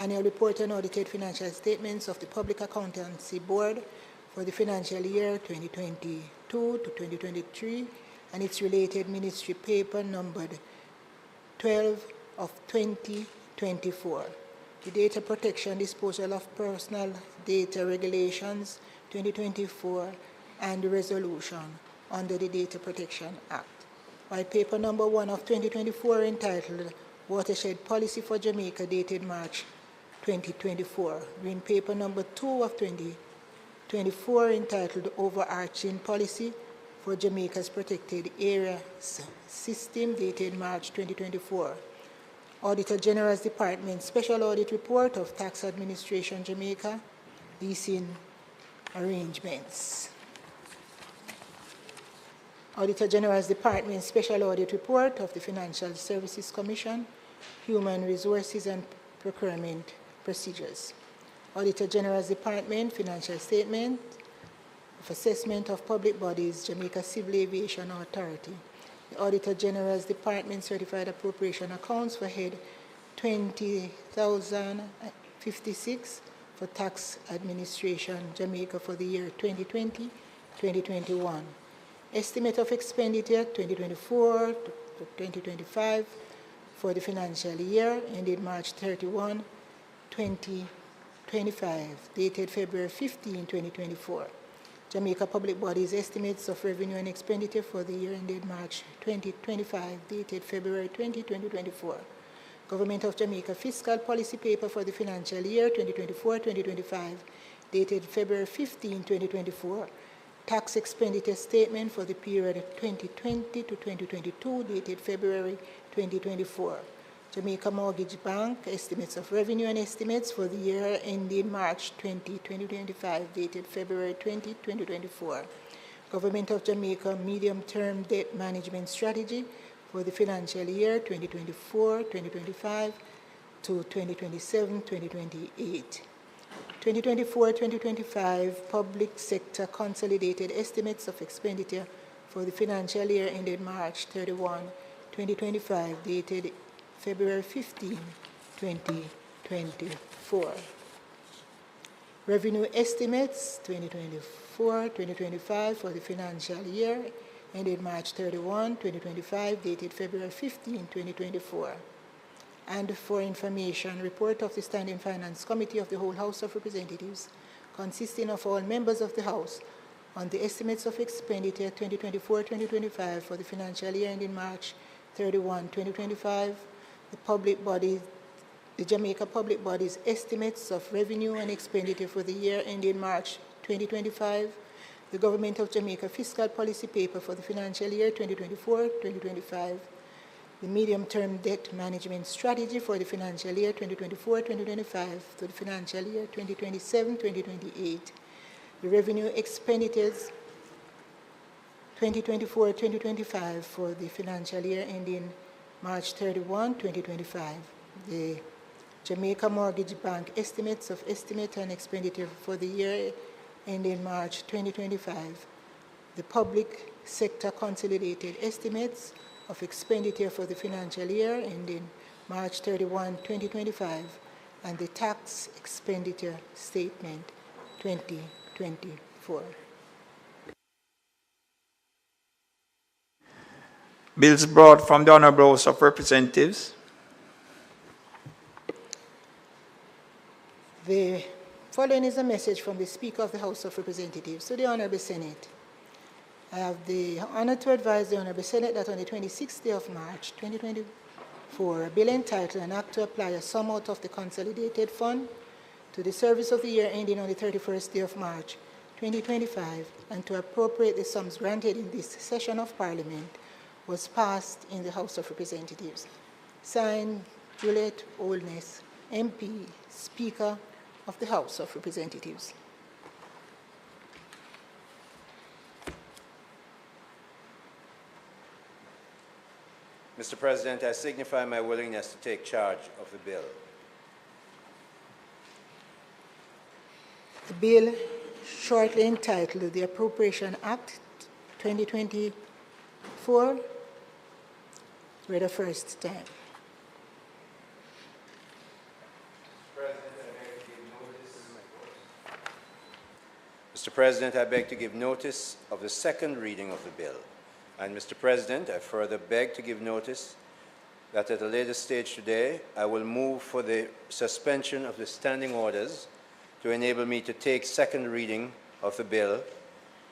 Annual report and audited financial statements of the Public Accountancy Board for the financial year 2022 to 2023 and its related ministry paper numbered 12 of 2024. The Data Protection, Disposal of Personal Data Regulations 2024 and the resolution under the Data Protection Act. White paper number 1 of 2024 entitled Watershed Policy for Jamaica dated March 2024. Green paper number 2 of 2024 entitled Overarching Policy for Jamaica's Protected Areas System dated March 2024. Auditor General's Department Special Audit Report of Tax Administration Jamaica, leasing arrangements. Auditor General's Department Special Audit Report of the Financial Services Commission, Human Resources and Procurement Procedures. Auditor General's Department Financial Statement of Assessment of Public Bodies, Jamaica Civil Aviation Authority. The Auditor General's Department Certified Appropriation Accounts for Head 20,056 for Tax Administration Jamaica for the year 2020-2021. Estimate of Expenditure 2024 to 2025 for the financial year ended March 31, 2025, dated February 15, 2024. Jamaica Public Bodies Estimates of Revenue and Expenditure for the year ended March 2025, dated February 20, 2024. Government of Jamaica Fiscal Policy Paper for the financial year 2024-2025, dated February 15, 2024. Tax Expenditure Statement for the period 2020 to 2022, dated February 2024. Jamaica Mortgage Bank Estimates of Revenue and Estimates for the year ending March 20, 2025, dated February 20, 2024. Government of Jamaica Medium-Term Debt Management Strategy for the financial year 2024-2025 to 2027-2028. 2024-2025 Public Sector Consolidated Estimates of Expenditure for the financial year ended March 31, 2025, dated February 15, 2024. Revenue Estimates 2024-2025 for the financial year ended March 31, 2025, dated February 15, 2024. And for information, report of the Standing Finance Committee of the whole House of Representatives, consisting of all members of the House, on the estimates of expenditure 2024-2025 for the financial year ending March 31, 2025, the Jamaica Public Bodies Estimates of Revenue and Expenditure for the year ending March 2025, the Government of Jamaica Fiscal Policy Paper for the financial year 2024-2025, the Medium-Term Debt Management Strategy for the financial year 2024-2025 to the financial year 2027-2028, the Revenue Expenditures 2024-2025 for the financial year ending March 31, 2025, the Jamaica Mortgage Bank Estimates of Estimate and Expenditure for the year ending March 2025, the Public Sector Consolidated Estimates of Expenditure for the financial year ending March 31, 2025, and the Tax Expenditure Statement 2024. Bills brought from the Honorable House of Representatives. The following is a message from the Speaker of the House of Representatives to the Honorable Senate. I have the honor to advise the Honorable Senate that on the 26th day of March 2024, a bill entitled An Act to Apply a Sum out of the Consolidated Fund to the service of the year ending on the 31st day of March 2025 and to appropriate the sums granted in this session of Parliament was passed in the House of Representatives. Signed, Juliet Oldness, MP, Speaker of the House of Representatives. Mr. President, I signify my willingness to take charge of the bill. The bill, shortly entitled the Appropriation Act 2024, read the first time. President. Mr. President, I beg to give notice of the second reading of the bill. And Mr. President, I further beg to give notice that at a later stage today, I will move for the suspension of the standing orders to enable me to take second reading of the bill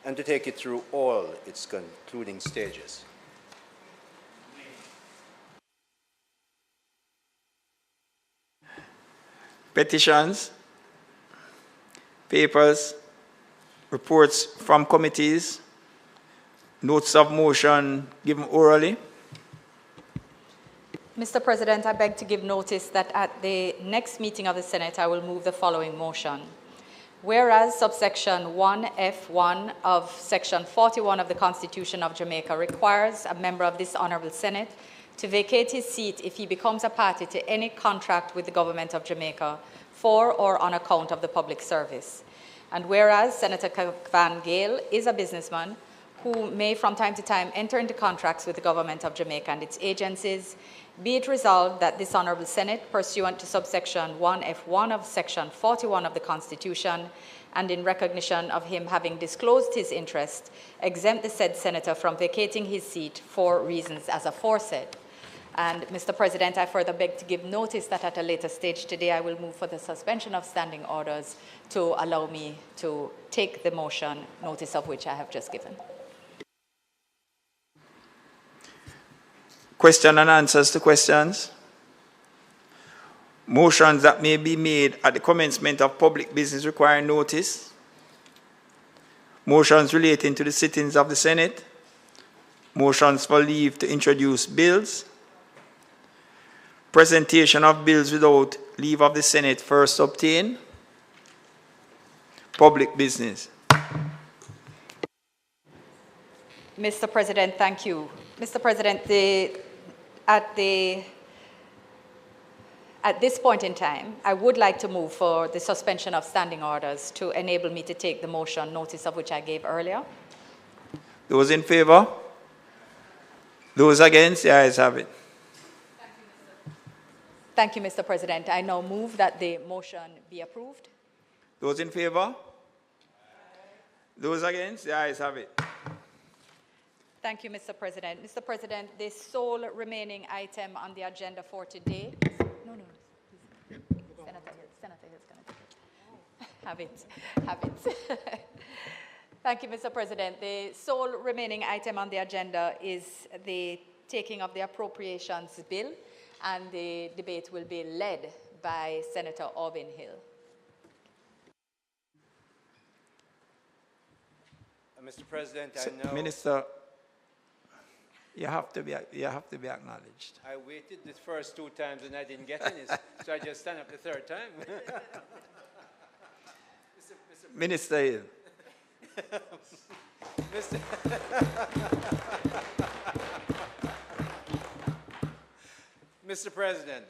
and to take it through all its concluding stages. Petitions, papers, reports from committees, notes of motion given orally. Mr. President, I beg to give notice that at the next meeting of the Senate, I will move the following motion. Whereas subsection 1F1 of section 41 of the Constitution of Jamaica requires a member of this Honorable Senate to vacate his seat if he becomes a party to any contract with the government of Jamaica for or on account of the public service. And whereas Senator Van Gale is a businessman who may from time to time enter into contracts with the government of Jamaica and its agencies, be it resolved that this Honourable Senate, pursuant to subsection 1F1 of section 41 of the Constitution, and in recognition of him having disclosed his interest, exempt the said senator from vacating his seat for reasons as aforesaid. And Mr. President, I further beg to give notice that at a later stage today, I will move for the suspension of standing orders to allow me to take the motion, notice of which I have just given. Question and answers to questions. Motions that may be made at the commencement of public business requiring notice. Motions relating to the sittings of the Senate. Motions for leave to introduce bills. Presentation of bills without leave of the Senate first obtained. Public business. Mr. President, thank you. Mr. President, at this point in time, I would like to move for the suspension of standing orders to enable me to take the motion, notice of which I gave earlier. Those in favor? Those against? The ayes have it. Thank you, Mr. President. I now move that the motion be approved. Those in favor? Those against? The ayes have it. Thank you, Mr. President. Mr. President, the sole remaining item on the agenda for today. No. Senator Hill's going to take it. Have it. Thank you, Mr. President. The sole remaining item on the agenda is the taking of the Appropriations Bill, and the debate will be led by Senator Orvin Hill. Mr. President, I know... Minister, you have to be acknowledged. I waited the first two times and I didn't get any, so I just stand up the third time. Minister Hill. Mr. President,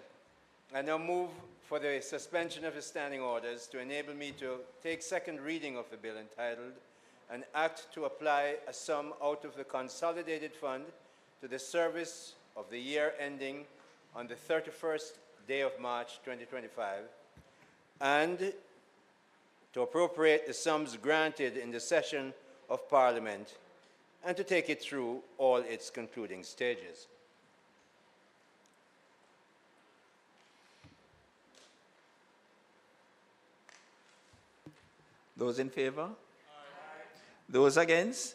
I now move for the suspension of the standing orders to enable me to take second reading of the bill entitled An Act to Apply a Sum out of the Consolidated Fund to the service of the year ending on the 31st day of March 2025, and to appropriate the sums granted in the session of Parliament and to take it through all its concluding stages. Those in favor? Aye. Those against?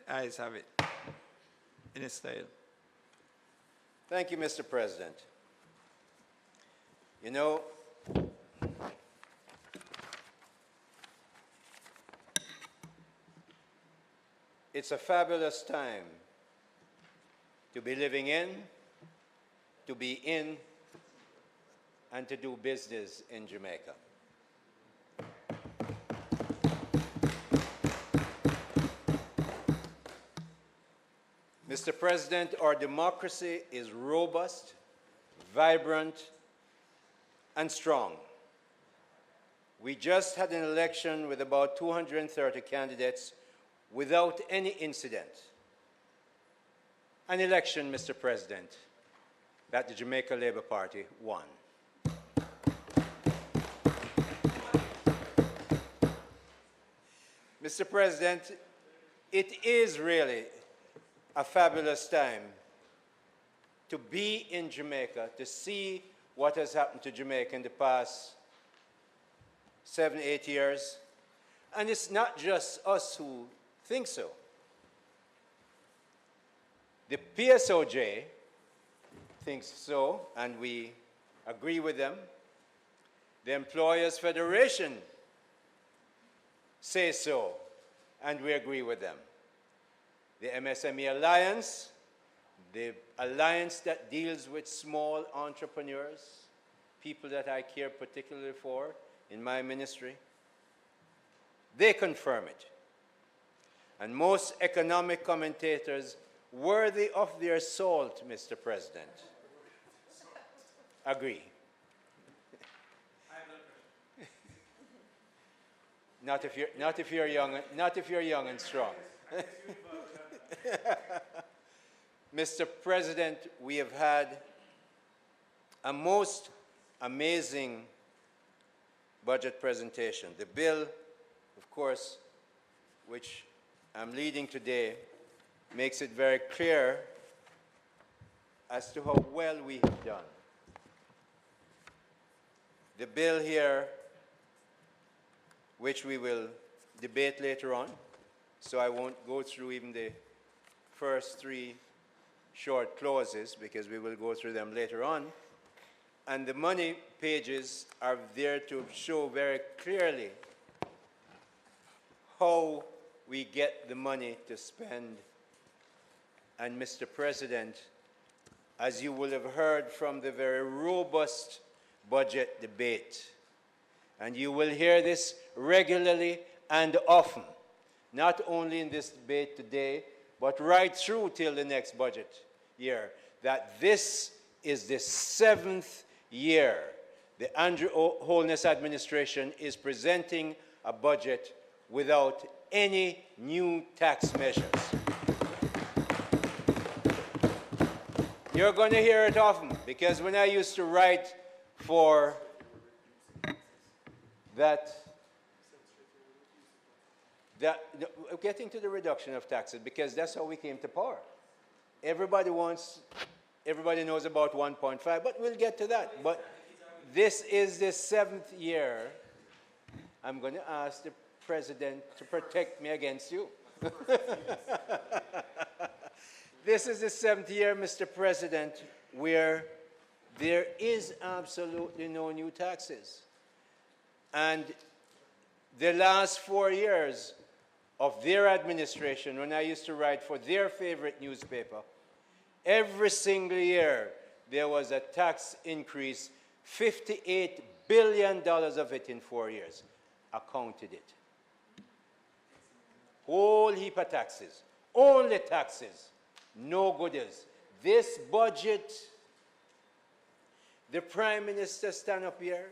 Ayes have it. Minister Hill. Thank you, Mr. President. You know, it's a fabulous time to be living in, to be in, and to do business in Jamaica. Mr. President, our democracy is robust, vibrant, and strong. We just had an election with about 230 candidates without any incident. An election, Mr. President, that the Jamaica Labour Party won. Mr. President, it is really a fabulous time to be in Jamaica, to see what has happened to Jamaica in the past 7, 8 years. And it's not just us who think so. The PSOJ thinks so, and we agree with them. The Employers Federation say so, and we agree with them. The MSME Alliance, the alliance that deals with small entrepreneurs, people that I care particularly for in my ministry, they confirm it. And most economic commentators, worthy of their salt, Mr. President, agree. Not if you're young and strong. Mr. President, we have had a most amazing budget presentation. The bill, of course, which I'm leading today, makes it very clear as to how well we have done. The bill here, which we will debate later on, so I won't go through even the first 3 short clauses because we will go through them later on. And the money pages are there to show very clearly how we get the money to spend. And Mr. President, as you will have heard from the very robust budget debate, and you will hear this regularly and often, not only in this debate today, but right through till the next budget year, that this is the 7th year the Andrew Holness administration is presenting a budget without any new tax measures. You're going to hear it often, because when I used to write for getting to the reduction of taxes, because that's how we came to power. Everybody knows about 1.5, but we'll get to that. But this is the 7th year. I'm going to ask the President to protect me against you. This is the 7th year, Mr. President, where there is absolutely no new taxes. And the last 4 years of their administration, when I used to write for their favorite newspaper, every single year there was a tax increase, $58 billion of it in 4 years. I counted it. Whole heap of taxes, only taxes, no goodies. This budget, the Prime Minister stand up here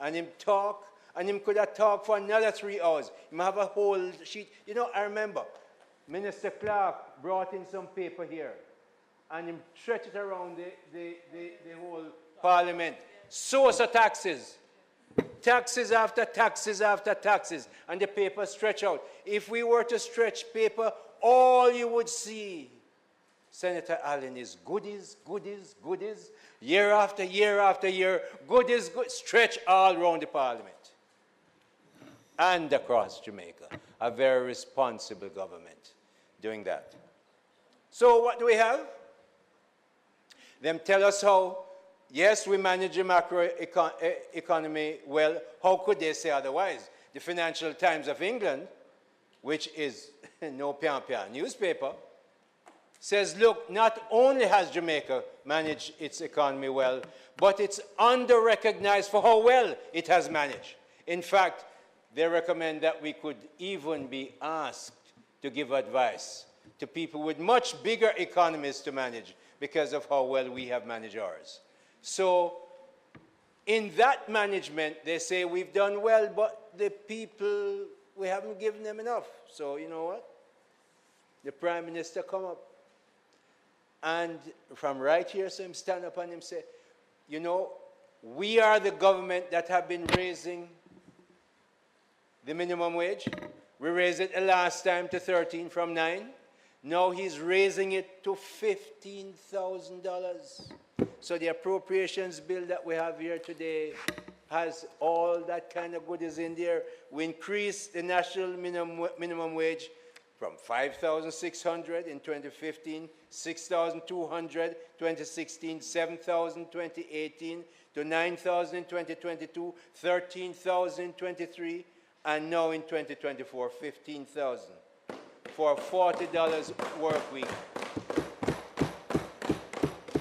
and him talk, and him could have talked for another 3 hours. He might have a whole sheet. You know, I remember Minister Clark brought in some paper here, and him stretched it around the whole Parliament. Source of taxes. Taxes after taxes after taxes, and the paper stretch out. If we were to stretch paper, all you would see, Senator Allen, is goodies, goodies, goodies, year after year after year, goodies, stretch all around the Parliament and across Jamaica. A very responsible government doing that. So what do we have? Them tell us how, yes, we manage the macro economy well. How could they say otherwise? The Financial Times of England, which is no pian-pian newspaper, says, look, not only has Jamaica managed its economy well, but it's under-recognized for how well it has managed. In fact, they recommend that we could even be asked to give advice to people with much bigger economies to manage because of how well we have managed ours. So in that management, they say we've done well, but the people, we haven't given them enough. So you know what? The Prime Minister come up, and from right here, so him stand up and him say, you know, we are the government that have been raising the minimum wage. We raised it the last time to 13 from 9. Now he's raising it to $15,000. So the appropriations bill that we have here today has all that kind of goodies in there. We increased the national minimum wage from 5,600 in 2015, 6,200 2016, 7,000 2018, to 9,000 in 2022, 13,000 in 23, and now in 2024, 15,000 for a $40 work week.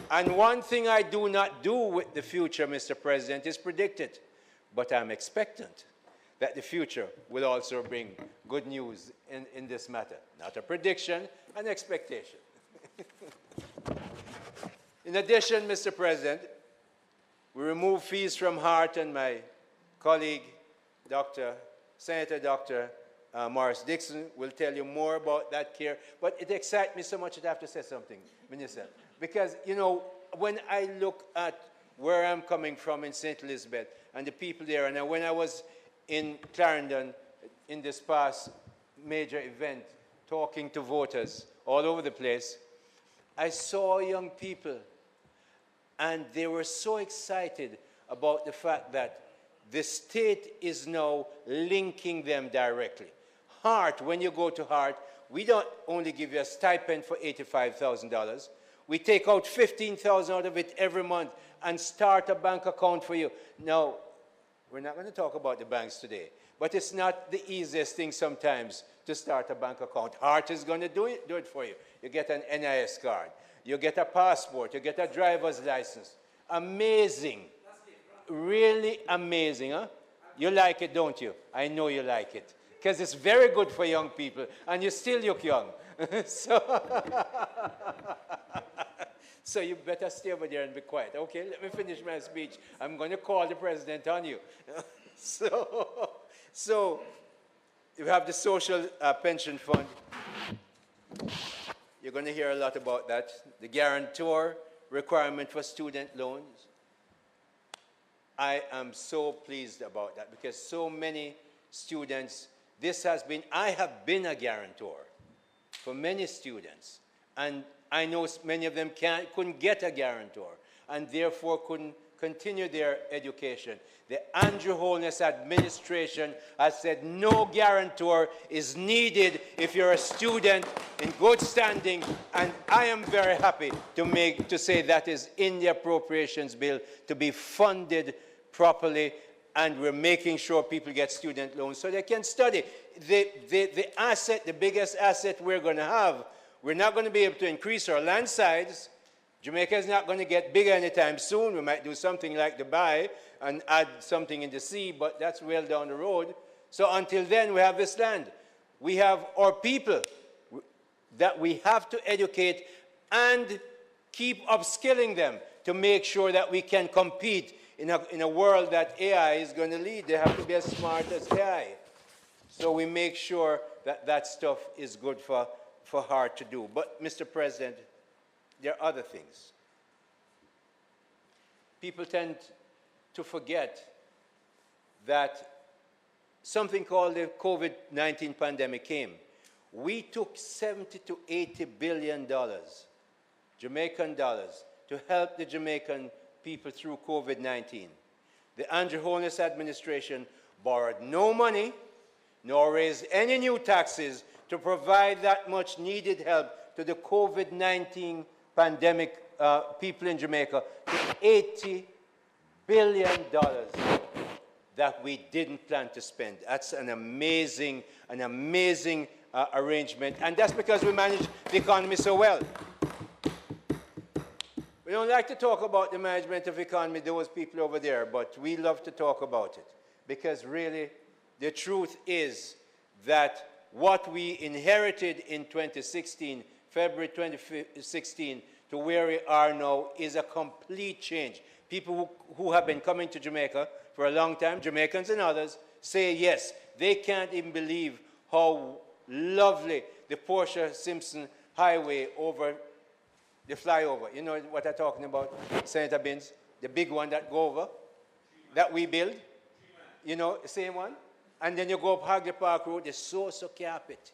And one thing I do not do with the future, Mr. President, is predict it. But I'm expectant that the future will also bring good news in this matter. Not a prediction, an expectation. In addition, Mr. President, we remove fees from HART, and my colleague, Senator Dr. Morris Dixon will tell you more about that care. But it excites me so much that I have to say something, Minister. Because, you know, when I look at where I'm coming from in St. Elizabeth and the people there, and when I was in Clarendon in this past major event, talking to voters all over the place, I saw young people, and they were so excited about the fact that the state is now linking them directly. HART, when you go to HART, we don't only give you a stipend for $85,000. We take out $15,000 out of it every month and start a bank account for you. Now, we're not going to talk about the banks today, but it's not the easiest thing sometimes to start a bank account. HART is going to do it for you. You get an NIS card. You get a passport. You get a driver's license. Amazing. Really amazing, huh? You like it, don't you? I know you like it. Because it's very good for young people, and you still look young. So you better stay over there and be quiet. Okay, let me finish my speech. I'm going to call the president on you. So you have the social pension fund. You're going to hear a lot about that. The guarantor requirement for student loans. I am so pleased about that because so many students, I have been a guarantor for many students, and I know many of them couldn't get a guarantor and therefore couldn't continue their education. The Andrew Holness administration has said no guarantor is needed if you're a student in good standing, and I am very happy to say that is in the appropriations bill to be funded properly, and we're making sure people get student loans so they can study. The biggest asset we're going to have, we're not going to be able to increase our land size. Jamaica is not going to get bigger anytime soon. We might do something like Dubai and add something in the sea, but that's well down the road. So until then, we have this land. We have our people that we have to educate and keep upskilling them to make sure that we can compete in a world that AI is going to lead. They have to be as smart as AI. So we make sure that that stuff is good for HART to do. But, Mr. President, there are other things. People tend to forget that something called the COVID-19 pandemic came. We took $70 to $80 billion, Jamaican dollars, to help the Jamaican people through COVID-19. The Andrew Holness administration borrowed no money, nor raised any new taxes to provide that much needed help to the COVID-19 pandemic people in Jamaica, to $80 billion that we didn't plan to spend. That's an amazing arrangement, and that's because we managed the economy so well. We don't like to talk about the management of the economy, those people over there, but we love to talk about it, because really the truth is that what we inherited in 2016, February 2016, to where we are now is a complete change. People who have been coming to Jamaica for a long time, Jamaicans and others, say yes. They can't even believe how lovely the Portia Simpson Highway over the flyover. You know what I'm talking about, Senator Binns? The big one that go over, that we build. You know, the same one? and then you go up Hagley Park Road, they so carpet.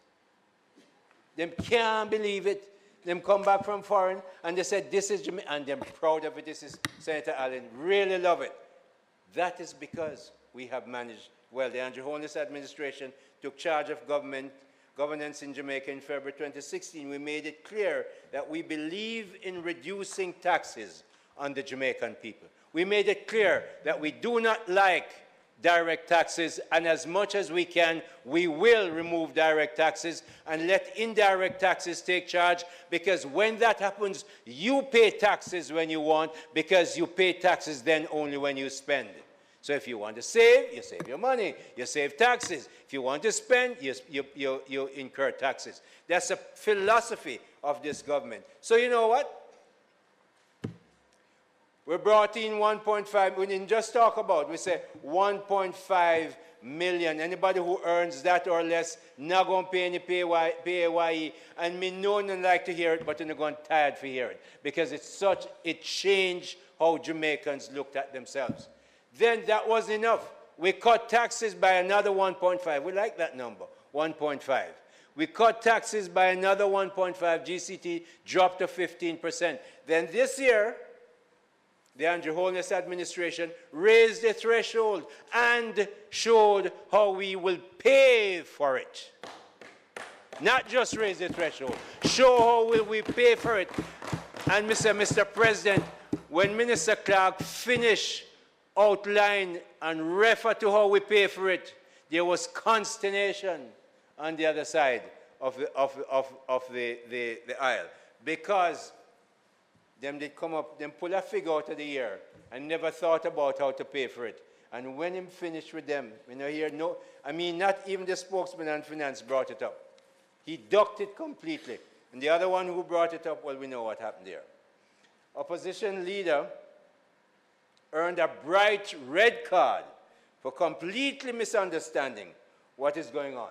Them can't believe it. Them come back from foreign, and they said, this is Jamaica, and they're proud of it. This is Senator Allen, really love it. That is because we have managed, well, the Andrew Holness administration took charge of governance in Jamaica in February 2016. We made it clear that we believe in reducing taxes on the Jamaican people. We made it clear that we do not like direct taxes, and as much as we can, we will remove direct taxes and let indirect taxes take charge, because when that happens, you pay taxes when you want, because you pay taxes then only when you spend. So if you want to save, you save your money, you save taxes. If you want to spend, you incur taxes. That's a philosophy of this government. So you know what? We brought in 1.5, we didn't just talk about, we say 1.5 million. Anybody who earns that or less, not going to pay any PAYE. And me no one like to hear it, but you're going tired for hearing it. Because it changed how Jamaicans looked at themselves. Then that wasn't enough. We cut taxes by another 1.5. We like that number, 1.5. We cut taxes by another 1.5. GCT dropped to 15%. Then this year, the Andrew Holness administration raised the threshold and showed how we will pay for it. Not just raise the threshold, show how will we pay for it. And Mr. President, when Minister Clark finished outline and refer to how we pay for it, there was consternation on the other side of the aisle, because them did come up, them pull a figure out of the air and never thought about how to pay for it. And when him finished with them, not even the spokesman on finance brought it up. He ducked it completely. And the other one who brought it up, well, we know what happened there. Opposition leader earned a bright red card for completely misunderstanding what is going on.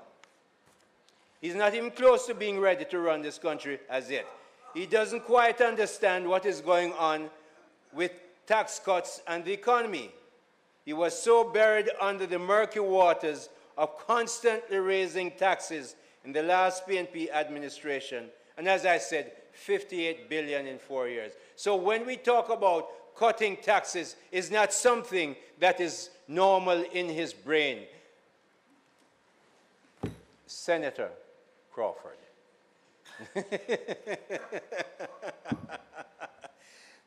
He's not even close to being ready to run this country as yet. He doesn't quite understand what is going on with tax cuts and the economy. He was so buried under the murky waters of constantly raising taxes in the last PNP administration. And as I said, 58 billion in 4 years. So when we talk about cutting taxes, it's not something that is normal in his brain. Senator Crawford.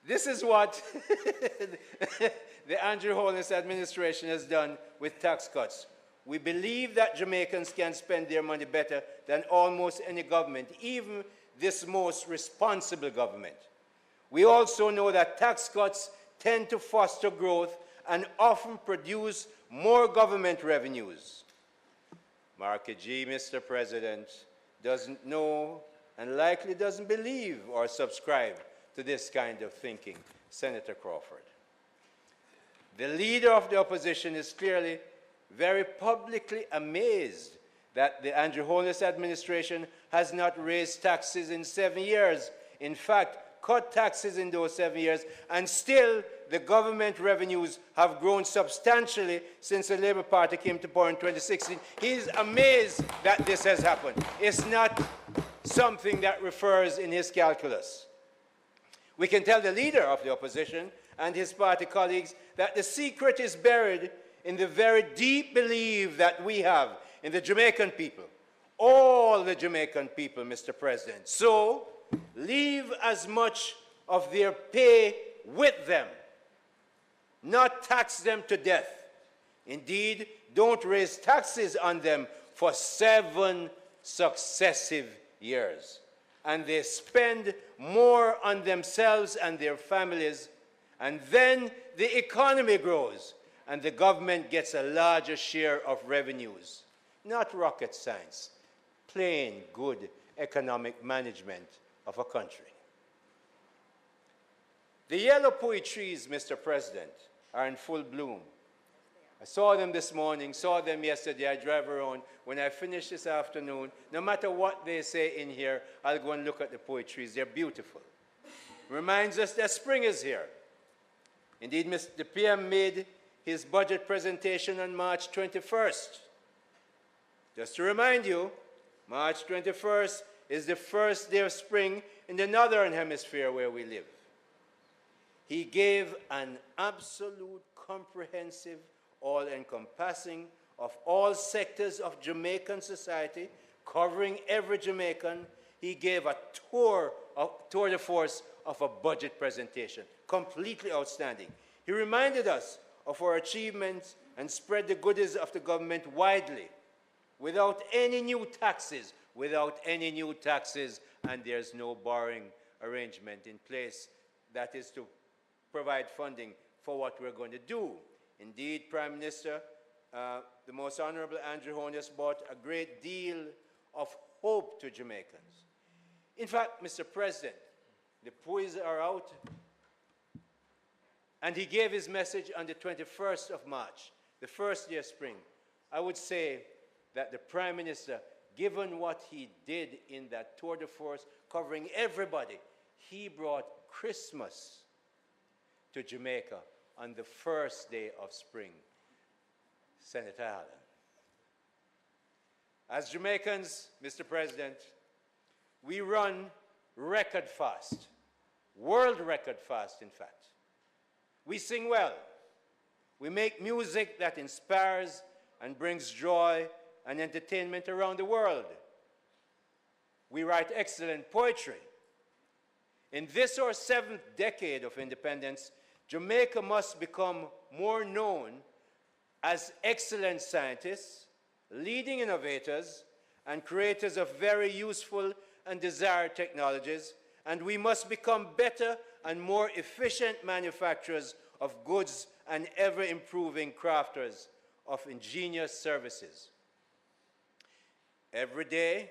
This is what the Andrew Holness administration has done with tax cuts. We believe that Jamaicans can spend their money better than almost any government, even this most responsible government. We also know that tax cuts tend to foster growth and often produce more government revenues. Market G, Mr. President, doesn't know and likely doesn't believe or subscribe to this kind of thinking. Senator Crawford. The leader of the opposition is clearly very publicly amazed that the Andrew Holness administration has not raised taxes in 7 years. In fact, cut taxes in those 7 years, and still the government revenues have grown substantially since the Labour Party came to power in 2016. He's amazed that this has happened. It's not something that refers in his calculus. We can tell the leader of the opposition and his party colleagues that the secret is buried in the very deep belief that we have in the Jamaican people, all the Jamaican people, Mr. President. So, leave as much of their pay with them, not tax them to death. Indeed, don't raise taxes on them for 7 successive years. And they spend more on themselves and their families, and then the economy grows, and the government gets a larger share of revenues. Not rocket science, plain good economic management of a country. The yellow pui trees, Mr. President, are in full bloom. I saw them this morning, saw them yesterday. I drive around. When I finish this afternoon, no matter what they say in here, I'll go and look at the pui trees. They're beautiful. Reminds us that spring is here. Indeed, the PM made his budget presentation on March 21st. Just to remind you, March 21st is the first day of spring in the northern hemisphere where we live. He gave an absolute, comprehensive, all-encompassing of all sectors of Jamaican society, covering every Jamaican. He gave a tour de force of a budget presentation, completely outstanding. He reminded us of our achievements and spread the goodies of the government widely, without any new taxes, and there's no borrowing arrangement in place that is to provide funding for what we're going to do. Indeed, Prime Minister, the Most Honorable Andrew Holness brought a great deal of hope to Jamaicans. In fact, Mr. President, the poise are out, and he gave his message on the 21st of March, the first day of spring. I would say that the Prime Minister, given what he did in that tour de force covering everybody, he brought Christmas to Jamaica on the first day of spring. Senator Allen. As Jamaicans, Mr. President, we run record fast, world record fast, in fact. We sing well. We make music that inspires and brings joy and entertainment around the world. We write excellent poetry. In this our 7th decade of independence, Jamaica must become more known as excellent scientists, leading innovators, and creators of very useful and desired technologies, and we must become better and more efficient manufacturers of goods and ever-improving crafters of ingenious services. Every day,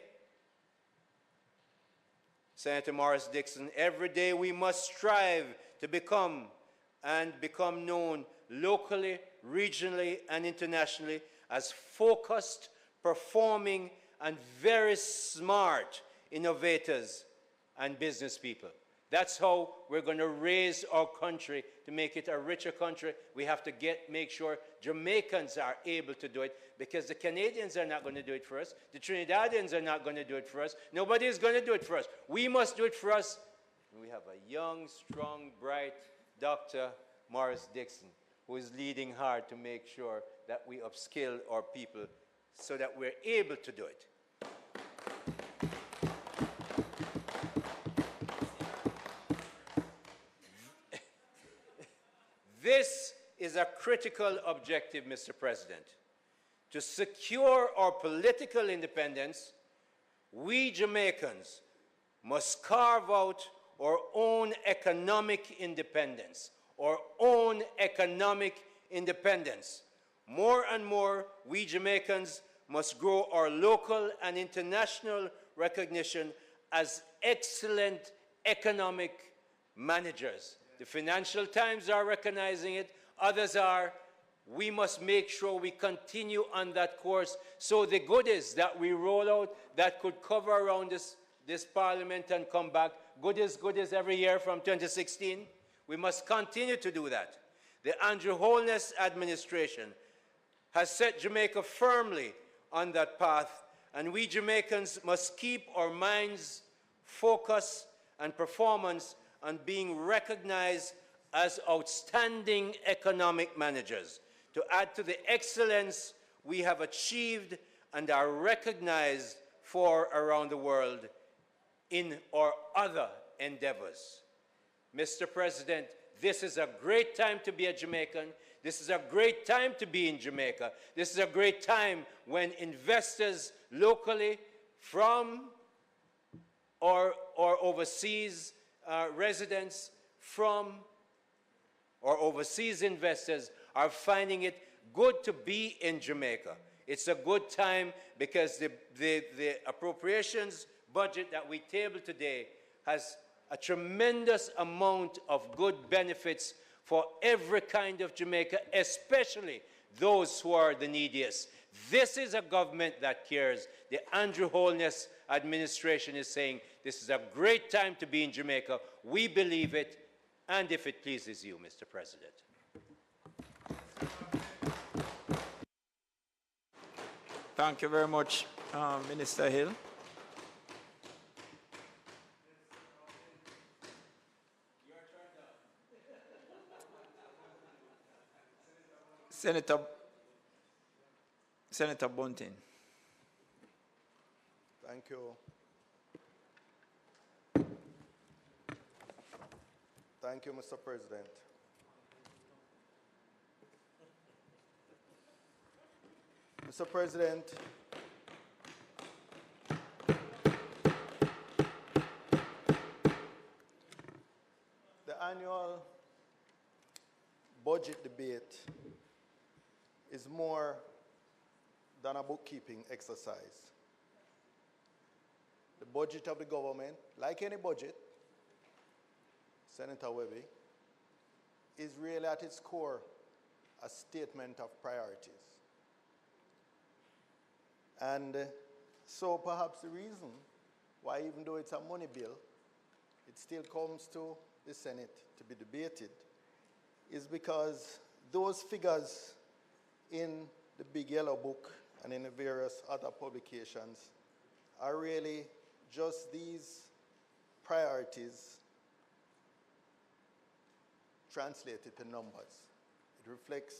Senator Morris Dixon, every day we must strive to become known locally, regionally, and internationally as focused, performing, and very smart innovators and business people. That's how we're going to raise our country to make it a richer country. We have to make sure Jamaicans are able to do it, because the Canadians are not going to do it for us. The Trinidadians are not going to do it for us. Nobody is going to do it for us. We must do it for us. And we have a young, strong, bright Dr. Morris Dixon, who is leading hard to make sure that we upskill our people so that we're able to do it. This is a critical objective, Mr. President. To secure our political independence, we Jamaicans must carve out our own economic independence, our own economic independence. More and more, we Jamaicans must grow our local and international recognition as excellent economic managers. The Financial Times are recognizing it, others are. We must make sure we continue on that course, so the goodies that we roll out that could cover around this Parliament and come back, goodies every year from 2016, we must continue to do that. The Andrew Holness administration has set Jamaica firmly on that path, and we Jamaicans must keep our minds, focus, and performance on being recognized as outstanding economic managers, to add to the excellence we have achieved and are recognized for around the world in our other endeavors. Mr. President, this is a great time to be a Jamaican. This is a great time to be in Jamaica. This is a great time when investors locally from or overseas residents from or overseas investors are finding it good to be in Jamaica. It's a good time because the appropriations budget that we table today has a tremendous amount of good benefits for every kind of Jamaica, especially those who are the neediest. This is a government that cares. The Andrew Holness administration is saying this is a great time to be in Jamaica. We believe it, and if it pleases you, Mr. President. Thank you very much, Minister Hill. Senator Bunting. Thank you. Thank you, Mr. President. Mr. President, the annual budget debate is more than a bookkeeping exercise. The budget of the government, like any budget, Senator Webby, is really at its core a statement of priorities. And so perhaps the reason why, even though it's a money bill, it still comes to the Senate to be debated is because those figures in the Big Yellow Book and in the various other publications are really just these priorities translated to numbers. It reflects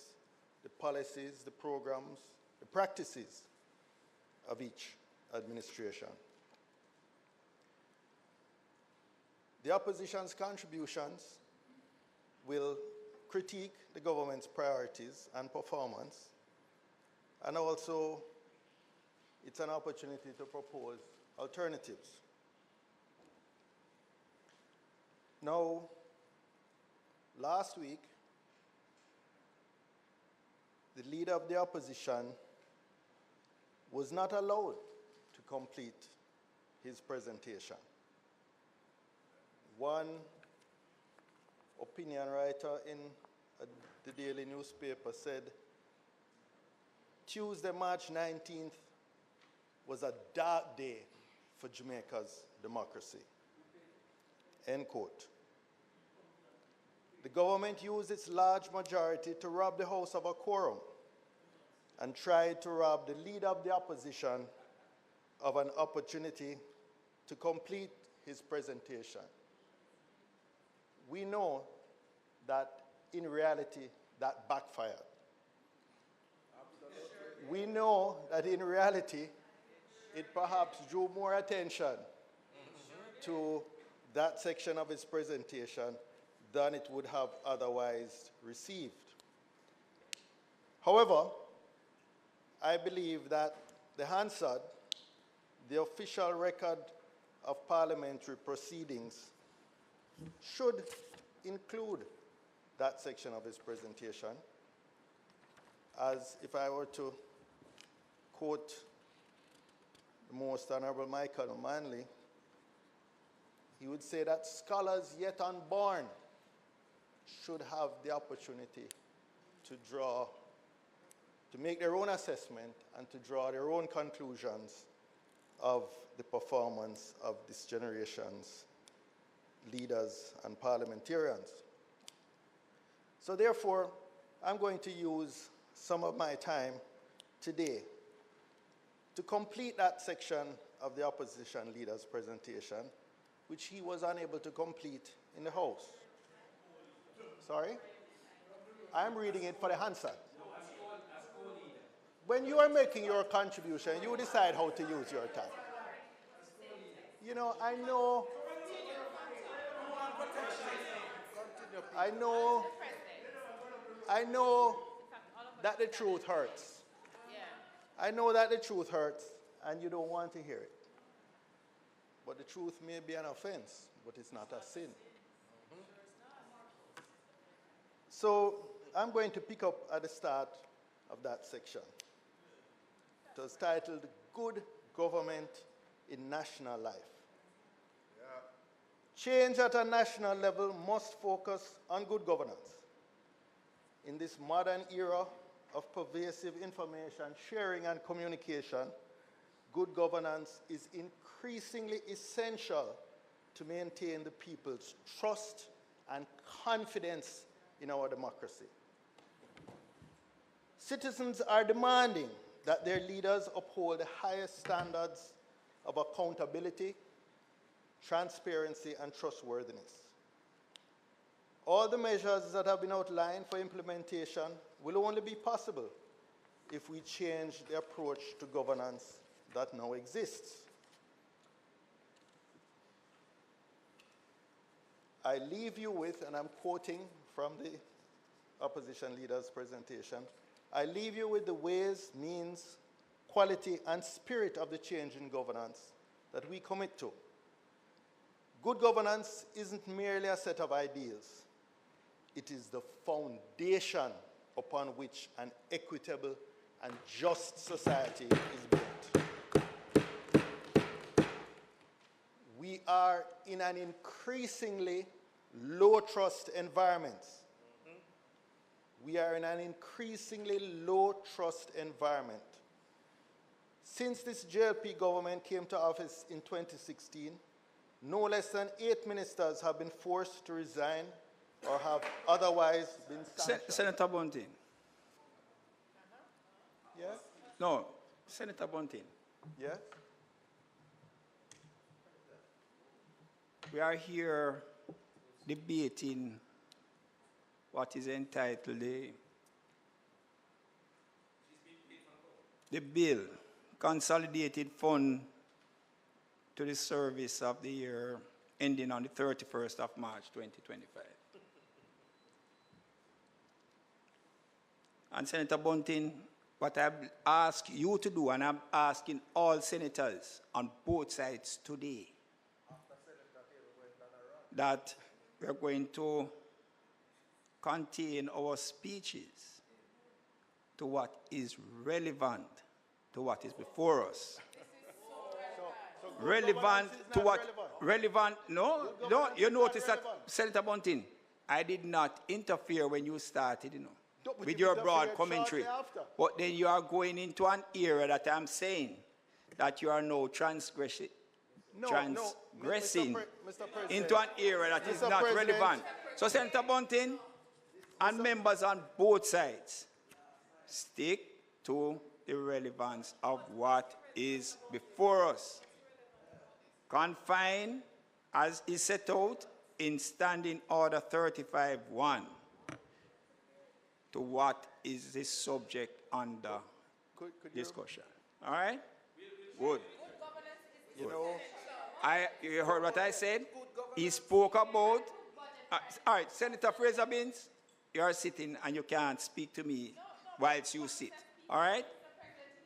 the policies, the programs, the practices of each administration. The opposition's contributions will critique the government's priorities and performance, and also it's an opportunity to propose alternatives. Now, last week, the leader of the opposition was not allowed to complete his presentation. One opinion writer in the daily newspaper said, Tuesday, March 19th was a dark day for Jamaica's democracy. End quote. The government used its large majority to rob the House of a quorum and tried to rob the leader of the opposition of an opportunity to complete his presentation. We know that in reality that backfired. We know that in reality it perhaps drew more attention to that section of his presentation than it would have otherwise received. However, I believe that the Hansard, the official record of parliamentary proceedings, should include that section of his presentation, as if I were to quote the Most Honorable Michael Manley, he would say that scholars yet unborn should have the opportunity to make their own assessment and to draw their own conclusions of the performance of this generation's leaders and parliamentarians. So therefore, I'm going to use some of my time today to complete that section of the opposition leader's presentation, which he was unable to complete in the House. Sorry? I'm reading it for the Hansard. When you are making your contribution, you decide how to use your time. You know, I know that the truth hurts. I know that the truth hurts, and you don't want to hear it. But the truth may be an offense, but it's not a sin. So I'm going to pick up at the start of that section. It was titled, Good Government in National Life. Change at a national level must focus on good governance. In this modern era of pervasive information sharing and communication, good governance is increasingly essential to maintain the people's trust and confidence in our democracy. Citizens are demanding that their leaders uphold the highest standards of accountability, transparency, and trustworthiness. All the measures that have been outlined for implementation will only be possible if we change the approach to governance that now exists. I leave you with, and I'm quoting from the opposition leader's presentation, I leave you with the ways, means, quality, and spirit of the change in governance that we commit to. Good governance isn't merely a set of ideals. It is the foundation upon which an equitable and just society is built. We are in an increasingly low-trust environment. We are in an increasingly low-trust environment. Since this JLP government came to office in 2016, no less than 8 ministers have been forced to resign or have otherwise been sanctioned. Senator Bunting. Yes? No, Senator Bunting. Yes? We are here debating what is entitled the bill, Consolidated Fund to the Service of the Year ending on the 31st of March 2025. And Senator Bunting, what I've asked you to do, and I'm asking all senators on both sides today, that we're going to contain our speeches to what is relevant to what is before us. So Relevant to what? Relevant? No, Good no. governance You is not notice that, relevant. Senator Bunting, I did not interfere when you started, No, but with you your broad interfered commentary. shortly after. But then you are going into an area that I'm saying that you are now transgressing Mr. President, into an area that is Mr. not President. relevant. So, Senator Bunting and members on both sides, stick to the relevance of what is before us. Confine, as is set out in Standing Order 35-1, to what is the subject under Could you, discussion. All right? Good. you know, You heard what I said? He spoke about. All right, Senator Fraser Binns, you are sitting and you can't speak to me whilst you sit. All right?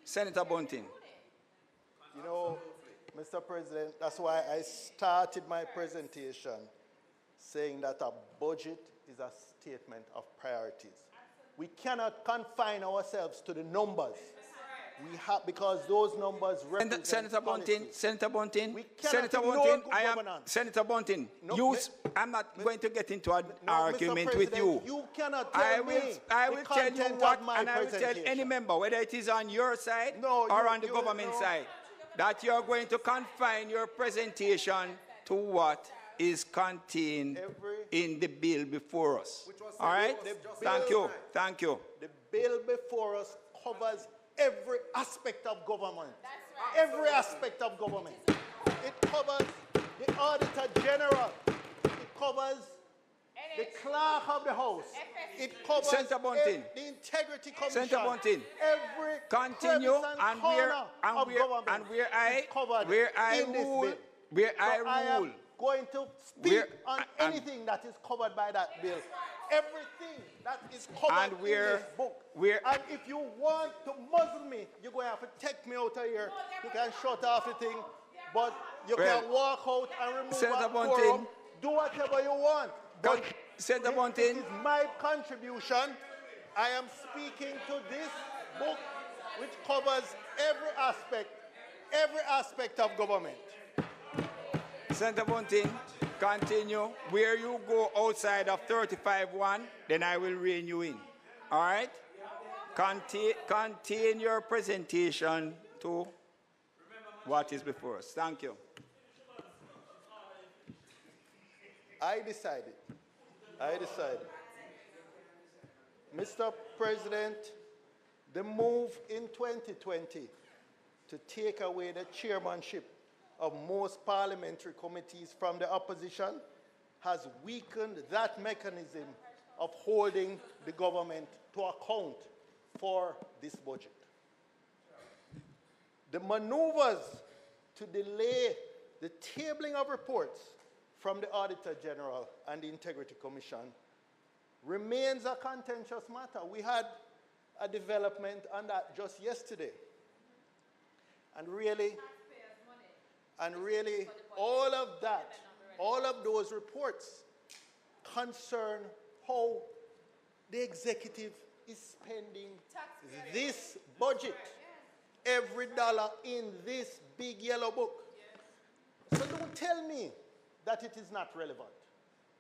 Senator Bunting. you know, Mr. President, that's why I started my presentation saying that a budget is a statement of priorities. We cannot confine ourselves to the numbers. We have, because those numbers represent Senator Bunting, policies. Senator Bunting, We cannot Senator ignore Bunting, good governance. Senator Bunting, No, I'm not going to get into an No, argument Mr. with President, you. You cannot I tell will, me I the will tell you content what, of my and I will tell presentation. any member, whether it is on your side No, or you- on the you- government no. side, that you are going to confine your presentation to what is contained in the bill before us. All right? Thank you. Thank you. The bill before us covers every aspect of government. Every aspect of government. It covers the Auditor General. It covers the Clerk of the House. It covers Senator Bunting. the Integrity Commission. Senator Bunting. Every Continue, crevice and corner of government where I is covered in this rule, bill. where So I I rule. am going to speak Where- on and- anything that is covered by that bill. Everything that is covered And in where- this book. where- And if you want to muzzle me, you're going to have to take me out of here. You can shut off the thing, but you Well, can walk out and remove Senator a Bunting. quorum. Do whatever you want. But Senator it Bunting. is my contribution. I am speaking to this book, which covers every aspect of government. Senator Bunting, continue. Where you go outside of 35-1, then I will rein you in. All right? Contain your presentation to what is before us. Thank you. I decided. Mr. President, The move in 2020 to take away the chairmanship of most parliamentary committees from the opposition has weakened that mechanism of holding the government to account for this budget. The maneuvers to delay the tabling of reports from the Auditor General and the Integrity Commission remains a contentious matter. We had a development on that just yesterday. And really, all of that, all of those reports concern how the executive is spending this budget, every dollar in this big yellow book. So don't tell me that it is not relevant.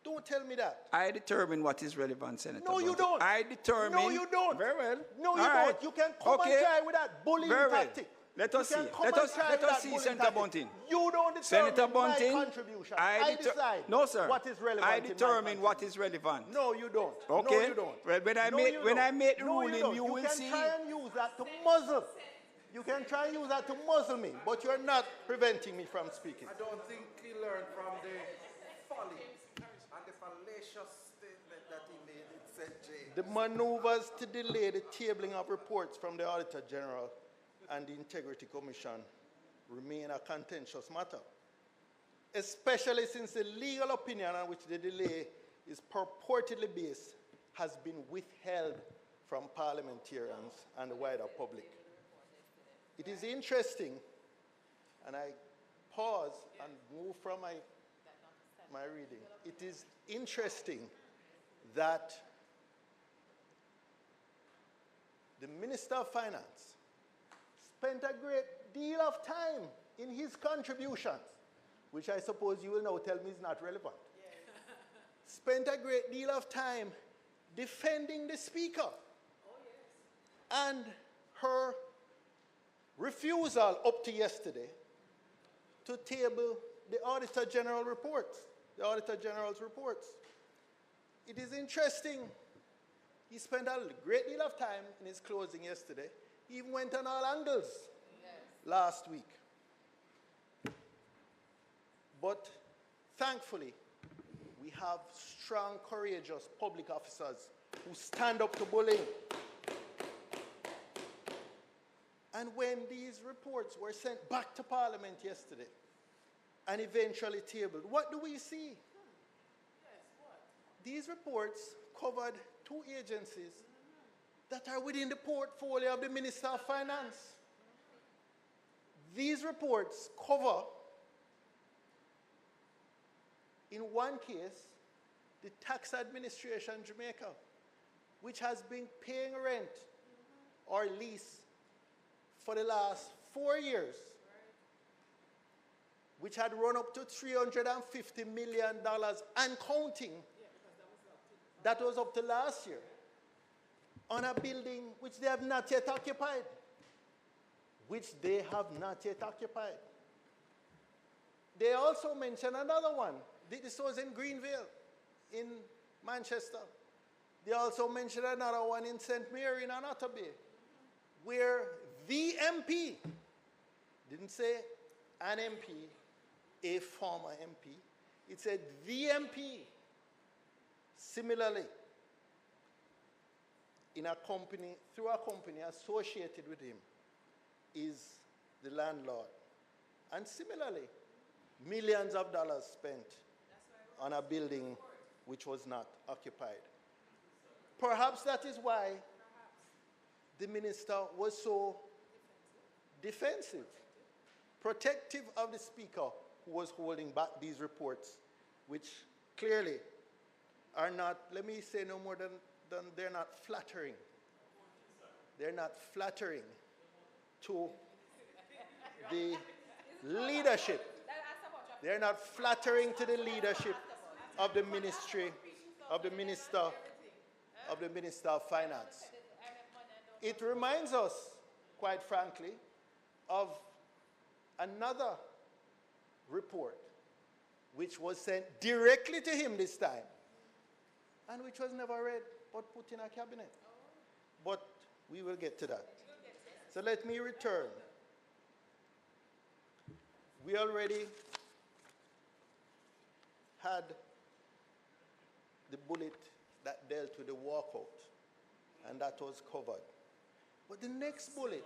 Don't tell me that. I determine what is relevant, Senator. No, you don't. I determine. No, you don't. Very well. No, you All right. don't. You can come and try with that bullying Very well. tactic. Let us see. Let us see, Senator Bunting. You don't determine Senator Bunting, my contribution. I decide no, sir. what is relevant. I determine what is relevant. No, you don't. Okay. No, you don't. Well, when I make the ruling, you will see. You can try and use that to muzzle. You can try and use that to muzzle me, but you're not preventing me from speaking. I don't think he learned from the folly and the fallacious statement that he made in St. James. The maneuvers to delay the tabling of reports from the Auditor General and the Integrity Commission remain a contentious matter, especially since the legal opinion on which the delay is purportedly based has been withheld from parliamentarians and the wider public. It is interesting, and I pause and move from my reading. It is interesting that the Minister of Finance spent a great deal of time in his contributions, which I suppose you will now tell me is not relevant. Yes. Spent a great deal of time defending the Speaker and her refusal up to yesterday to table the Auditor General reports, the Auditor General's reports. It is interesting. He spent a great deal of time in his closing yesterday. He even went on all angles last week. But thankfully, we have strong, courageous public officers who stand up to bullying. And when these reports were sent back to Parliament yesterday and eventually tabled, what do we see? These reports covered two agencies that are within the portfolio of the Minister of Finance. These reports cover, in one case, the Tax Administration Jamaica, which has been paying rent or lease for the last 4 years, which had run up to $350 million and counting. That was up to last year, on a building which they have not yet occupied. They also mentioned another one. This was in Greenville, in Manchester. They also mentioned another one in St. Mary in Anata Bay, where the MP, didn't say an MP, a former MP, it said the MP, similarly, in a company, through a company associated with him, is the landlord. And similarly, millions of dollars spent on a building which was not occupied. Perhaps that is why the minister was so defensive, protective of the Speaker who was holding back these reports, which clearly are not, let me say no more than they're not flattering. They're not flattering to the leadership. They're not flattering to the leadership of the ministry, of the Minister of Finance. It reminds us, quite frankly, of another report which was sent directly to him this time and which was never read but put in a cabinet. But We will get to that. So let me return. We already had the bullet that dealt with the walkout, and that was covered. But the next bullet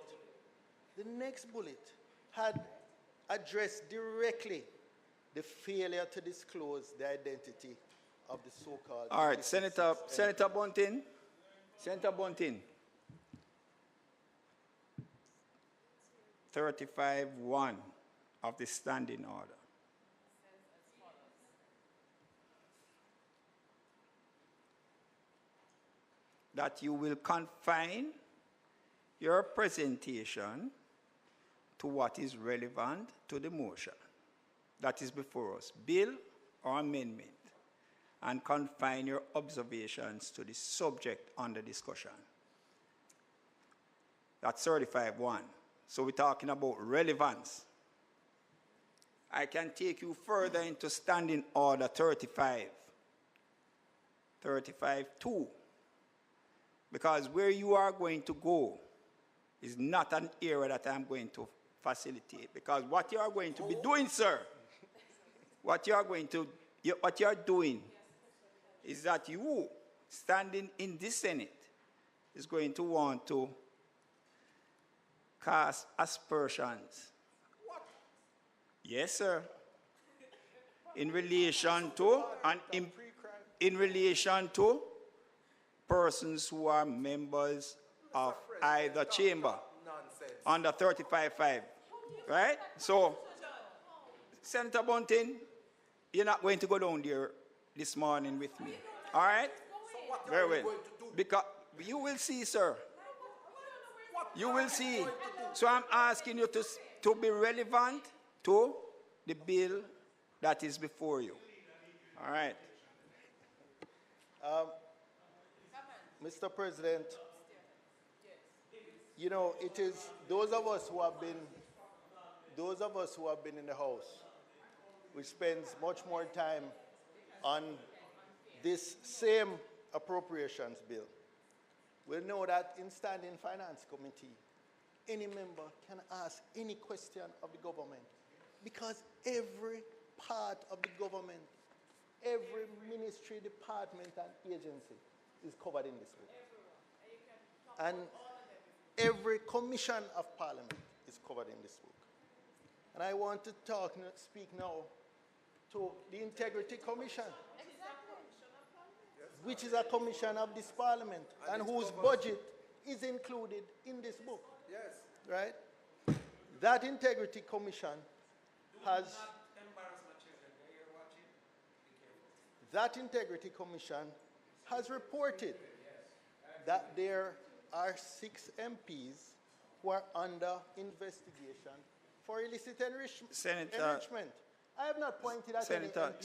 had addressed directly the failure to disclose the identity of the so-called... All right, Senator Bunting. Senator Bunting. 35-1 of the standing order. That you will confine your presentation to what is relevant to the motion that is before us, bill or amendment, and confine your observations to the subject under discussion. That's 35-1. So we're talking about relevance. I can take you further into standing order 35. 35-2. Because where you are going to go is not an area that I'm going to facilitate. Because what you are going to be doing, sir, what you are doing is that you, standing in the Senate, is going to want to cast aspersions. What? Yes, sir. In relation to persons who are members of either chamber under 35-5, right? So, Senator Bunting, you're not going to go down there this morning with me, all right? So what Very are well. you going to do? Because you will see, sir. You will see. So I'm asking you to be relevant to the bill that is before you. All right. Mr. President, you know, it is those of us who have been in the House, which spends much more time on this same appropriations bill, will know that in standing finance committee, any member can ask any question of the government, because every part of the government, every ministry, department, and agency is covered in this book. And every commission of parliament is covered in this book. And I want to speak now to the Integrity Commission, which is a commission of this parliament and whose budget is included in this book. Yes. Right? That Integrity Commission has... That Integrity Commission has reported that there are 6 MPs who are under investigation for illicit enrichment. I have not pointed at any MP.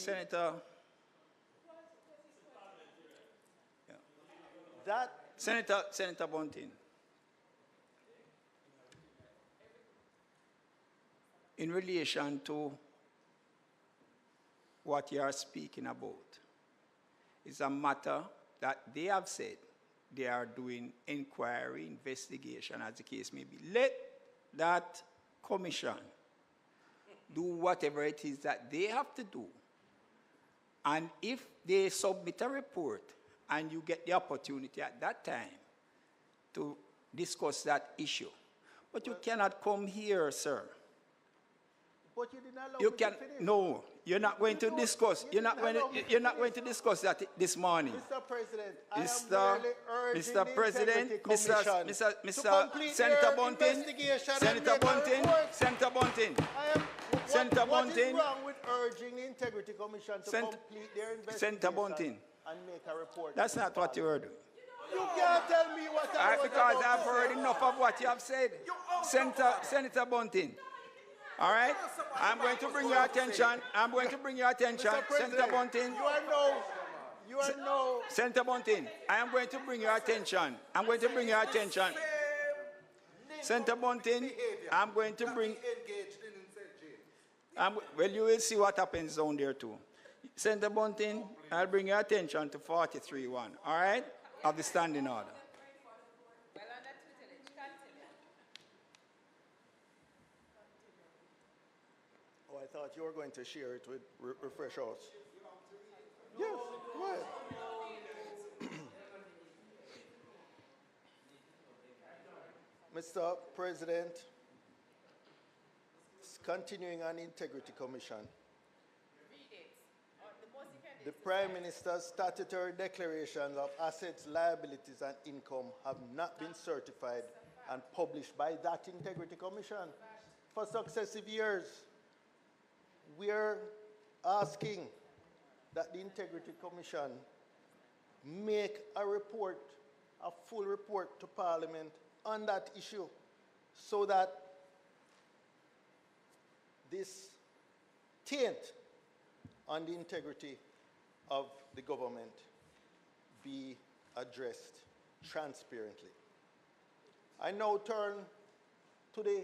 Senator Bunting, in relation to what you are speaking about, is a matter that they have said they are doing inquiry, investigation, as the case may be. Let that commission do whatever it is that they have to do. And if they submit a report and you get the opportunity at that time to discuss that issue, but you cannot come here, sir. But you did not allow You me can to finish. no. You're not going to discuss. You're not going to discuss that this morning. Mr. President, I am merely urging the Integrity Commission to complete Senator their Bunting, investigation and Senator make a Bunting, report. Senator Bunting. Senator What is Bunting. wrong with urging the Integrity Commission to complete their investigation Senator Bunting. and make a report? That's not what you heard. You can't tell me what I was Because about I've to heard say. enough of what you have said. Senator Bunting. All right? I'm going to bring your attention. Mr. President, Senator Bunting. you are no... Senator Bunting, I am going to bring your attention. Senator Bunting, I'm going to bring... well, you will see what happens down there too. Senator Bunting, I'll bring your attention to 43-1, all right, of the standing order. thought you were going to share it with Refresh House. Yes, go ahead. Mr. President, continuing on Integrity Commission, the Prime Minister's statutory declarations of assets, liabilities, and income have not been certified and published by that Integrity Commission for successive years. We are asking that the Integrity Commission make a report, a full report to Parliament on that issue so that this taint on the integrity of the government be addressed transparently. I now turn to the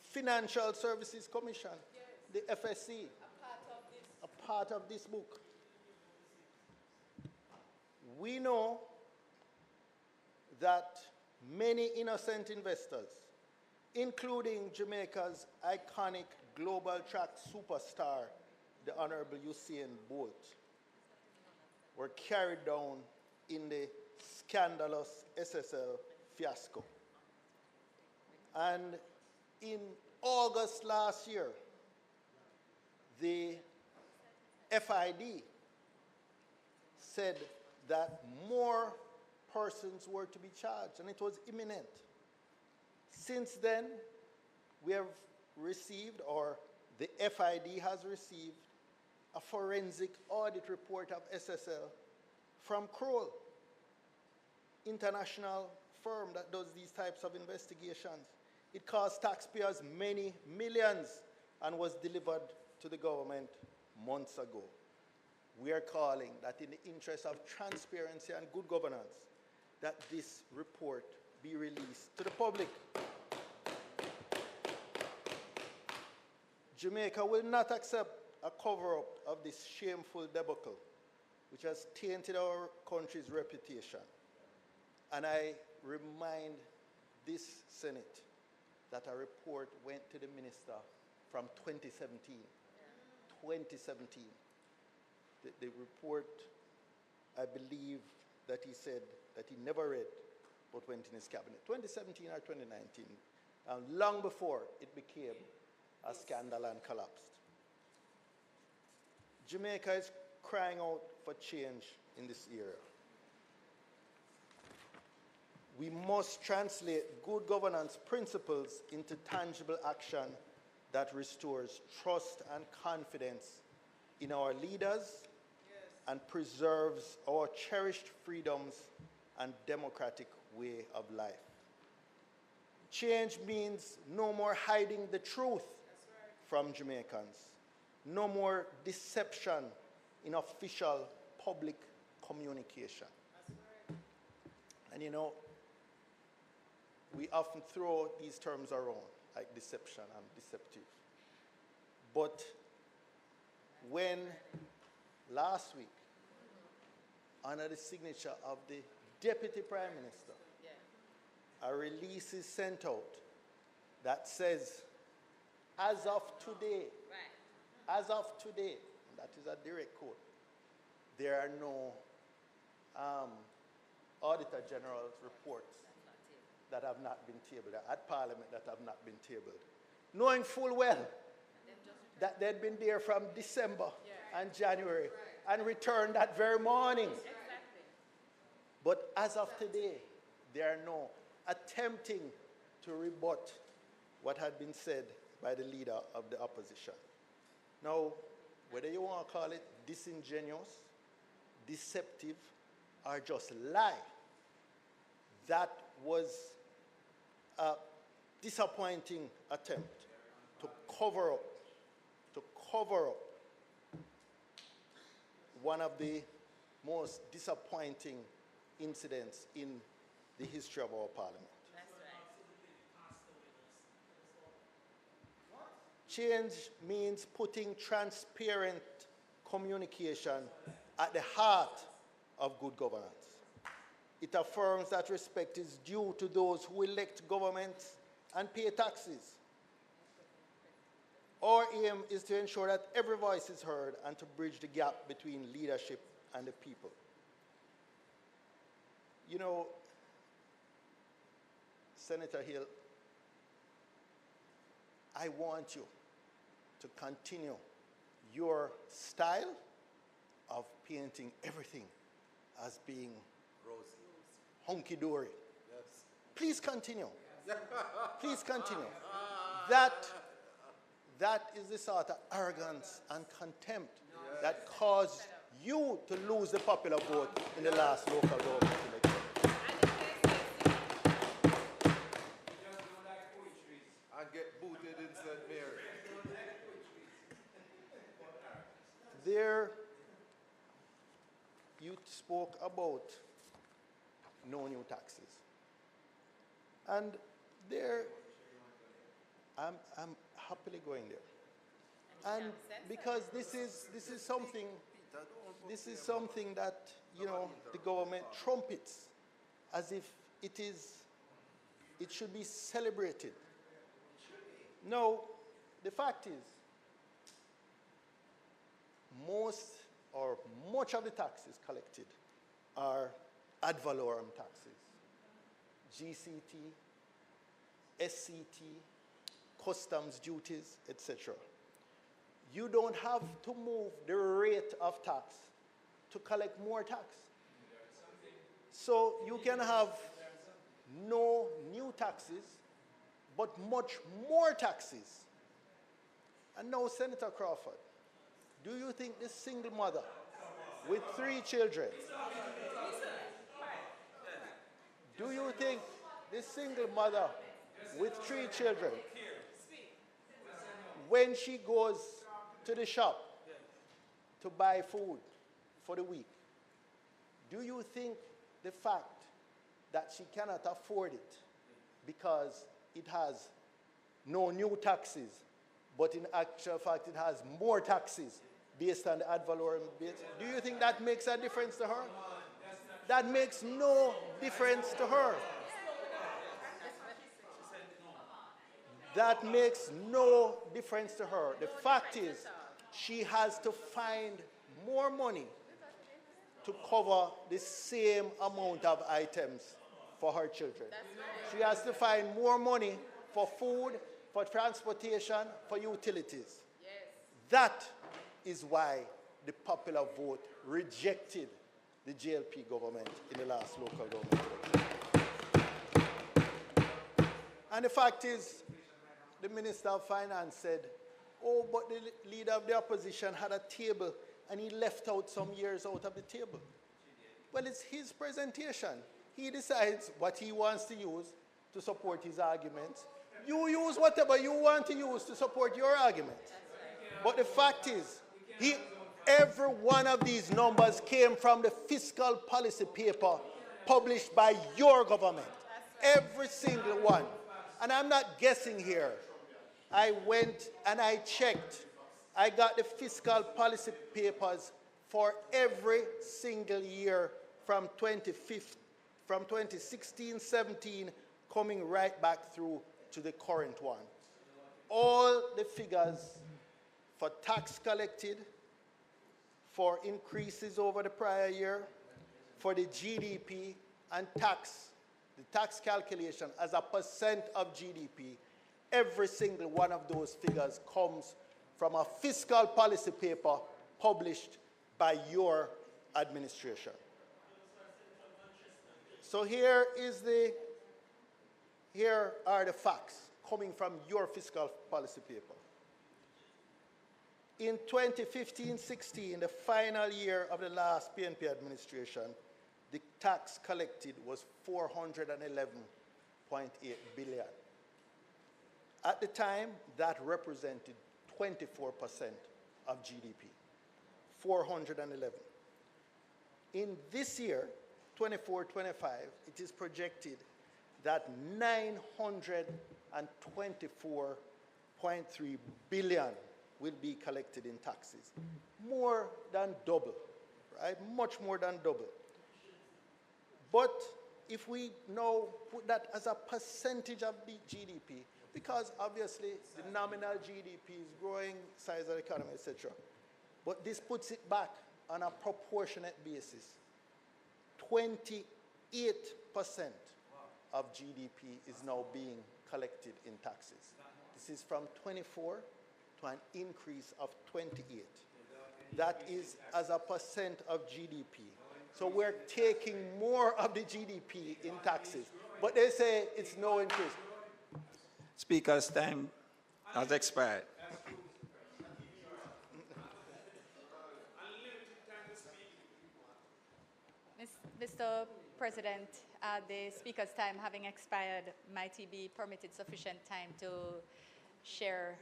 Financial Services Commission, the FSC, a part of this book. We know that many innocent investors, including Jamaica's iconic global track superstar, the Honorable Usain Bolt, were carried down in the scandalous SSL fiasco. And in August last year, the FID said that more persons were to be charged, and it was imminent. Since then, we have received, or the FID has received, a forensic audit report of SSL from Kroll, international firm that does these types of investigations. It cost taxpayers many millions and was delivered to the government months ago. We are calling that in the interest of transparency and good governance, that this report be released to the public. Jamaica will not accept a cover-up of this shameful debacle, which has tainted our country's reputation. And I remind this Senate that a report went to the minister from 2017. 2017. The report, I believe that he said that he never read, but went in his cabinet. 2017 or 2019, long before it became a scandal and collapsed. Jamaica is crying out for change in this area. We must translate good governance principles into tangible action that restores trust and confidence in our leaders and preserves our cherished freedoms and democratic way of life. Change means no more hiding the truth from Jamaicans, no more deception in official public communication. And you know, we often throw these terms around, like deception and deceptive. But when last week, under the signature of the Deputy Prime Minister, a release is sent out that says, as of today, as of today, and that is a direct quote, there are no Auditor General's reports that have not been tabled, at Parliament that have not been tabled, knowing full well that they'd been there from December and January and returned that very morning. But as of today, there are no attempting to rebut what had been said by the leader of the opposition. Now, whether you want to call it disingenuous, deceptive, or just lie, that was a disappointing attempt to cover up one of the most disappointing incidents in the history of our parliament. That's right. Change means putting transparent communication at the heart of good governance. It affirms that respect is due to those who elect governments and pay taxes. Our aim is to ensure that every voice is heard and to bridge the gap between leadership and the people. You know, Senator Hill, I want you to continue your style of painting everything as being hunky-dory. Yes. Please continue. Please continue. That is the sort of arrogance and contempt that caused you to lose the popular vote in the last local government election. And get booted in St. Mary. There, you spoke about no new taxes. And there, I'm happily going there. And because this is something that, you know, the government trumpets as if it should be celebrated. No, the fact is, much of the taxes collected are ad valorem taxes. GCT, SCT, customs duties, etc. You don't have to move the rate of tax to collect more tax. So you can have no new taxes, but much more taxes. And now, Senator Crawford, do you think this single mother with 3 children, do you think this single mother with 3 children, when she goes to the shop to buy food for the week, do you think the fact that she cannot afford it because it has no new taxes, but in actual fact it has more taxes based on the ad valorem base, do you think that makes a difference to her? That makes no difference to her. That makes no difference to her. The fact is, she has to find more money to cover the same amount of items for her children. She has to find more money for food, for transportation, for utilities. That is why the popular vote rejected the JLP government in the last local government election. And the fact is, the Minister of Finance said, oh, but the leader of the opposition had a table and he left out some years out of the table. Well, it's his presentation. He decides what he wants to use to support his arguments. You use whatever you want to use to support your arguments. But the fact is, every one of these numbers came from the fiscal policy paper published by your government. Every single one. And I'm not guessing here. I went and I checked. I got the fiscal policy papers for every single year from 2016-17 coming right back through to the current one. All the figures for tax collected, for increases over the prior year, for the GDP and tax, the tax calculation as a percent of GDP, every single one of those figures comes from a fiscal policy paper published by your administration. So here are the facts coming from your fiscal policy paper. In 2015-16, the final year of the last PNP administration, the tax collected was 411.8 billion. At the time, that represented 24% of GDP, 411. In this year, 24-25, it is projected that 924.3 billion will be collected in taxes. More than double, right? Much more than double. But if we now put that as a percentage of the GDP, because obviously the nominal GDP is growing, size of the economy, etc. But this puts it back on a proportionate basis. 28% of GDP is now being collected in taxes. This is from 24 to an increase of 28. That is as a percent of GDP. So we're taking more of the GDP in taxes. But they say it's no increase. Speaker's time has expired. Mr. President, the Speaker's time having expired, might he be permitted sufficient time to share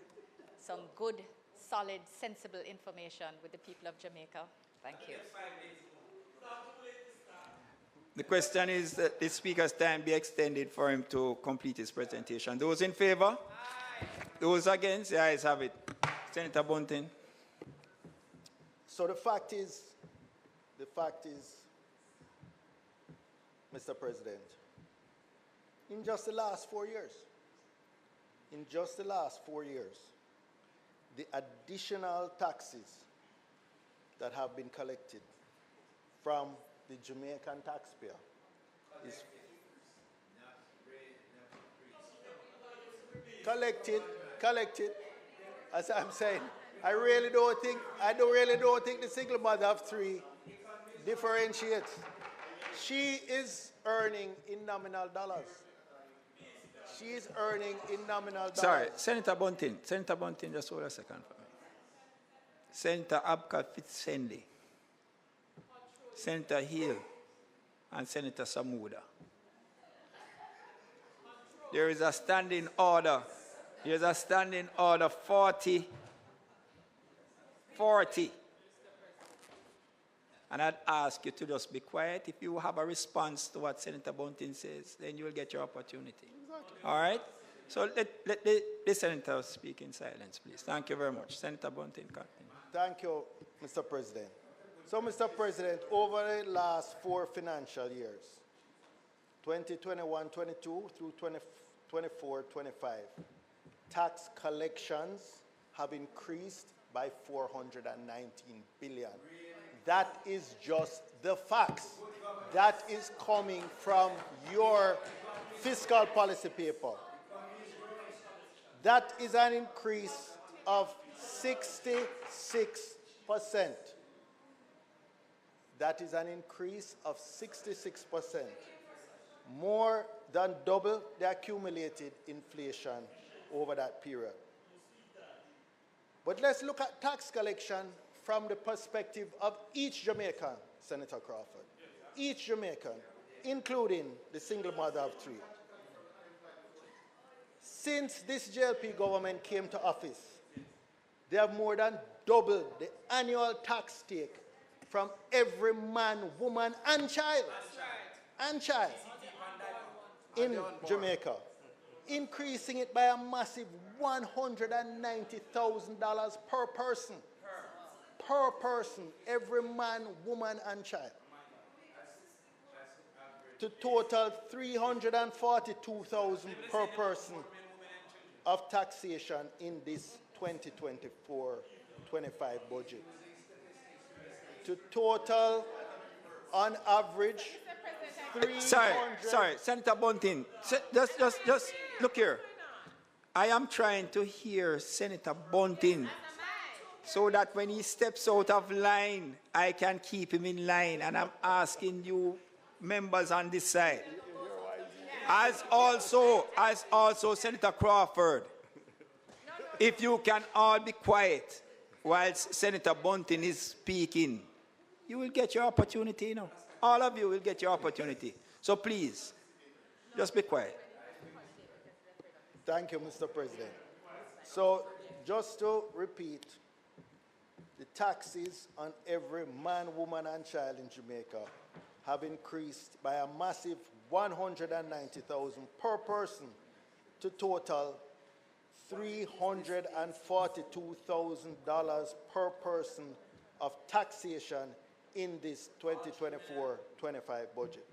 some good, solid, sensible information with the people of Jamaica? Thank you. The question is that the Speaker's time be extended for him to complete his presentation. Those in favor? Aye. Those against? The ayes have it. Senator Bunting. So the fact is, Mr. President, in just the last 4 years, the additional taxes that have been collected from the Jamaican taxpayer is collected, as I'm saying. I don't really don't think the single mother of three differentiates. She is earning in nominal dollars. She is earning in nominal dollars. Sorry, Senator Bunting, just hold a second for me. Senator Abka Fitzendi, Senator Hill, and Senator Samuda. There is a standing order. There's a standing order 40. And I'd ask you to just be quiet. If you have a response to what Senator Bunting says, then you will get your opportunity. Exactly. All right? So let the senator speak in silence, please. Thank you very much. Senator Bunting, continue. Thank you, Mr. President. So, Mr. President, over the last 4 financial years, 2021-22 through 24-25, tax collections have increased by 419 billion. That is just the facts. That is coming from your fiscal policy paper. That is an increase of 66%. That is an increase of 66%, more than double the accumulated inflation over that period. But let's look at tax collection from the perspective of each Jamaican, Senator Crawford. Each Jamaican, including the single mother of three. Since this JLP government came to office, they have more than doubled the annual tax take from every man, woman, and child. In Jamaica, increasing it by a massive $190,000 per person. Per person, every man, woman, and child. To total $342,000 per person of taxation in this 2024-25 budget. To total, on average, 300... Sorry, Senator Bunting, just look here. I am trying to hear Senator Bunting so that when he steps out of line, I can keep him in line. And I'm asking you, members on this side, as also Senator Crawford, if you can all be quiet whilst Senator Bunting is speaking, you will get your opportunity, you know. All of you will get your opportunity. So please, just be quiet. Thank you, Mr. President. So just to repeat, the taxes on every man, woman, and child in Jamaica have increased by a massive $190,000 per person to total $342,000 per person of taxation in this 2024-25 budget.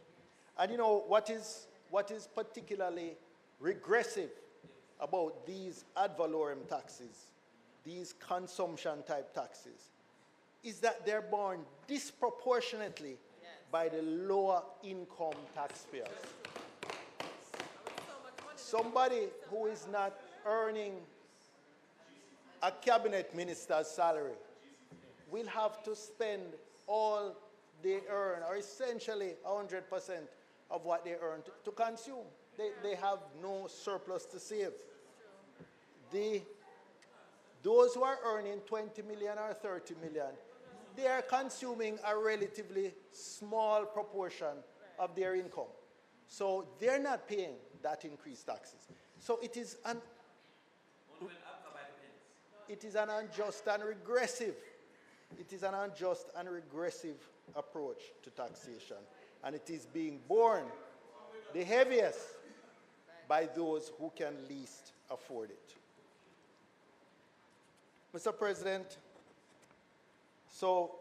And you know what is particularly regressive about these ad valorem taxes, these consumption type taxes, is that they're borne disproportionately by the lower income taxpayers. Somebody who is not earning a cabinet minister's salary will have to spend all they earn, or essentially 100% of what they earn to consume. They have no surplus to save. Those who are earning 20 million or 30 million, they are consuming a relatively small proportion of their income. So they're not paying that increased taxes. So it is an unjust and regressive. It is an unjust and regressive approach to taxation. And it is being borne the heaviest by those who can least afford it. Mr. President, so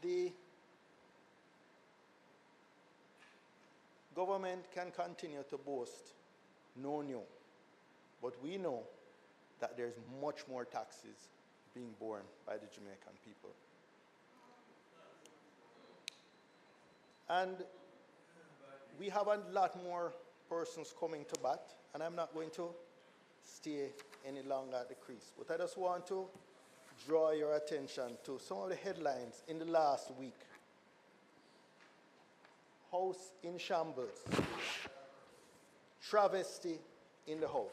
the government can continue to boast no new, but we know that there's much more taxes being borne by the Jamaican people. And we have a lot more persons coming to bat, and I'm not going to stay any longer at the crease. But I just want to draw your attention to some of the headlines in the last week. House in shambles. Travesty in the House.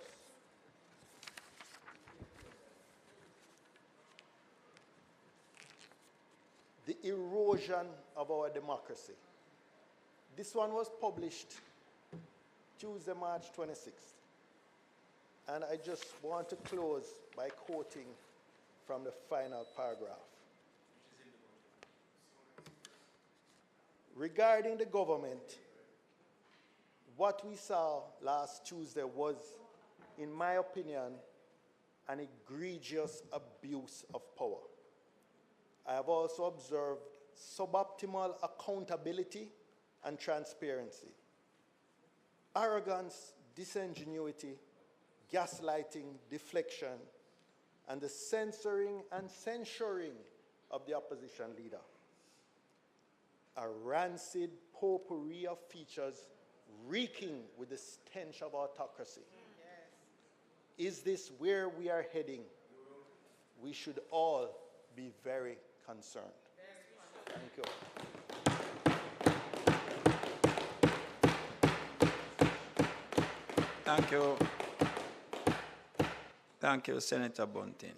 The erosion of our democracy. This one was published Tuesday, March 26th. And I just want to close by quoting from the final paragraph. Regarding the government, what we saw last Tuesday was, in my opinion, an egregious abuse of power. I have also observed suboptimal accountability and transparency, arrogance, disingenuity, gaslighting, deflection, and the censoring and censuring of the opposition leader. A rancid potpourri of features reeking with the stench of autocracy. Yes. Is this where we are heading? We should all be very concerned. Thank you. Thank you. Thank you, Senator Bunting.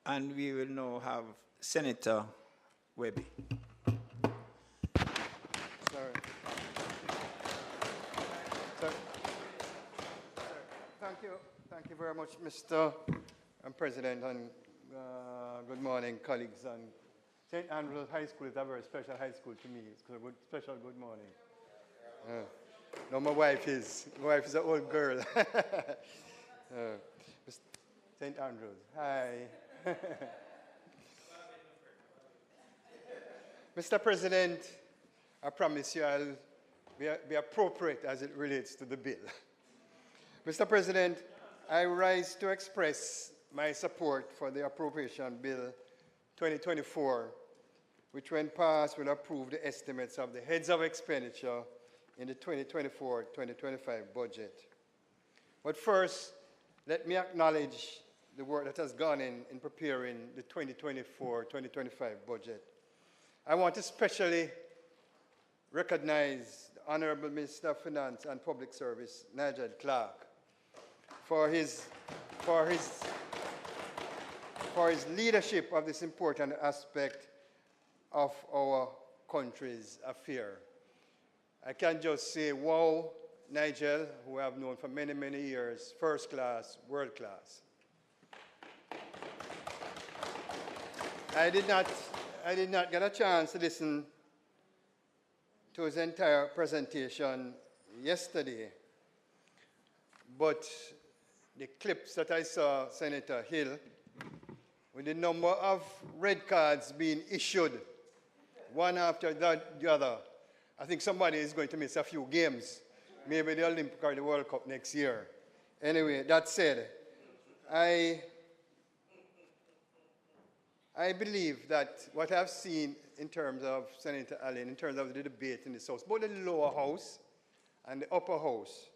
And we will now have Senator Webby. Sorry. Thank you very much, Mr. President, and good morning, colleagues. And St. Andrews High School is a very special high school to me. It's a special good morning. No, my wife is an old girl. St. Andrews, hi. Mr. President, I promise you I'll be appropriate as it relates to the bill. Mr. President, I rise to express my support for the Appropriation Bill 2024, which when passed will approve the estimates of the heads of expenditure in the 2024-2025 budget. But first, let me acknowledge the work that has gone in preparing the 2024-2025 budget. I want to especially recognize the Honorable Minister of Finance and Public Service, Nigel Clark, for his leadership of this important aspect of our country's affair. I can just say, wow, Nigel, who I have known for many, many years, first class, world class. I did not get a chance to listen to his entire presentation yesterday, but the clips that I saw, Senator Hill, with the number of red cards being issued, one after the other, I think somebody is going to miss a few games, maybe the Olympic or the World Cup next year. Anyway, that said, I believe that what I've seen in terms of Senator Allen, in terms of the debate in this House, both the lower house and the upper house,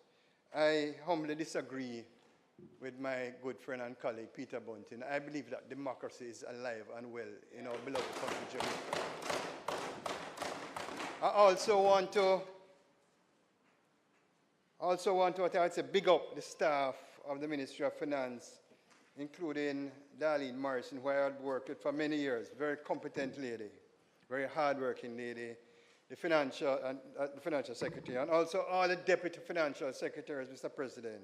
I humbly disagree with my good friend and colleague, Peter Bunting. I believe that democracy is alive and well in our beloved country, Jamaica. I also want to what I would say, big up the staff of the Ministry of Finance, including Darlene Morrison, who I had worked with for many years, very competent lady, very hardworking lady, the financial secretary, and also all the deputy financial secretaries, Mr. President.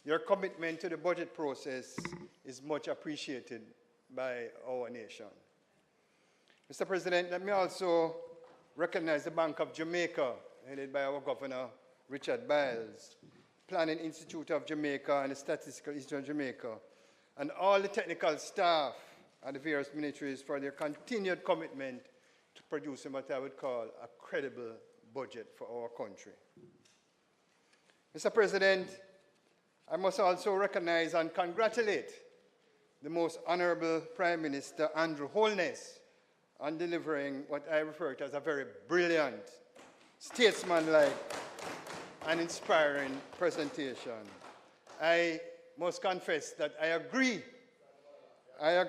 Your commitment to the budget process is much appreciated by our nation. Mr. President, let me also recognize the Bank of Jamaica, headed by our Governor, Richard Biles, Planning Institute of Jamaica and the Statistical Institute of Jamaica, and all the technical staff at the various ministries for their continued commitment to producing what I would call a credible budget for our country. Mr. President, I must also recognize and congratulate the Most Honorable Prime Minister Andrew Holness on delivering what I refer to as a very brilliant, statesmanlike, and inspiring presentation. I must confess that I agree, as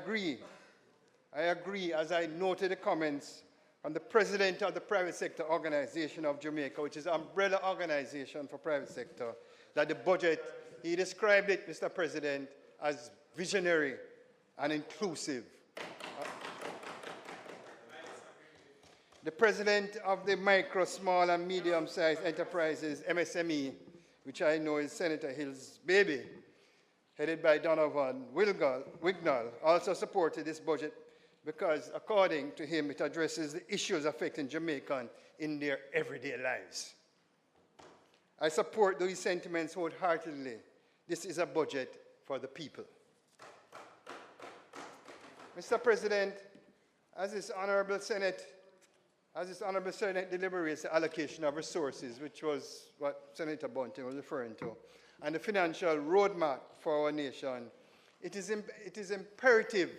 I noted the comments from the President of the Private Sector Organization of Jamaica, which is an umbrella organization for private sector, that the budget, he described it, Mr. President, as visionary and inclusive. The President of the Micro, Small and Medium-Sized Enterprises, MSME, which I know is Senator Hill's baby, headed by Donovan Wignall, also supported this budget because, according to him, it addresses the issues affecting Jamaicans in their everyday lives. I support these sentiments wholeheartedly. This is a budget for the people. Mr. President, as this Honorable Senate deliberates the allocation of resources, which was what Senator Bunting was referring to, and the financial roadmap for our nation, it is imperative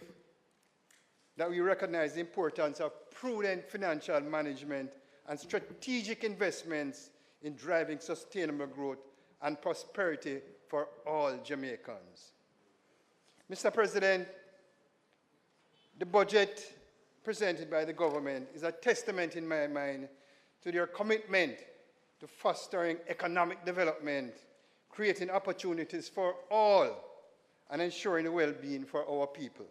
that we recognize the importance of prudent financial management and strategic investments in driving sustainable growth and prosperity for all Jamaicans. Mr. President, the budget presented by the government is a testament, in my mind, to their commitment to fostering economic development, creating opportunities for all, and ensuring the well-being for our people.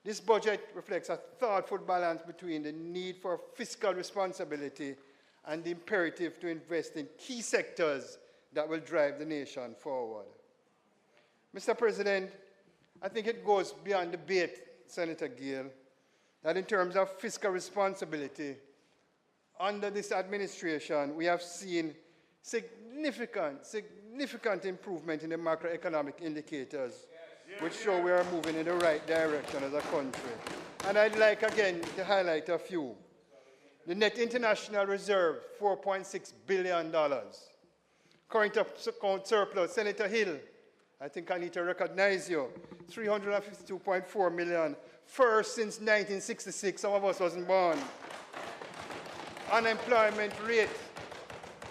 This budget reflects a thoughtful balance between the need for fiscal responsibility and the imperative to invest in key sectors that will drive the nation forward. Mr. President, I think it goes beyond debate, Senator Gill, that in terms of fiscal responsibility, under this administration, we have seen significant improvement in the macroeconomic indicators, which show we are moving in the right direction as a country. And I'd like again to highlight a few. The net international reserve, $4.6 billion. Current account surplus, Senator Hill, I think I need to recognize you, $352.4 million. First since 1966, some of us wasn't born. Unemployment rate,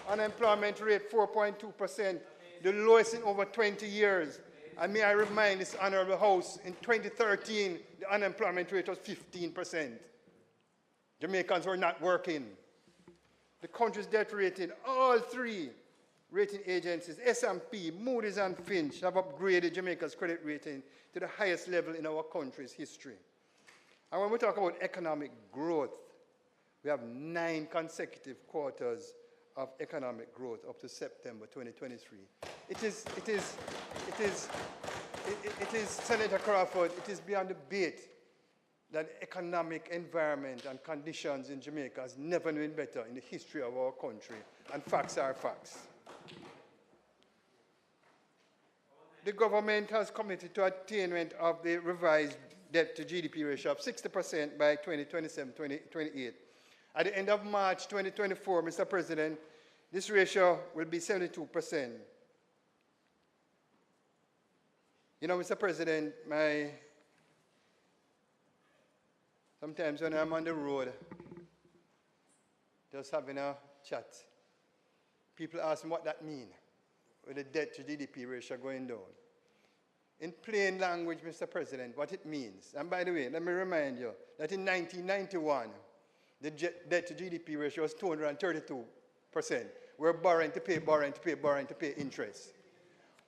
4.2%, the lowest in over 20 years. And may I remind this honorable House, in 2013, the unemployment rate was 15%. Jamaicans were not working. The country's debt rating, all three rating agencies, S&P, Moody's, and Fitch, have upgraded Jamaica's credit rating to the highest level in our country's history. And when we talk about economic growth, we have 9 consecutive quarters of economic growth up to September 2023. It is, Senator Crawford, it is beyond debate that economic environment and conditions in Jamaica has never been better in the history of our country, and facts are facts. the government has committed to attainment of the revised debt to GDP ratio of 60% by 2027-2028. At the end of March 2024, Mr. President, this ratio will be 72%. You know, Mr. President, sometimes when I'm on the road, just having a chat, people ask me what that means, with the debt to GDP ratio going down. In plain language, Mr. President, what it means, and by the way, let me remind you that in 1991, the debt to GDP ratio was 232%. We're borrowing to pay interest.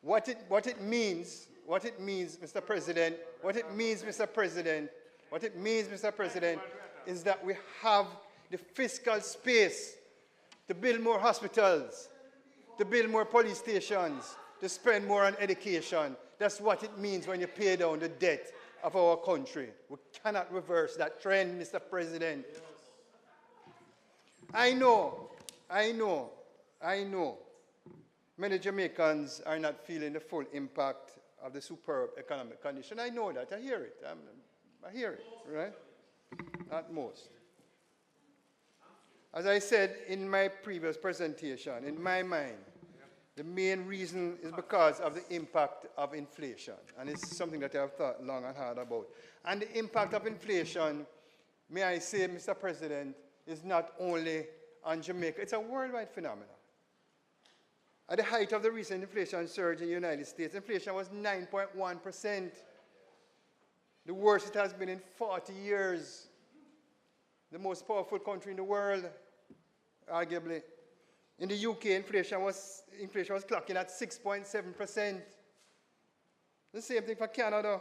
What it means, Mr. President, is that we have the fiscal space to build more hospitals, to build more police stations, to spend more on education. That's what it means when you pay down the debt of our country. We cannot reverse that trend, Mr. President. I know. Many Jamaicans are not feeling the full impact of the superb economic condition. I know that. I hear it. I hear it, right? Not most. As I said in my previous presentation, in my mind, the main reason is because of the impact of inflation. And it's something that I've thought long and hard about. And the impact of inflation, may I say, Mr. President, is not only on Jamaica. It's a worldwide phenomenon. At the height of the recent inflation surge in the United States, inflation was 9.1%. The worst it has been in 40 years. The most powerful country in the world, arguably. In the UK, inflation was clocking at 6.7%. The same thing for Canada.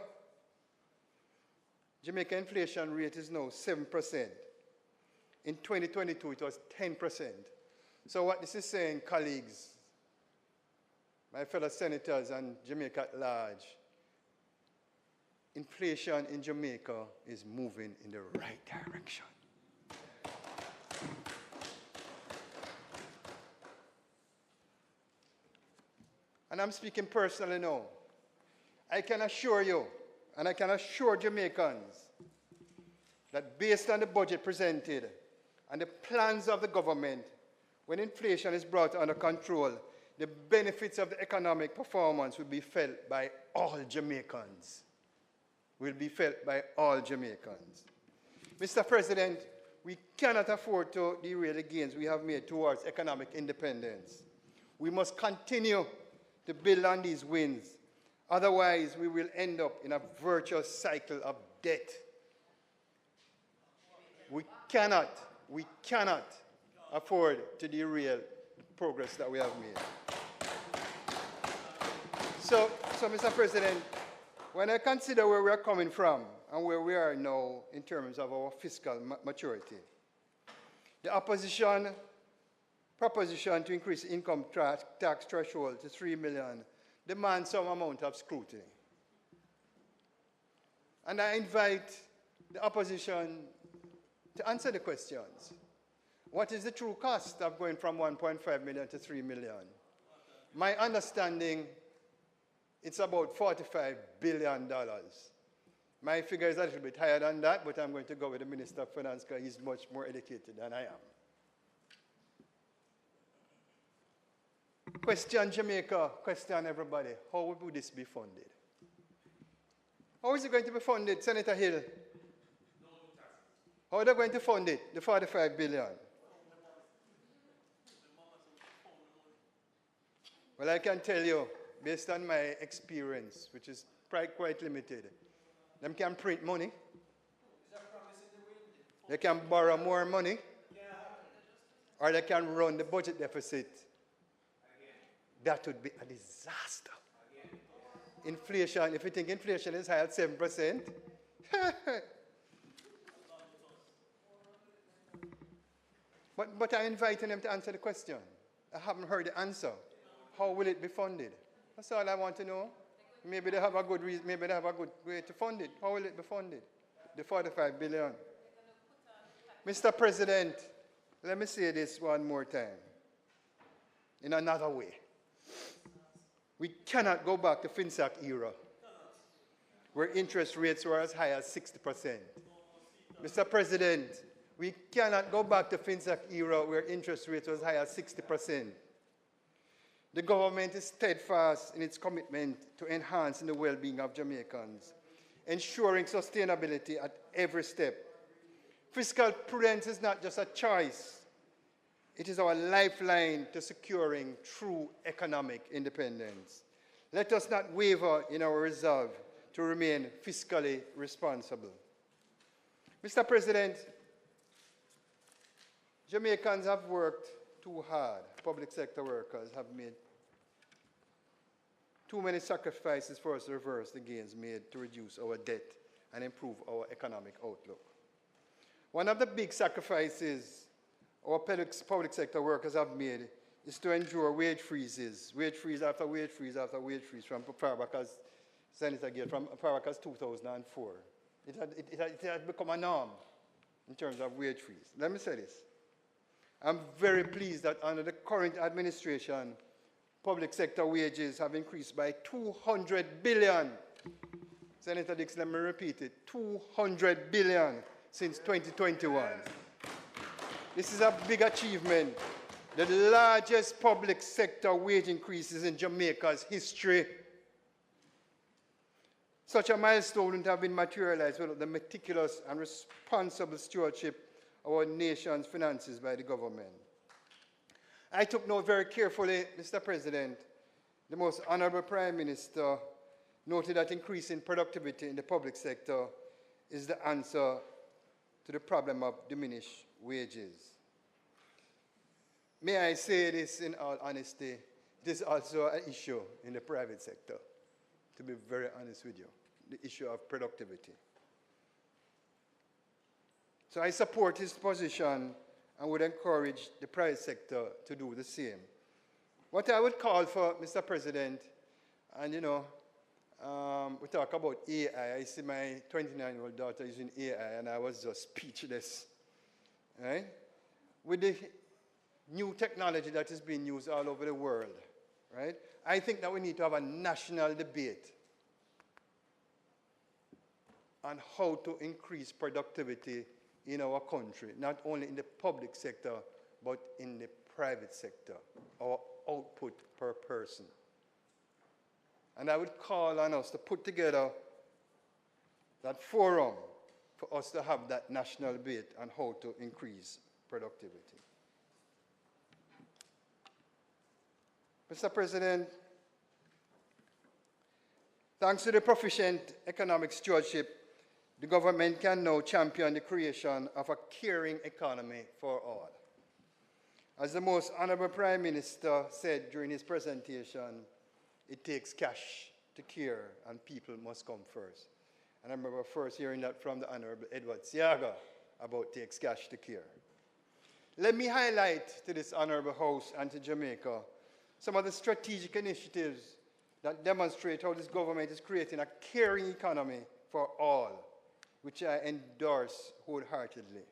Jamaica inflation rate is now 7%. In 2022, it was 10%. So what this is saying, colleagues, my fellow senators and Jamaica at large, inflation in Jamaica is moving in the right direction. And I'm speaking personally now. I can assure you, and I can assure Jamaicans, that based on the budget presented and the plans of the government, when inflation is brought under control, the benefits of the economic performance will be felt by all Jamaicans. Will be felt by all Jamaicans. Mr. President, we cannot afford to derail the gains we have made towards economic independence. We must continue to build on these wins. Otherwise, we will end up in a virtuous cycle of debt. We cannot afford to derail the progress that we have made. So Mr. President, when I consider where we are coming from and where we are now in terms of our fiscal maturity, the opposition proposition to increase income tax threshold to 3 million demands some amount of scrutiny. And I invite the opposition to answer the questions. What is the true cost of going from 1.5 million to 3 million? My understanding, it's about $45 billion. My figure is a little bit higher than that, but I'm going to go with the Minister of Finance because he's much more educated than I am. Question Jamaica, question everybody. How would this be funded? How is it going to be funded, Senator Hill? How are they going to fund it, the 45 billion? Well, I can tell you, based on my experience, which is quite limited, them can print money. They can borrow more money. Or they can run the budget deficit. That would be a disaster. Inflation, if you think inflation is high at 7%, but I'm inviting them to answer the question. I haven't heard the answer. How will it be funded? That's all I want to know. Maybe they have a good reason, maybe they have a good way to fund it. How will it be funded? The 45 billion. Mr. President, let me say this one more time. In another way. We cannot go back to FinSac era, where interest rates were as high as 60%. Mr. President, we cannot go back to FinSac era where interest rates were as high as 60%. The government is steadfast in its commitment to enhancing the well-being of Jamaicans, ensuring sustainability at every step. Fiscal prudence is not just a choice, it is our lifeline to securing true economic independence. Let us not waver in our resolve to remain fiscally responsible. Mr. President, Jamaicans have worked too hard. Public sector workers have made too many sacrifices for us to reverse the gains made to reduce our debt and improve our economic outlook. One of the big sacrifices our public sector workers have made is to endure wage freezes after wage freeze after wage freeze from far back as Senator Gill, from far back as 2004. It had become a norm in terms of wage freeze. Let me say this. I'm very pleased that under the current administration, public sector wages have increased by 200 billion. Senator Dix, let me repeat it, 200 billion since 2021. This is a big achievement, the largest public sector wage increases in Jamaica's history. Such a milestone would have been materialized without the meticulous and responsible stewardship of our nation's finances by the government. I took note very carefully, Mr. President, the most honorable Prime Minister noted that increasing productivity in the public sector is the answer to the problem of diminished wages. May I say this in all honesty, it is also an issue in the private sector, to be very honest with you, the issue of productivity. So I support his position and would encourage the private sector to do the same. What I would call for, Mr. President, and you know, we talk about AI. I see my 29-year-old daughter using AI, and I was just speechless. Right? With the new technology that is being used all over the world, right? I think that we need to have a national debate on how to increase productivity in our country, not only in the public sector, but in the private sector, our output per person. And I would call on us to put together that forum for us to have that national debate on how to increase productivity. Mr. President, thanks to the proficient economic stewardship, the government can now champion the creation of a caring economy for all. As the most honorable Prime Minister said during his presentation, it takes cash to care and people must come first. And I remember first hearing that from the Honorable Edward Siaga about takes cash to care. Let me highlight to this honorable House and to Jamaica some of the strategic initiatives that demonstrate how this government is creating a caring economy for all, which I endorse wholeheartedly.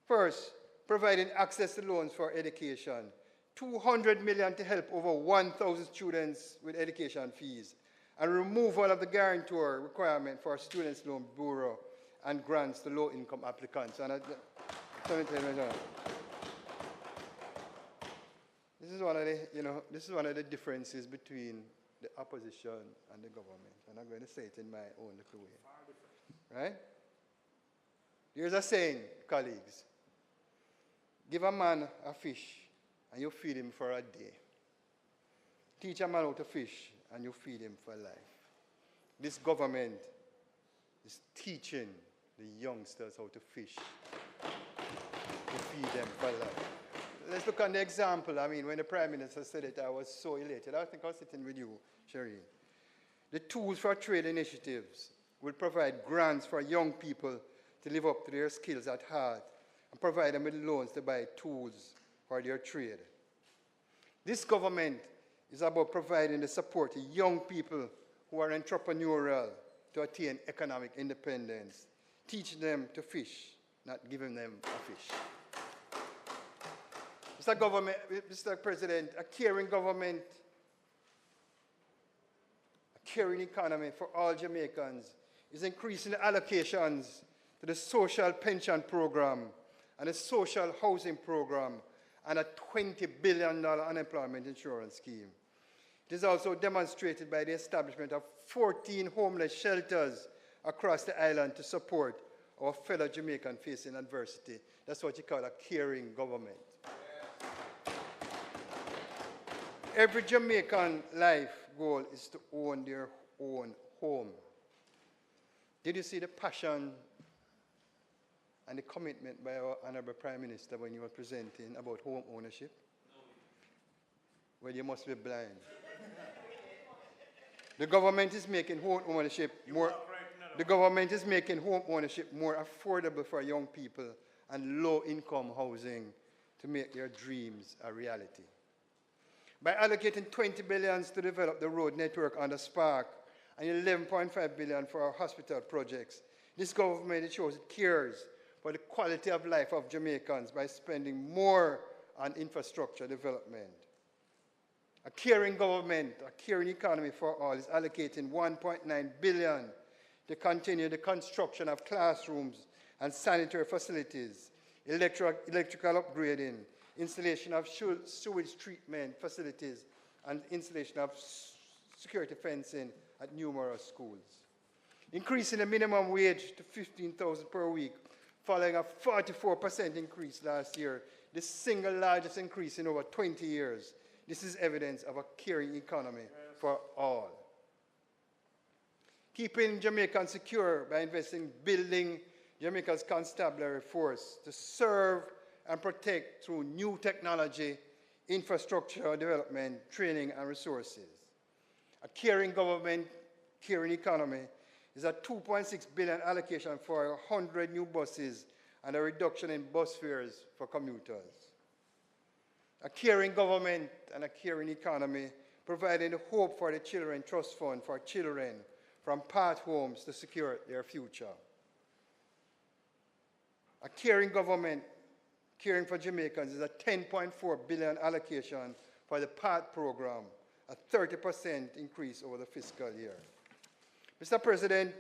First, providing access to loans for education, 200 million to help over 1,000 students with education fees, and removal of the guarantor requirement for Students' Loan Bureau and grants to low-income applicants. And this is one of the differences between the opposition and the government, and I'm going to say it in my own little way. Right? Here's a saying, colleagues. Give a man a fish and you feed him for a day. Teach a man how to fish and you feed him for life. This government is teaching the youngsters how to fish, to feed them for life. Let's look at the example. I mean, when the Prime Minister said it, I was so elated. I think I was sitting with you, Shereen. The Tools for Trade initiatives will provide grants for young people to live up to their skills at heart and provide them with loans to buy tools for their trade. This government is about providing the support to young people who are entrepreneurial to attain economic independence, teaching them to fish, not giving them a fish. Mr. President, a caring government caring economy for all Jamaicans is increasing the allocations to the social pension program and the social housing program and a $20 billion unemployment insurance scheme. It is also demonstrated by the establishment of 14 homeless shelters across the island to support our fellow Jamaicans facing adversity. That's what you call a caring government. Every Jamaican life goal is to own their own home. Did you see the passion and the commitment by our Honorable Prime Minister when he was presenting about home ownership? No. Well, you must be blind. The government is making home ownership more. The government is making home ownership more affordable for young people and low-income housing to make their dreams a reality. By allocating $20 billion to develop the road network under Spark and $11.5 billion for our hospital projects, this government shows it cares for the quality of life of Jamaicans by spending more on infrastructure development. A caring government, a caring economy for all is allocating $1.9 billion to continue the construction of classrooms and sanitary facilities, electrical upgrading, installation of sewage treatment facilities, and installation of security fencing at numerous schools. Increasing the minimum wage to $15,000 per week, following a 44% increase last year, the single largest increase in over 20 years. This is evidence of a caring economy for all. Keeping Jamaicans secure by investing in building Jamaica's constabulary force to serve and protect through new technology, infrastructure development, training, and resources. A caring government, caring economy is a $2.6 billion allocation for 100 new buses and a reduction in bus fares for commuters. A caring government and a caring economy providing hope for the Children Trust Fund for children from path homes to secure their future. A caring government caring for Jamaicans is a $10.4 billion allocation for the PATH program, a 30% increase over the fiscal year. Mr. President,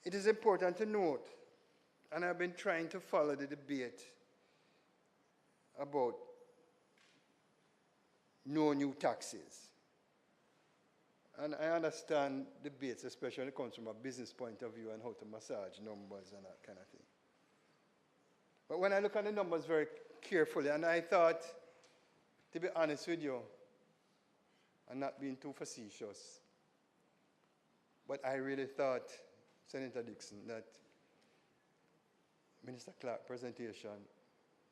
it is important to note, and I've been trying to follow the debate about no new taxes. And I understand debates, especially when it comes from a business point of view and how to massage numbers and that kind of thing. But when I look at the numbers very carefully, and I thought, to be honest with you, and not being too facetious, but I really thought, Senator Dixon, that Minister Clark's presentation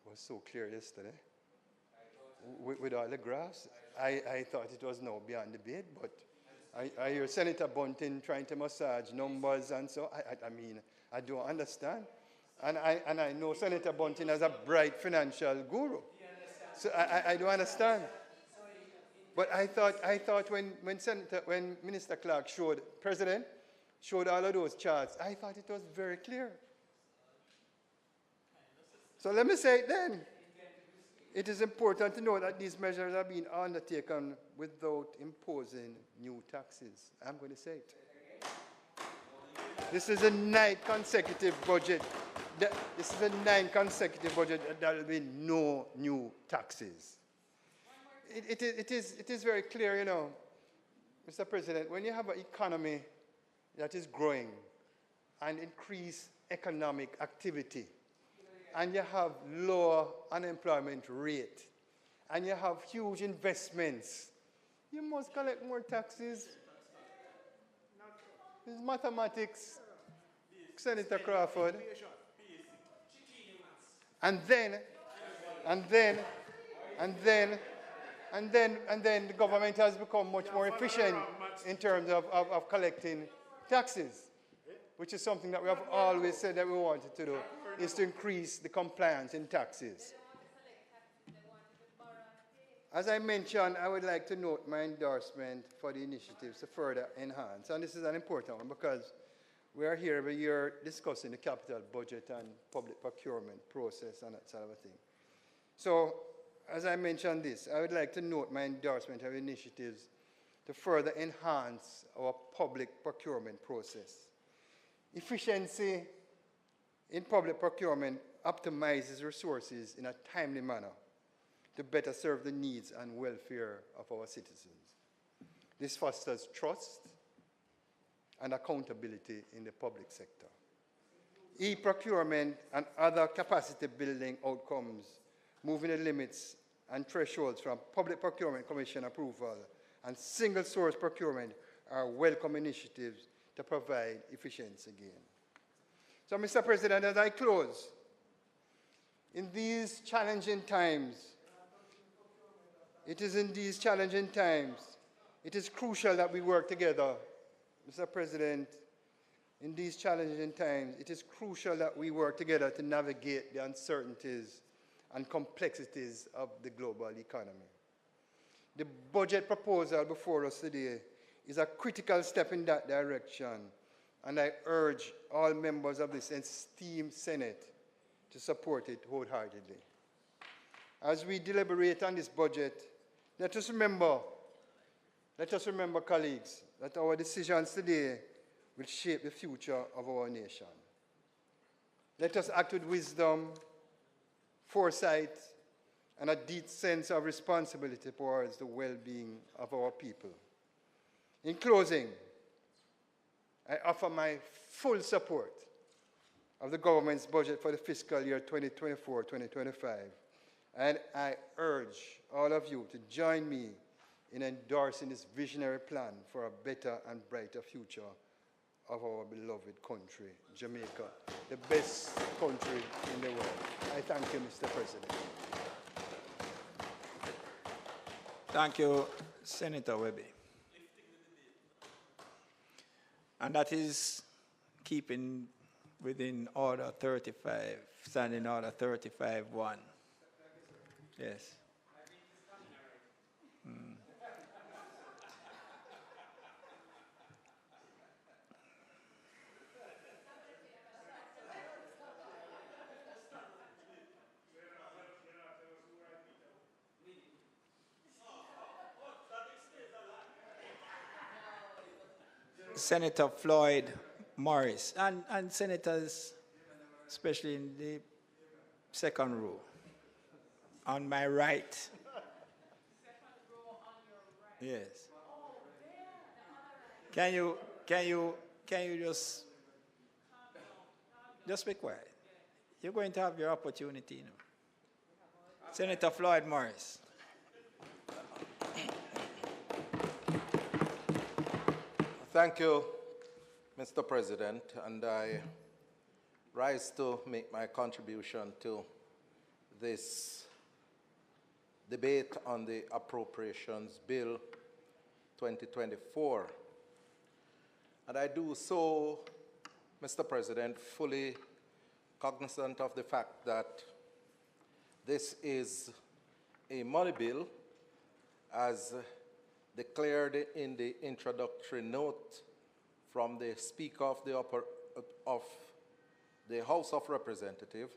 was so clear yesterday. With all the graphs, I thought it was now beyond debate, but I hear Senator Bunting trying to massage numbers, and so I mean, I don't understand. And I know Senator Bunting as a bright financial guru. So I don't understand. But I thought when Minister Clark showed all of those charts, I thought it was very clear. So let me say it then. It is important to know that these measures are being undertaken without imposing new taxes. I'm going to say it. This is a 9th consecutive budget. This is a 9th consecutive budget that there will be no new taxes. It is very clear, you know, Mr. President, when you have an economy that is growing and increased economic activity, and you have lower unemployment rate, and you have huge investments, you must collect more taxes. It's mathematics, Senator Crawford. And then the government has become much more efficient in terms of collecting taxes, which is something that we have always said that we wanted to do, is to increase the compliance in taxes. As I mentioned, I would like to note my endorsement for the initiatives to further enhance, and this is an important one because we are here every year discussing the capital budget and public procurement process and that sort of a thing. So, as I mentioned this, I would like to note my endorsement of initiatives to further enhance our public procurement process. Efficiency in public procurement optimizes resources in a timely manner to better serve the needs and welfare of our citizens. This fosters trust and accountability in the public sector. E-procurement and other capacity building outcomes, moving the limits and thresholds from Public Procurement Commission approval and single source procurement are welcome initiatives to provide efficiency gain. So, Mr. President, as I close, in these challenging times, it is crucial that we work together. Mr. President, in these challenging times, it is crucial that we work together to navigate the uncertainties and complexities of the global economy. The budget proposal before us today is a critical step in that direction, and I urge all members of this esteemed Senate to support it wholeheartedly. As we deliberate on this budget, let us remember, colleagues, that our decisions today will shape the future of our nation. Let us act with wisdom, foresight, and a deep sense of responsibility towards the well-being of our people. In closing, I offer my full support of the government's budget for the fiscal year 2024-2025, and I urge all of you to join me in endorsing this visionary plan for a better and brighter future of our beloved country, Jamaica, the best country in the world. I thank you, Mr. President. Thank you, Senator Webby. And that is keeping within Order 35, Standing Order 35-1. Yes. Senator Floyd Morris, and senators, especially in the second row, on my right. Yes. Can you just be quiet? You're going to have your opportunity now. Senator Floyd Morris. Thank you, Mr. President, and I rise to make my contribution to this debate on the Appropriations Bill 2024. And I do so, Mr. President, fully cognizant of the fact that this is a money bill, as declared in the introductory note from the Speaker of the House of Representatives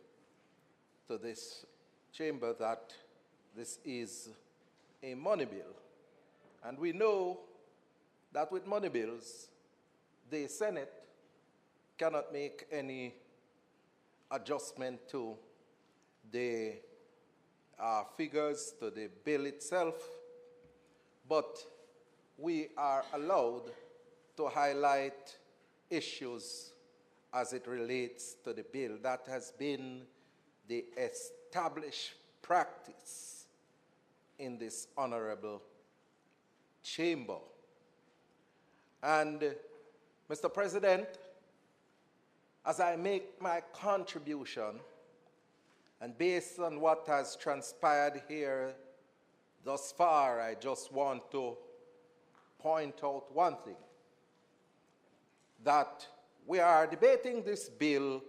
to this chamber, that this is a money bill. And we know that with money bills, the Senate cannot make any adjustment to the figures, to the bill itself, but we are allowed to highlight issues as it relates to the bill. That has been the established practice in this honorable chamber. And, Mr. President, as I make my contribution, and based on what has transpired here thus far, I just want to point out one thing, that we are debating this bill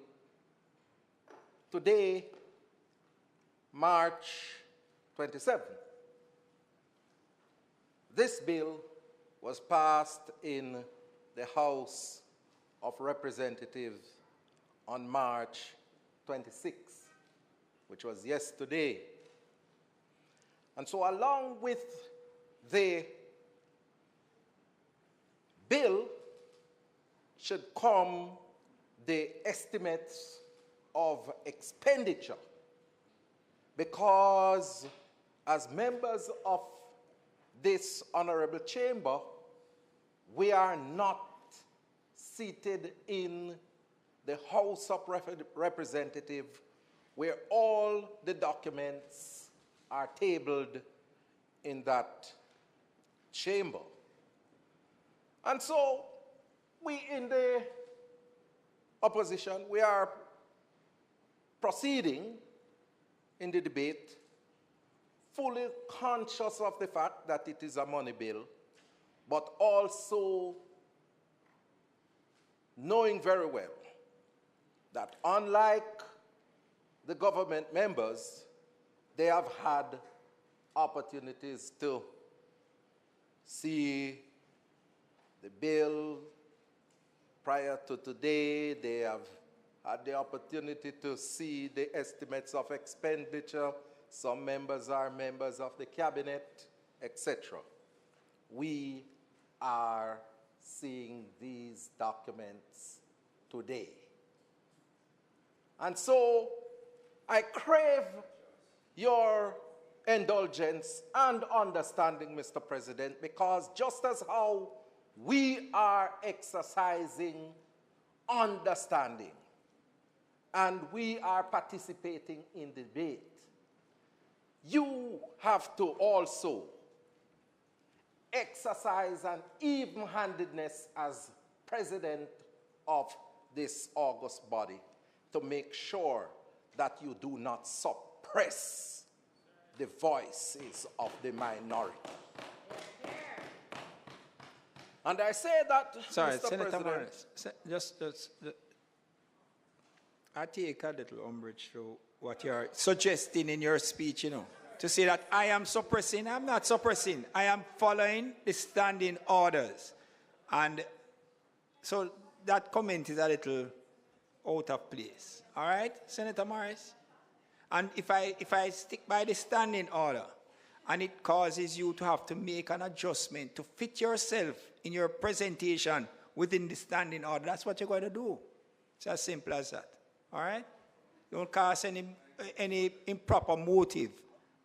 today, March 27. This bill was passed in the House of Representatives on March 26, which was yesterday. And so along with the bill should come the estimates of expenditure, because as members of this honorable chamber, we are not seated in the House of Representatives, where all the documents are tabled in that chamber. And so we in the opposition, we are proceeding in the debate fully conscious of the fact that it is a money bill, but also knowing very well that unlike the government members, they have had opportunities to see the bill prior to today. They have had the opportunity to see the estimates of expenditure. Some members are members of the cabinet, etc. We are seeing these documents today. And so I crave your indulgence and understanding, Mr. President, because just as how we are exercising understanding and we are participating in debate, you have to also exercise an even-handedness as president of this august body to make sure that you do not suppress the voices of the minority. And I say that, Sorry, Mr. Senator President, Morris, I take a little umbrage to what you're suggesting in your speech, you know, to say that I am suppressing. I'm not suppressing. I am following the standing orders. And so that comment is a little out of place. All right, Senator Morris? And if I stick by the standing order and it causes you to have to make an adjustment to fit yourself in your presentation within the standing order, that's what you're going to do. It's as simple as that. All right? Don't cast any improper motive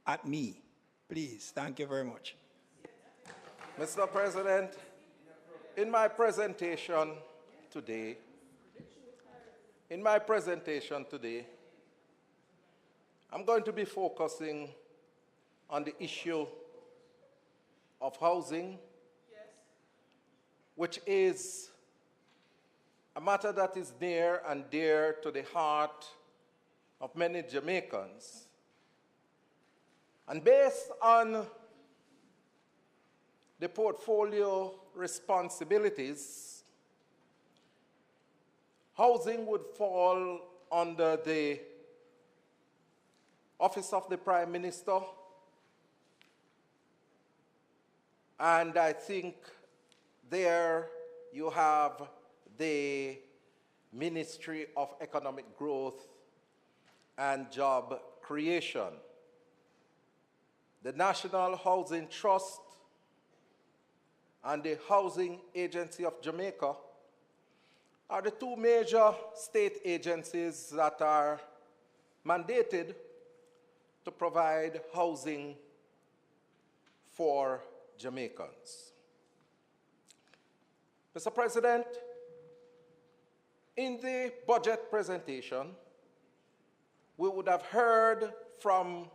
at me. Please. Thank you very much. Mr. President, in my presentation today, I'm going to be focusing on the issue of housing, which is a matter that is near and dear to the heart of many Jamaicans. And based on the portfolio responsibilities, housing would fall under the Office of the Prime Minister, and I think there you have the Ministry of Economic Growth and Job Creation. The National Housing Trust and the Housing Agency of Jamaica are the two major state agencies that are mandated to provide housing for Jamaicans. Mr. President, in the budget presentation, we would have heard from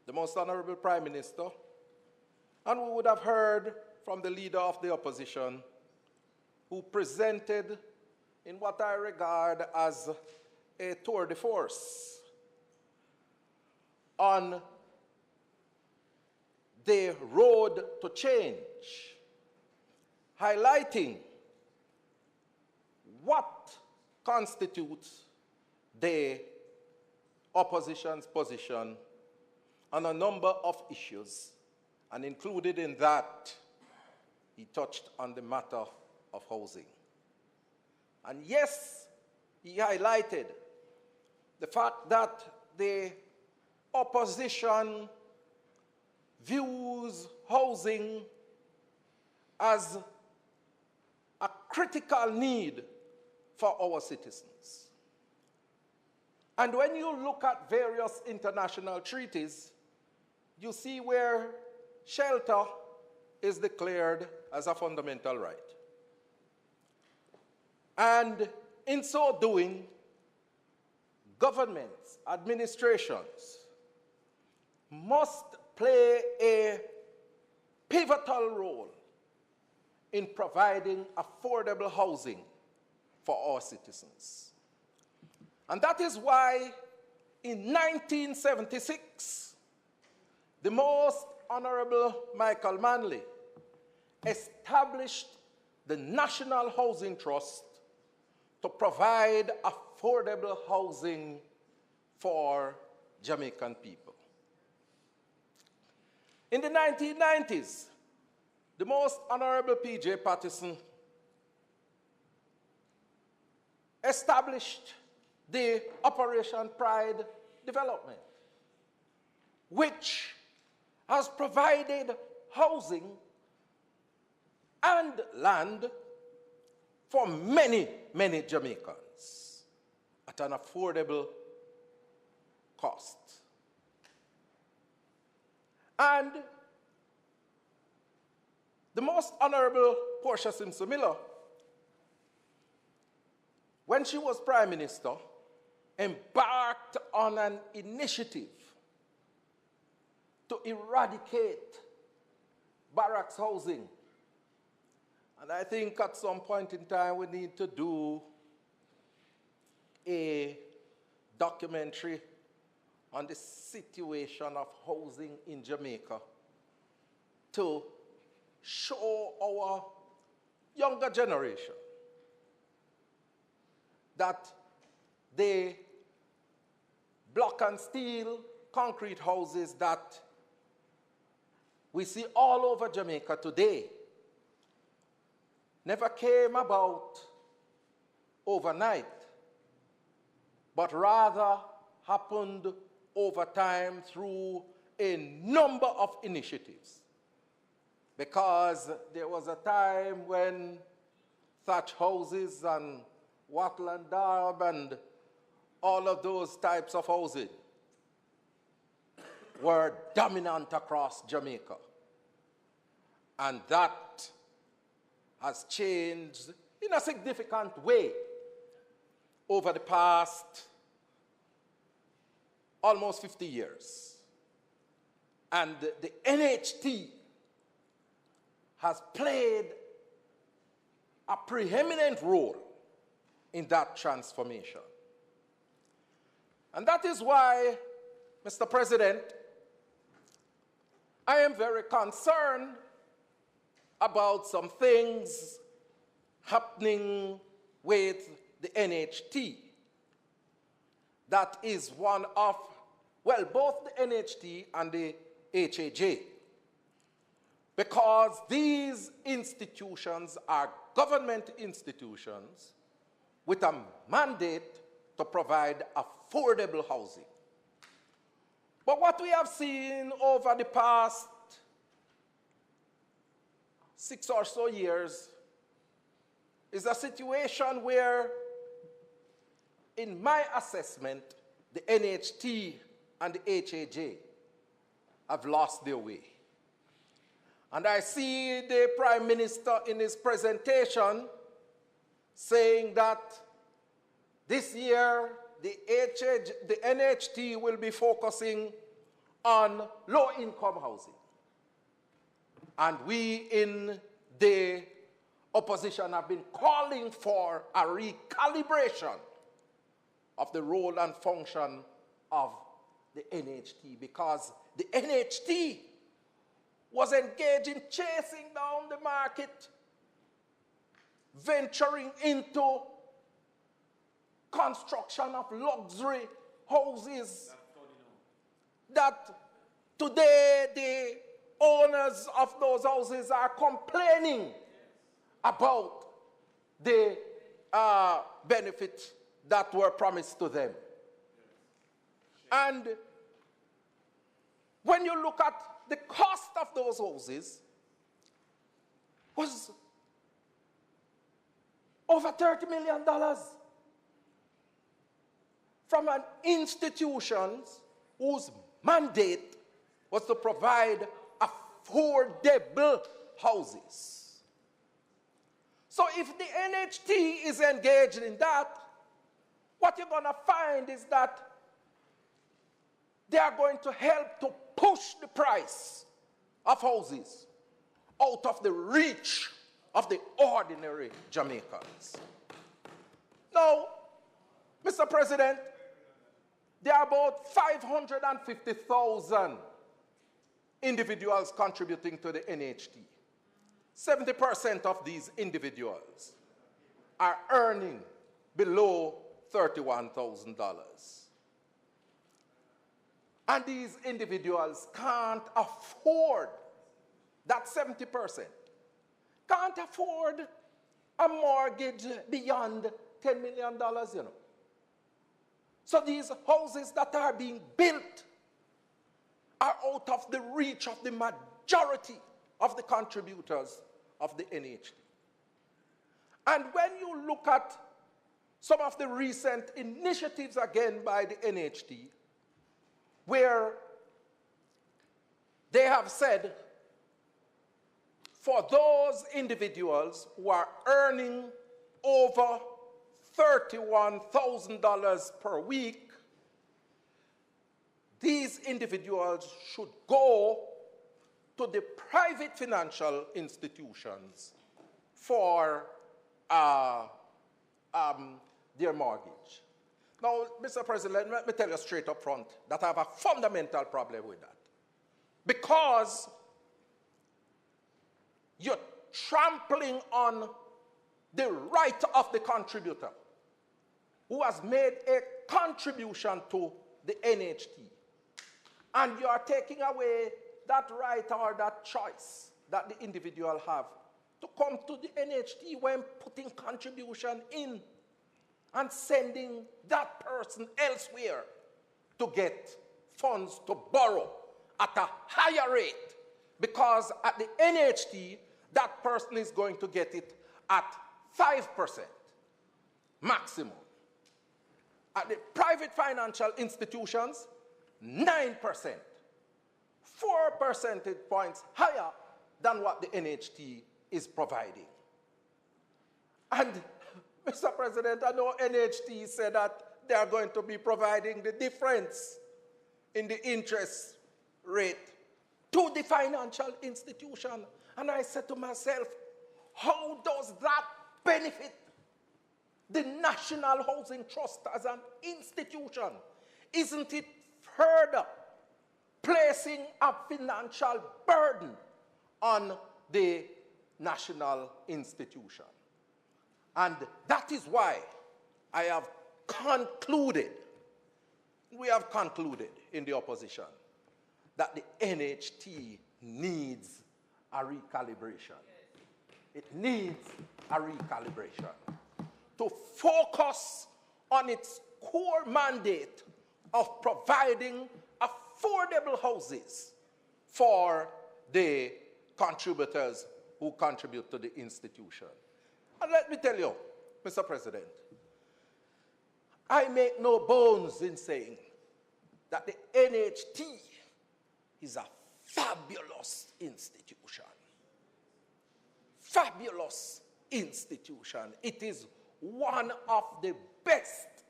the Most Honorable Prime Minister, and we would have heard from the Leader of the Opposition, who presented in what I regard as a tour de force on the road to change, highlighting what constitutes the opposition's position on a number of issues, and included in that, he touched on the matter of housing. And yes, he highlighted the fact that the opposition views housing as critical need for our citizens. And when you look at various international treaties, you see where shelter is declared as a fundamental right. And in so doing, governments, administrations must play a pivotal role in providing affordable housing for our citizens. And that is why in 1976, the Most Honorable Michael Manley established the National Housing Trust to provide affordable housing for Jamaican people. In the 1990s, the Most Honorable P.J. Patterson established the Operation Pride Development, which has provided housing and land for many, many Jamaicans at an affordable cost. And the Most Honorable Portia Simpson Miller, when she was Prime Minister, embarked on an initiative to eradicate barracks housing. And I think at some point in time we need to do a documentary on the situation of housing in Jamaica to show our younger generation that the block and steel concrete houses that we see all over Jamaica today never came about overnight, but rather happened over time through a number of initiatives. Because there was a time when thatch houses and wattle and daub and all of those types of housing were dominant across Jamaica. And that has changed in a significant way over the past almost 50 years. And the NHT has played a preeminent role in that transformation. And that is why, Mr. President, I am very concerned about some things happening with the NHT. That is one of, well, both the NHT and the HAJ. Because these institutions are government institutions with a mandate to provide affordable housing. But what we have seen over the past 6 or so years is a situation where, in my assessment, the NHT and the HAJ have lost their way. And I see the Prime Minister in his presentation saying that this year the NHT will be focusing on low-income housing. And we in the opposition have been calling for a recalibration of the role and function of the NHT, because the NHT was engaged in chasing down the market, venturing into construction of luxury houses that today the owners of those houses are complaining about the benefits that were promised to them. And when you look at the cost of those houses, was over $30 million from an institution whose mandate was to provide affordable houses. So if the NHT is engaged in that, what you're going to find is that they are going to help to push the price of houses out of the reach of the ordinary Jamaicans. Now, Mr. President, there are about 550,000 individuals contributing to the NHT. 70% of these individuals are earning below $31,000. And these individuals can't afford that 70%. Can't afford a mortgage beyond $10 million, you know. So these houses that are being built are out of the reach of the majority of the contributors of the NHT. And when you look at some of the recent initiatives again by the NHT, where they have said for those individuals who are earning over $31,000 per week, these individuals should go to the private financial institutions for their mortgage. Now, Mr. President, let me tell you straight up front that I have a fundamental problem with that. Because you're trampling on the right of the contributor who has made a contribution to the NHT. And you are taking away that right or that choice that the individual have to come to the NHT when putting contribution in and sending that person elsewhere to get funds to borrow at a higher rate, because at the NHT, that person is going to get it at 5% maximum. At the private financial institutions, 9%, 4 percentage points higher than what the NHT is providing. And Mr. President, I know NHT said that they are going to be providing the difference in the interest rate to the financial institution. And I said to myself, how does that benefit the National Housing Trust as an institution? Isn't it further placing a financial burden on the national institution? And that is why I have concluded, we have concluded in the opposition, that the NHT needs a recalibration. It needs a recalibration to focus on its core mandate of providing affordable houses for the contributors who contribute to the institution. And let me tell you, Mr. President, I make no bones in saying that the NHT is a fabulous institution. Fabulous institution. It is one of the best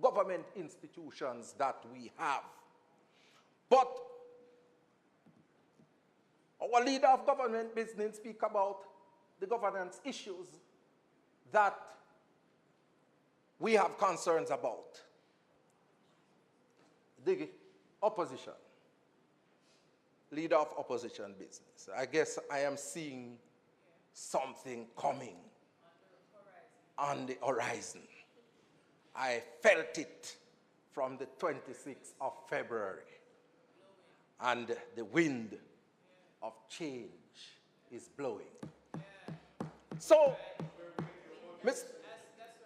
government institutions that we have. But our leader of government business speak about the governance issues that we have concerns about. The opposition, leader of opposition business. I guess I am seeing something coming on the horizon. I felt it from the 26th of February. And the wind of change is blowing. So,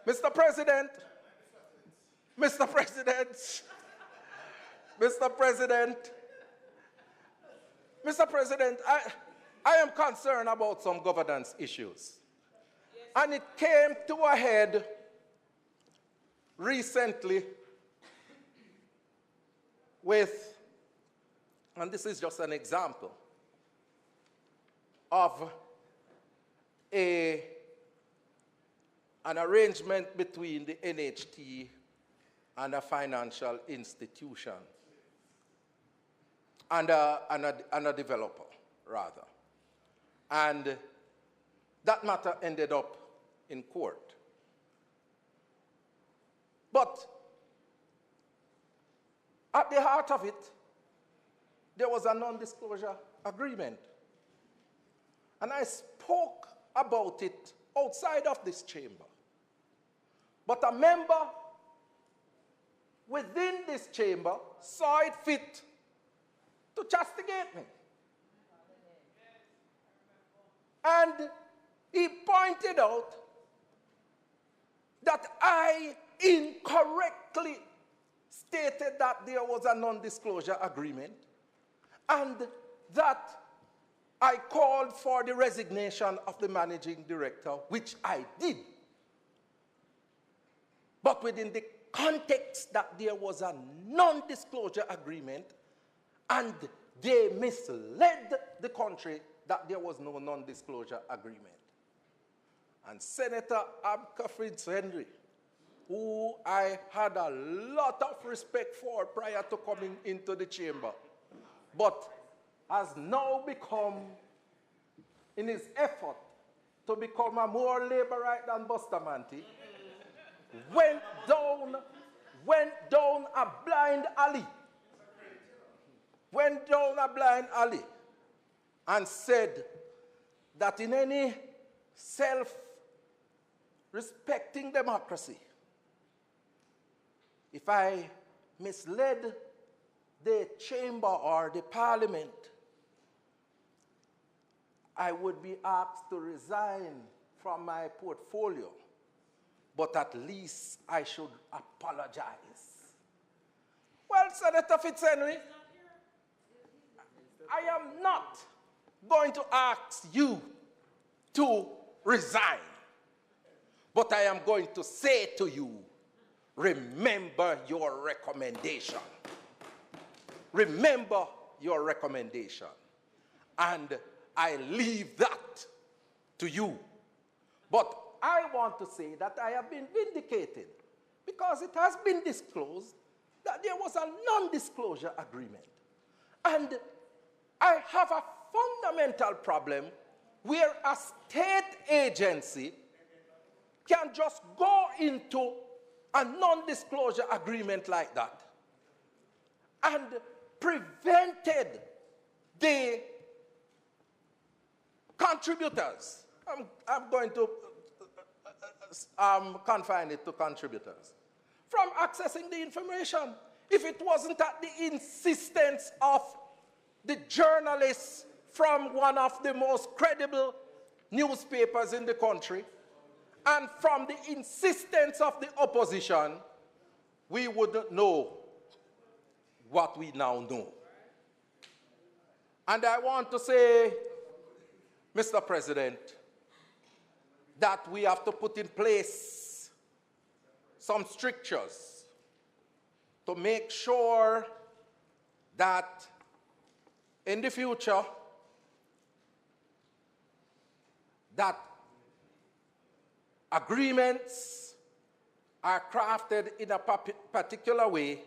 Mr. President, I am concerned about some governance issues. And it came to a head recently with, and this is just an example, of an arrangement between the NHT and a financial institution and a developer, rather. And that matter ended up in court. But at the heart of it, there was a non-disclosure agreement. And I spoke about it outside of this chamber. But a member within this chamber saw it fit to castigate me. And he pointed out that I incorrectly stated that there was a non-disclosure agreement and that I called for the resignation of the managing director, which I did. But within the context that there was a non-disclosure agreement and they misled the country that there was no non-disclosure agreement. And Senator Abka Henry, who I had a lot of respect for prior to coming into the chamber, but has now become, in his effort to become a more laborite than Bustamante, went down a blind alley. Went down a blind alley and said that in any self-respecting democracy, if I misled the chamber or the parliament, I would be asked to resign from my portfolio, but at least I should apologize. Well, Senator Fitzhenry, I am not going to ask you to resign, but I am going to say to you, remember your recommendation. Remember your recommendation. And I leave that to you. But I want to say that I have been vindicated because it has been disclosed that there was a non-disclosure agreement. And I have a fundamental problem where a state agency can just go into a non-disclosure agreement like that and prevented the contributors, I'm going to confine it to contributors, from accessing the information. If it wasn't at the insistence of the journalists from one of the most credible newspapers in the country and from the insistence of the opposition, we wouldn't know what we now know. And I want to say, Mr. President, that we have to put in place some strictures to make sure that in the future that agreements are crafted in a particular way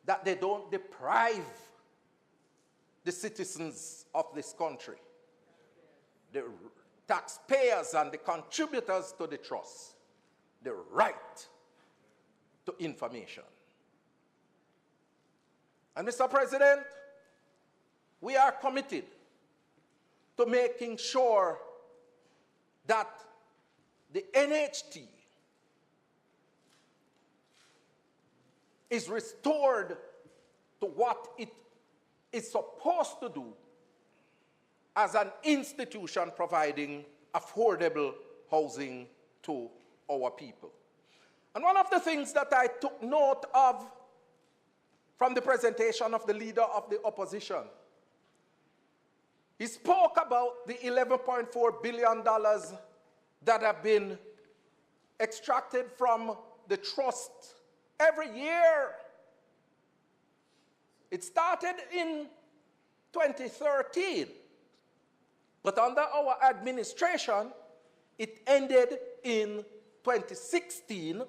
that they don't deprive the citizens of this country, the taxpayers and the contributors to the trust, the right to information. And Mr. President, we are committed to making sure that the NHT is restored to what it is supposed to do as an institution providing affordable housing to our people. And one of the things that I took note of from the presentation of the leader of the opposition, he spoke about the $11.4 billion that have been extracted from the trust every year. It started in 2013, but under our administration, it ended in 2016,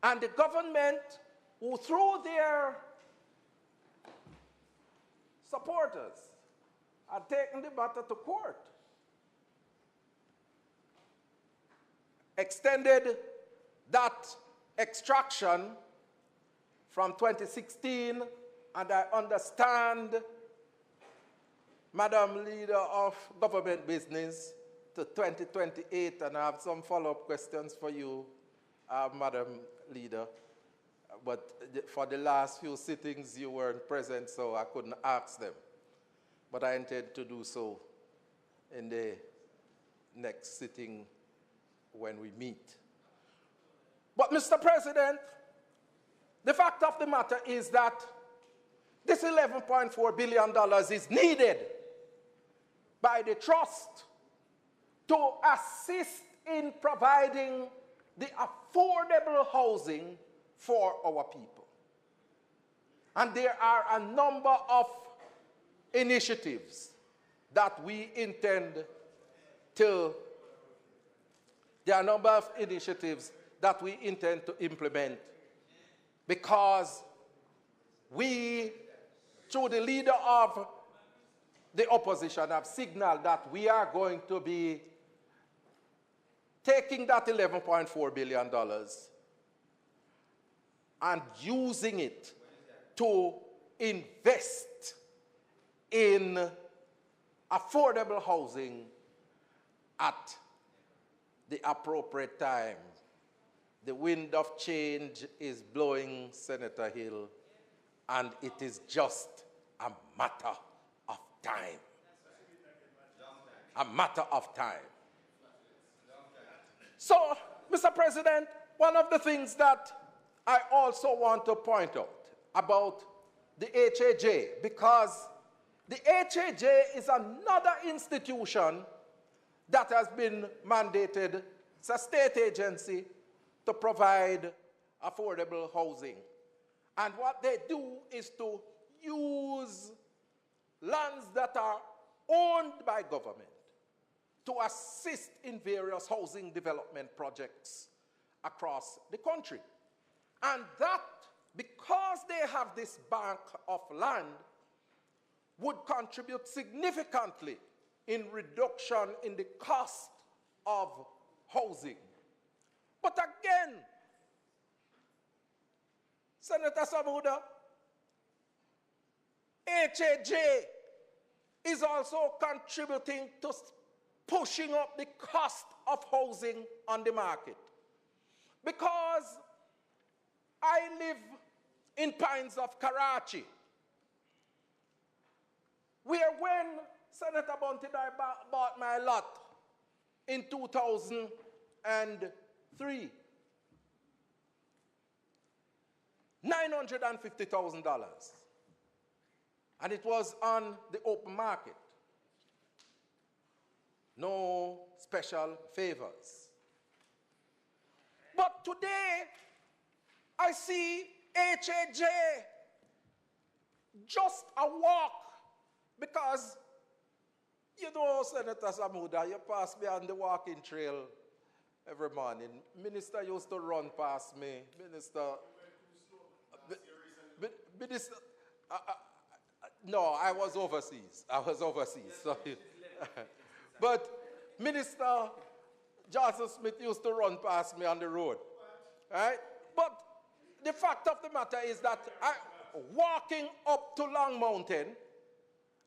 and the government, who through their supporters, had taken the matter to court, extended that extraction from 2016, and I understand, Madam Leader of Government Business, to 2028, and I have some follow-up questions for you, Madam Leader. But for the last few sittings, you weren't present, so I couldn't ask them. But I intend to do so in the next sitting when we meet. But, Mr. President, the fact of the matter is that this $11.4 billion is needed by the trust to assist in providing the affordable housing for our people. And there are a number of initiatives that we intend to implement, because we, through the leader of the opposition, have signaled that we are going to be taking that $11.4 billion and using it to invest in affordable housing at the appropriate time. The wind of change is blowing, Senator Hill, and it is just a matter of time. A matter of time. So, Mr. President, one of the things that I also want to point out about the HAJ, because the HAJ is another institution that has been mandated, it's a state agency, to provide affordable housing. And what they do is to use lands that are owned by government to assist in various housing development projects across the country. And that, because they have this bank of land, would contribute significantly in reduction in the cost of housing. But again, Senator Samuda, HAJ is also contributing to pushing up the cost of housing on the market. Because I live in Pines of Karachi, where when Senator Bunty and I bought my lot in 2003, $950,000. And it was on the open market. No special favors. But today, I see HAJ just a walk, because, you know, Senator Samuda, you pass me on the walking trail every morning. Minister used to run past me. Minister, no, I was overseas. So, but Minister Johnson Smith used to run past me on the road. Right? But the fact of the matter is that walking up to Long Mountain,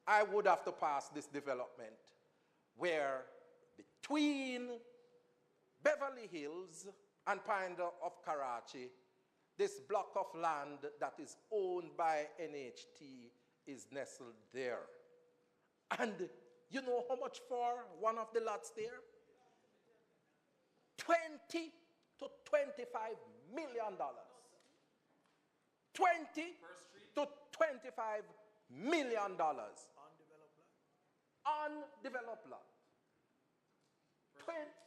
I would have to pass this development where between Beverly Hills and Pine of Karachi, this block of land that is owned by NHT is nestled there. And you know how much for one of the lots there? $20 to $25 million. 20 to $25 million. Undeveloped lot.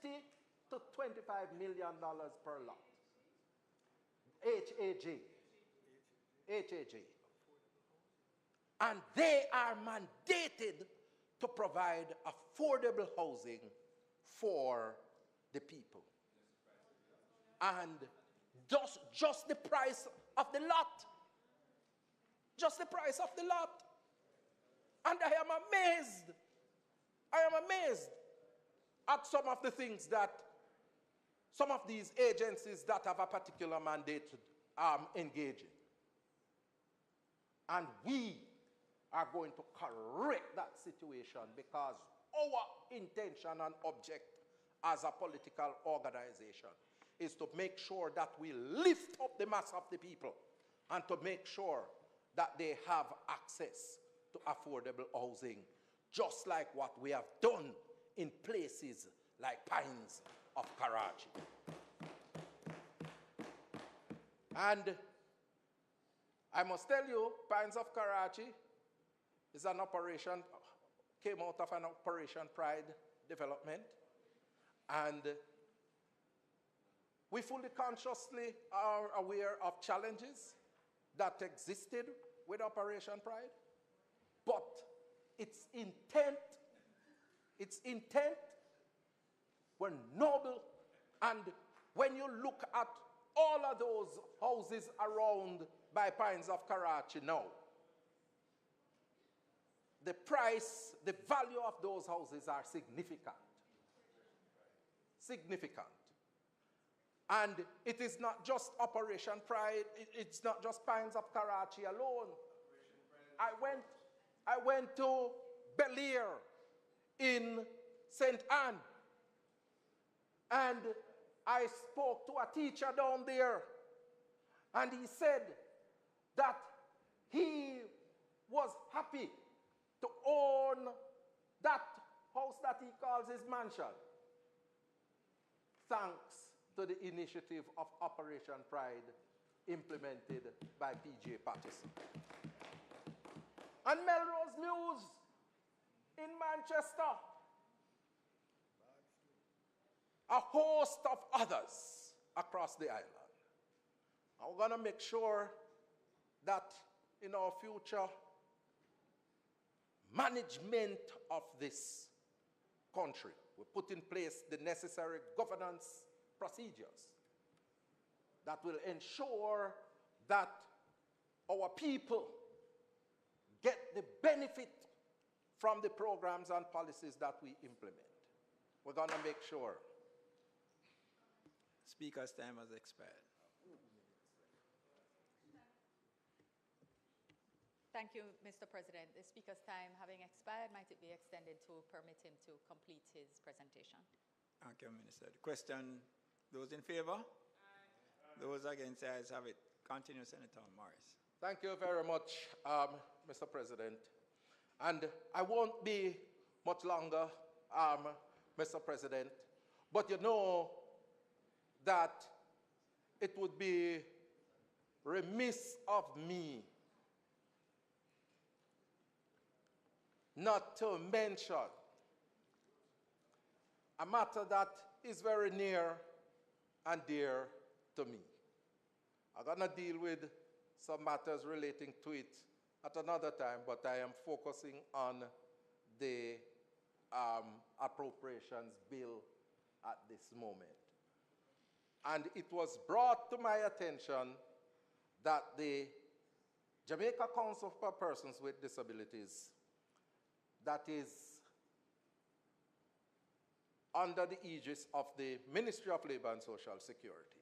$20 to $25 million per lot. HAJ. And they are mandated to provide affordable housing for the people. And just the price of the lot. Just the price of the lot. And I am amazed at some of the things that some of these agencies that have a particular mandate engage in. And we are going to correct that situation because our intention and object as a political organization is to make sure that we lift up the mass of the people and to make sure that they have access to affordable housing, just like what we have done in places like Pines of Karachi. And I must tell you, Pines of Karachi is an operation, came out of an Operation Pride development. And we fully consciously are aware of challenges that existed with Operation Pride. But its intent were noble. And when you look at all of those houses around by Pines of Karachi now, the price, the value of those houses are significant. Significant. And it is not just Operation Pride, it's not just Pines of Karachi alone. I went to Bel Air in St. Anne, and I spoke to a teacher down there, and he said that he was happy to own that house that he calls his mansion, thanks to the initiative of Operation Pride implemented by P.J. Patterson. And Melrose Mews in Manchester, a host of others across the island. And we're going to make sure that in our future management of this country, we put in place the necessary governance procedures that will ensure that our people get the benefit from the programs and policies that we implement. We're going to make sure. Speaker's time has expired. Thank you, Mr. President. The Speaker's time having expired, might it be extended to permit him to complete his presentation? Thank you, Minister. The question, those in favor? Aye. Those against, the ayes have it. Continue, Senator Morris. Thank you very much, Mr. President. And I won't be much longer, Mr. President, but you know that it would be remiss of me not to mention a matter that is very near and dear to me. I'm going to deal with some matters relating to it at another time, but I am focusing on the Appropriations Bill at this moment. And it was brought to my attention that the Jamaica Council for Persons with Disabilities, that is under the aegis of the Ministry of Labor and Social Security,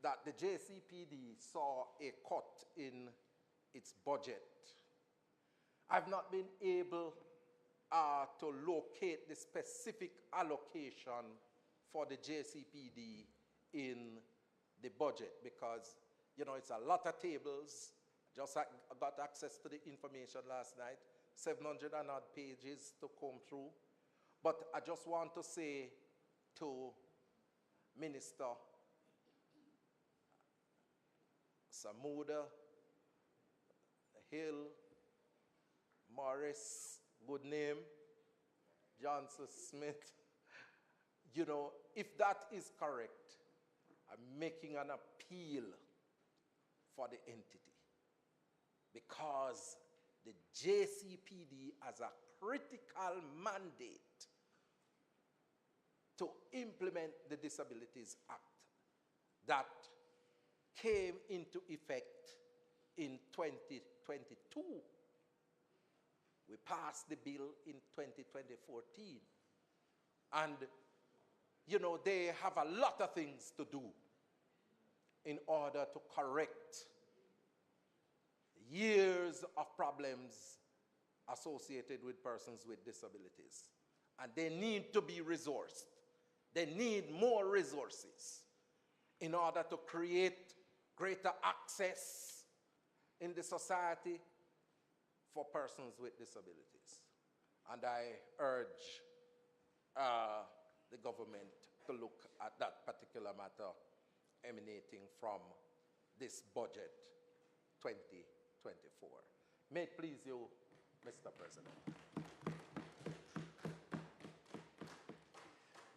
that the JCPD saw a cut in its budget. I've not been able to locate the specific allocation for the JCPD in the budget because, you know, it's a lot of tables. Just got access to the information last night, 700 and odd pages to comb through. But I just want to say to Minister Samuda, Hill, Morris, good name, Johnson Smith, you know, if that is correct, I'm making an appeal for the entity because the JCPD has a critical mandate to implement the Disabilities Act that came into effect in 2022. We passed the bill in 2014. And, you know, they have a lot of things to do in order to correct years of problems associated with persons with disabilities. And they need to be resourced. They need more resources in order to create greater access in the society for persons with disabilities. And I urge the government to look at that particular matter emanating from this budget 2024. May it please you, Mr. President.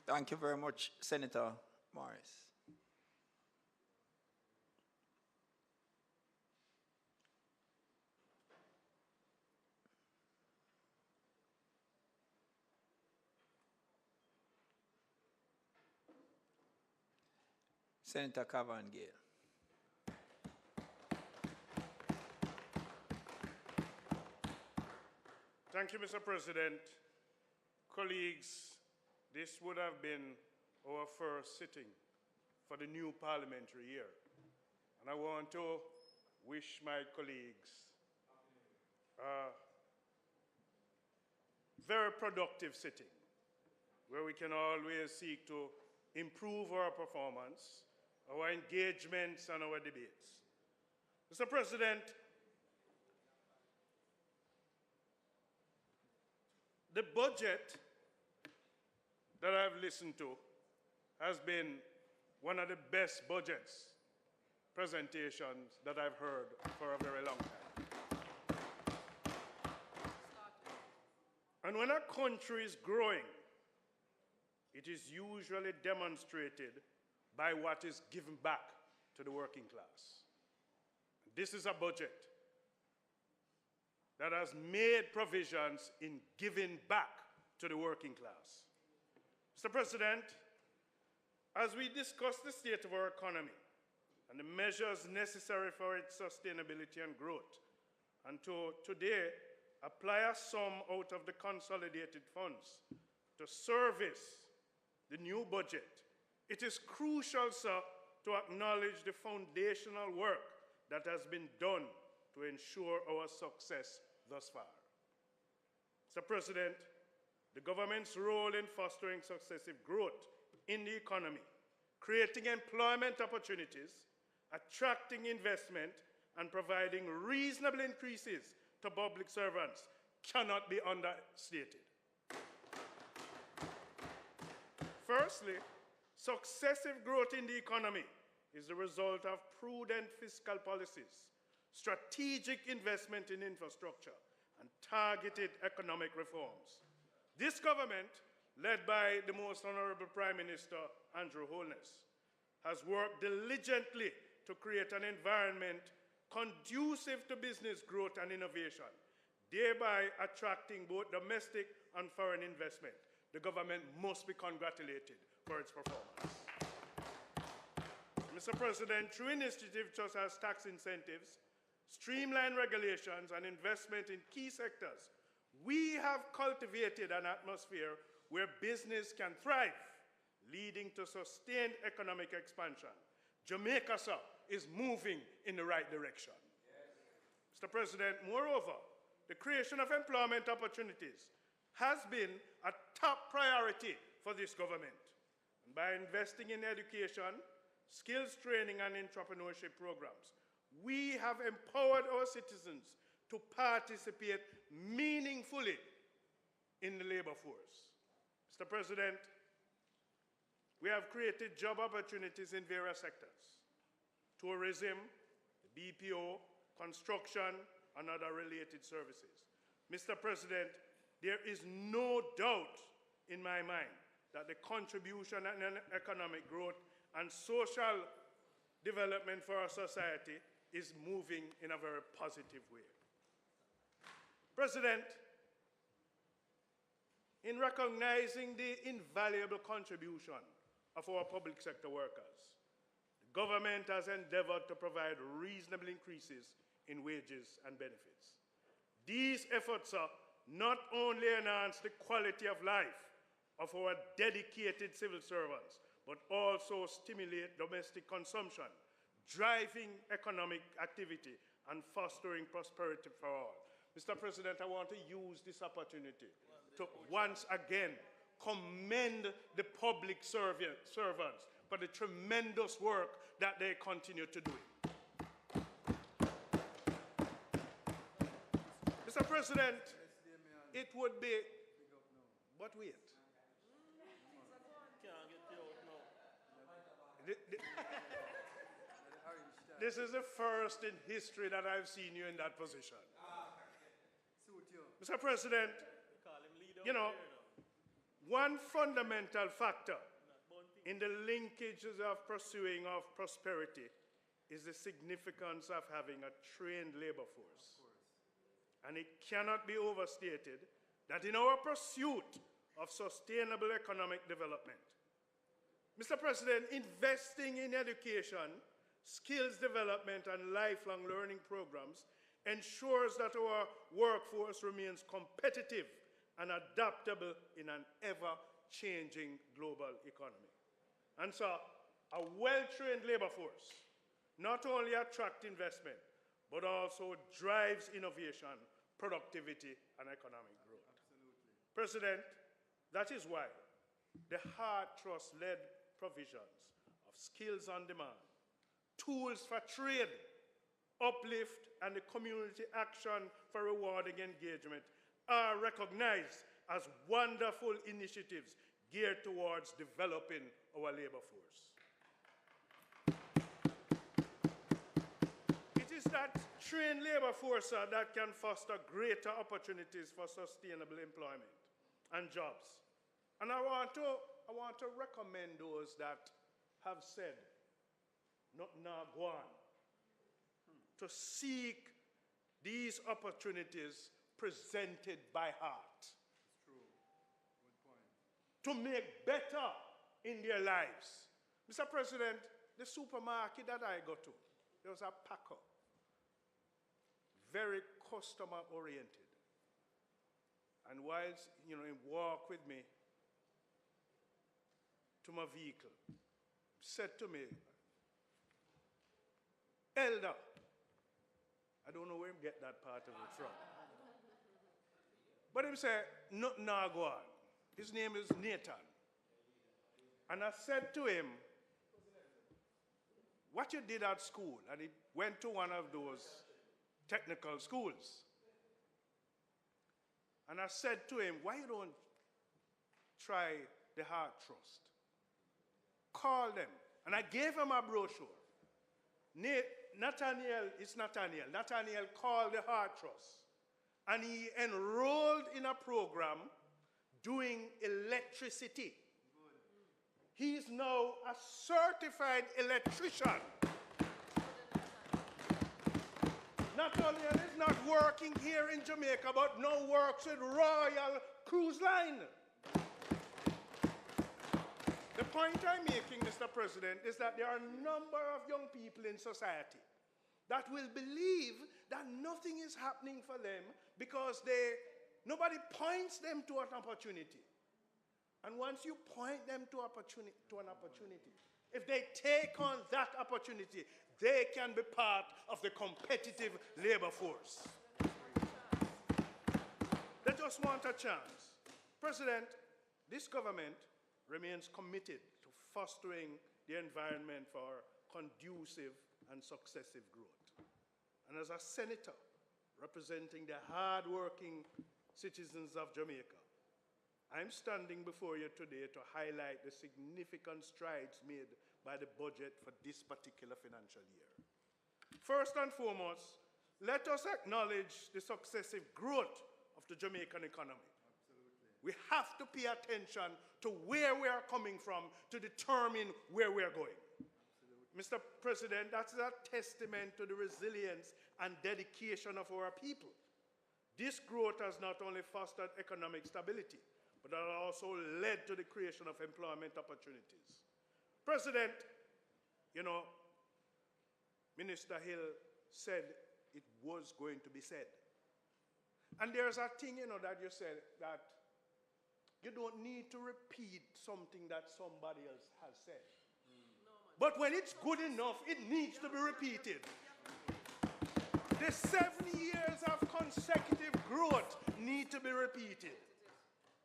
Thank you very much, Senator Morris. Senator Cavan-Gale. Thank you, Mr. President. Colleagues, this would have been our first sitting for the new parliamentary year. And I want to wish my colleagues a very productive sitting where we can always seek to improve our performance, our engagements, and our debates. Mr. President, the budget that I've listened to has been one of the best budgets presentations that I've heard for a very long time. And when a country is growing, it is usually demonstrated by what is given back to the working class. This is a budget that has made provisions in giving back to the working class. Mr. President, as we discuss the state of our economy and the measures necessary for its sustainability and growth, and to today apply a sum out of the consolidated funds to service the new budget, it is crucial, sir, to acknowledge the foundational work that has been done to ensure our success thus far. Mr. President, the government's role in fostering successive growth in the economy, creating employment opportunities, attracting investment, and providing reasonable increases to public servants cannot be understated. Firstly, successive growth in the economy is the result of prudent fiscal policies, strategic investment in infrastructure, and targeted economic reforms. This government, led by the Most Honorable Prime Minister Andrew Holness, has worked diligently to create an environment conducive to business growth and innovation, thereby attracting both domestic and foreign investment. The government must be congratulated for its performance. Mr. President, through initiatives such as tax incentives, streamlined regulations, and investment in key sectors, we have cultivated an atmosphere where business can thrive, leading to sustained economic expansion. Jamaica, sir, is moving in the right direction. Yes. Mr. President, moreover, the creation of employment opportunities has been a top priority for this government. And by investing in education, skills training, and entrepreneurship programs, we have empowered our citizens to participate meaningfully in the labor force. Mr. President, we have created job opportunities in various sectors: tourism, the BPO, construction, and other related services. Mr. President, there is no doubt in my mind that the contribution and economic growth and social development for our society is moving in a very positive way. President, in recognizing the invaluable contribution of our public sector workers, the government has endeavored to provide reasonable increases in wages and benefits. These efforts not only enhance the quality of life of our dedicated civil servants, but also stimulate domestic consumption, driving economic activity, and fostering prosperity for all. Mr. President, I want to use this opportunity to once again commend the public servants for the tremendous work that they continue to do. Mr. President, it would be, but wait. This is the first in history that I've seen you in that position. Mr. President, you know, one fundamental factor in the linkages of pursuing of prosperity is the significance of having a trained labor force. And it cannot be overstated that in our pursuit of sustainable economic development, Mr. President, investing in education, skills development, and lifelong learning programs ensures that our workforce remains competitive and adaptable in an ever-changing global economy. And so, a well-trained labor force not only attracts investment, but also drives innovation, productivity, and economic growth. Absolutely. President, that is why the hard trust-led provisions of skills on demand, tools for trade, uplift, and the community action for rewarding engagement are recognized as wonderful initiatives geared towards developing our labor force. It is that trained labor force that can foster greater opportunities for sustainable employment and jobs. And I want to recommend those that have said, not now go on, to seek these opportunities presented by heart. That's true. Good point. To make better in their lives. Mr. President, the supermarket that I go to, there was a packer, very customer-oriented. And whilst, he walked with me to my vehicle, said to me, Elder, I don't know where he get that part of it from. But he said, nothing now go on. His name is Nathan. And I said to him, what you did at school? And he went to one of those technical schools. And I said to him, why you don't try the Heart Trust? Call them. And I gave him a brochure. Nathaniel called the Heart Trust. And he enrolled in a program doing electricity. He is now a certified electrician. Not only is he not working here in Jamaica, but now works with Royal Cruise Line. The point I'm making, Mr. President, is that there are a number of young people in society that will believe that nothing is happening for them because nobody points them to an opportunity. And once you point them to an opportunity, if they take on that opportunity, they can be part of the competitive labor force. They just want a chance. President, this government remains committed to fostering the environment for conducive and successive growth. And as a senator representing the hard-working citizens of Jamaica, I'm standing before you today to highlight the significant strides made by the budget for this particular financial year. First and foremost, let us acknowledge the successive growth of the Jamaican economy. Absolutely. we have to pay attention to where we are coming from to determine where we are going. Mr. President, that's a testament to the resilience and dedication of our people. This growth has not only fostered economic stability, but it also led to the creation of employment opportunities. President, you know, Minister Hill said it was going to be said. And there's a thing, you know, that you said that you don't need to repeat something that somebody else has said. But when it's good enough, it needs to be repeated. The 7 years of consecutive growth need to be repeated.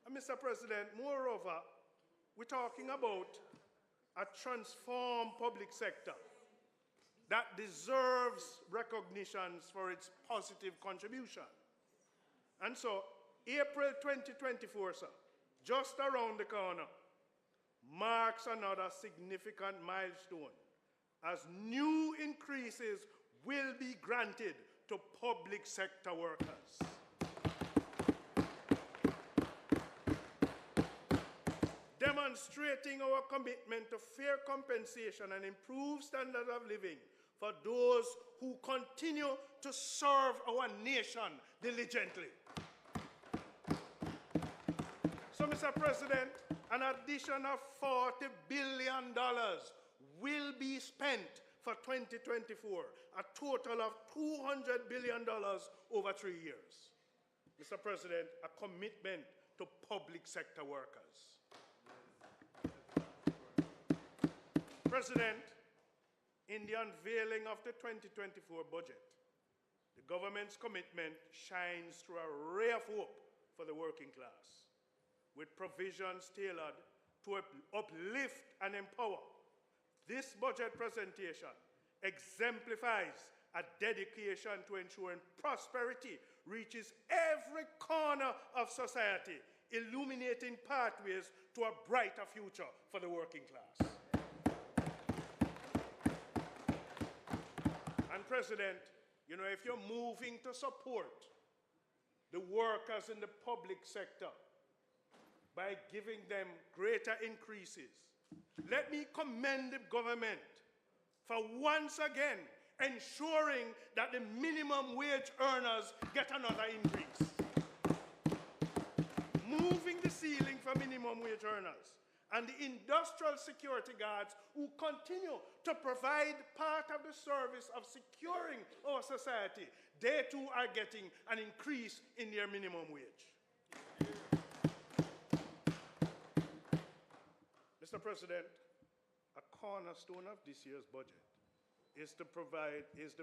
And Mr. President, moreover, we're talking about a transformed public sector that deserves recognitions for its positive contribution. And so, April 2024, sir, just around the corner, marks another significant milestone as new increases will be granted to public sector workers. Demonstrating our commitment to fair compensation and improved standard of living for those who continue to serve our nation diligently. So, Mr. President, an addition of $40 billion will be spent for 2024, a total of $200 billion over 3 years. Mr. President, a commitment to public sector workers. President, in the unveiling of the 2024 budget, the government's commitment shines through a ray of hope for the working class, with provisions tailored to uplift and empower. This budget presentation exemplifies a dedication to ensuring prosperity reaches every corner of society, illuminating pathways to a brighter future for the working class. And President, you know, if you're moving to support the workers in the public sector by giving them greater increases, let me commend the government for once again ensuring that the minimum wage earners get another increase. Moving the ceiling for minimum wage earners and the industrial security guards who continue to provide part of the service of securing our society, they too are getting an increase in their minimum wage. Mr. President, a cornerstone of this year's budget is the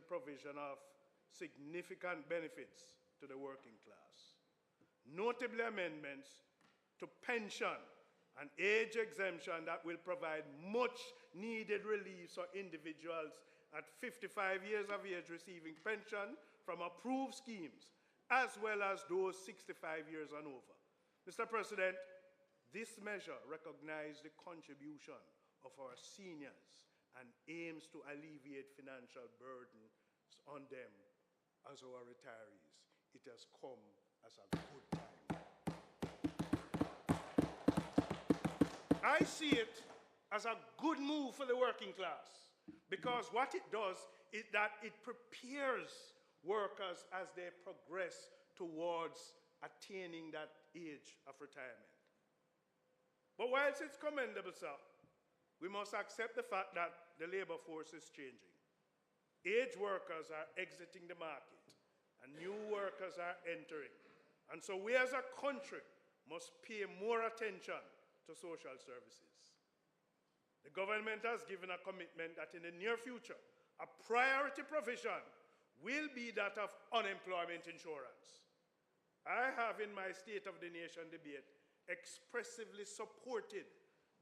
provision of significant benefits to the working class, notably amendments to pension and age exemption that will provide much needed relief for individuals at 55 years of age receiving pension from approved schemes, as well as those 65 years and over. Mr. President, this measure recognizes the contribution of our seniors and aims to alleviate financial burdens on them as our retirees. It has come as a good time. I see it as a good move for the working class because what it does is that it prepares workers as they progress towards attaining that age of retirement. But whilst it's commendable, sir, we must accept the fact that the labor force is changing. Aged workers are exiting the market, and new workers are entering. And so we as a country must pay more attention to social services. The government has given a commitment that in the near future, a priority provision will be that of unemployment insurance. I have in my State of the Nation debate expressively supported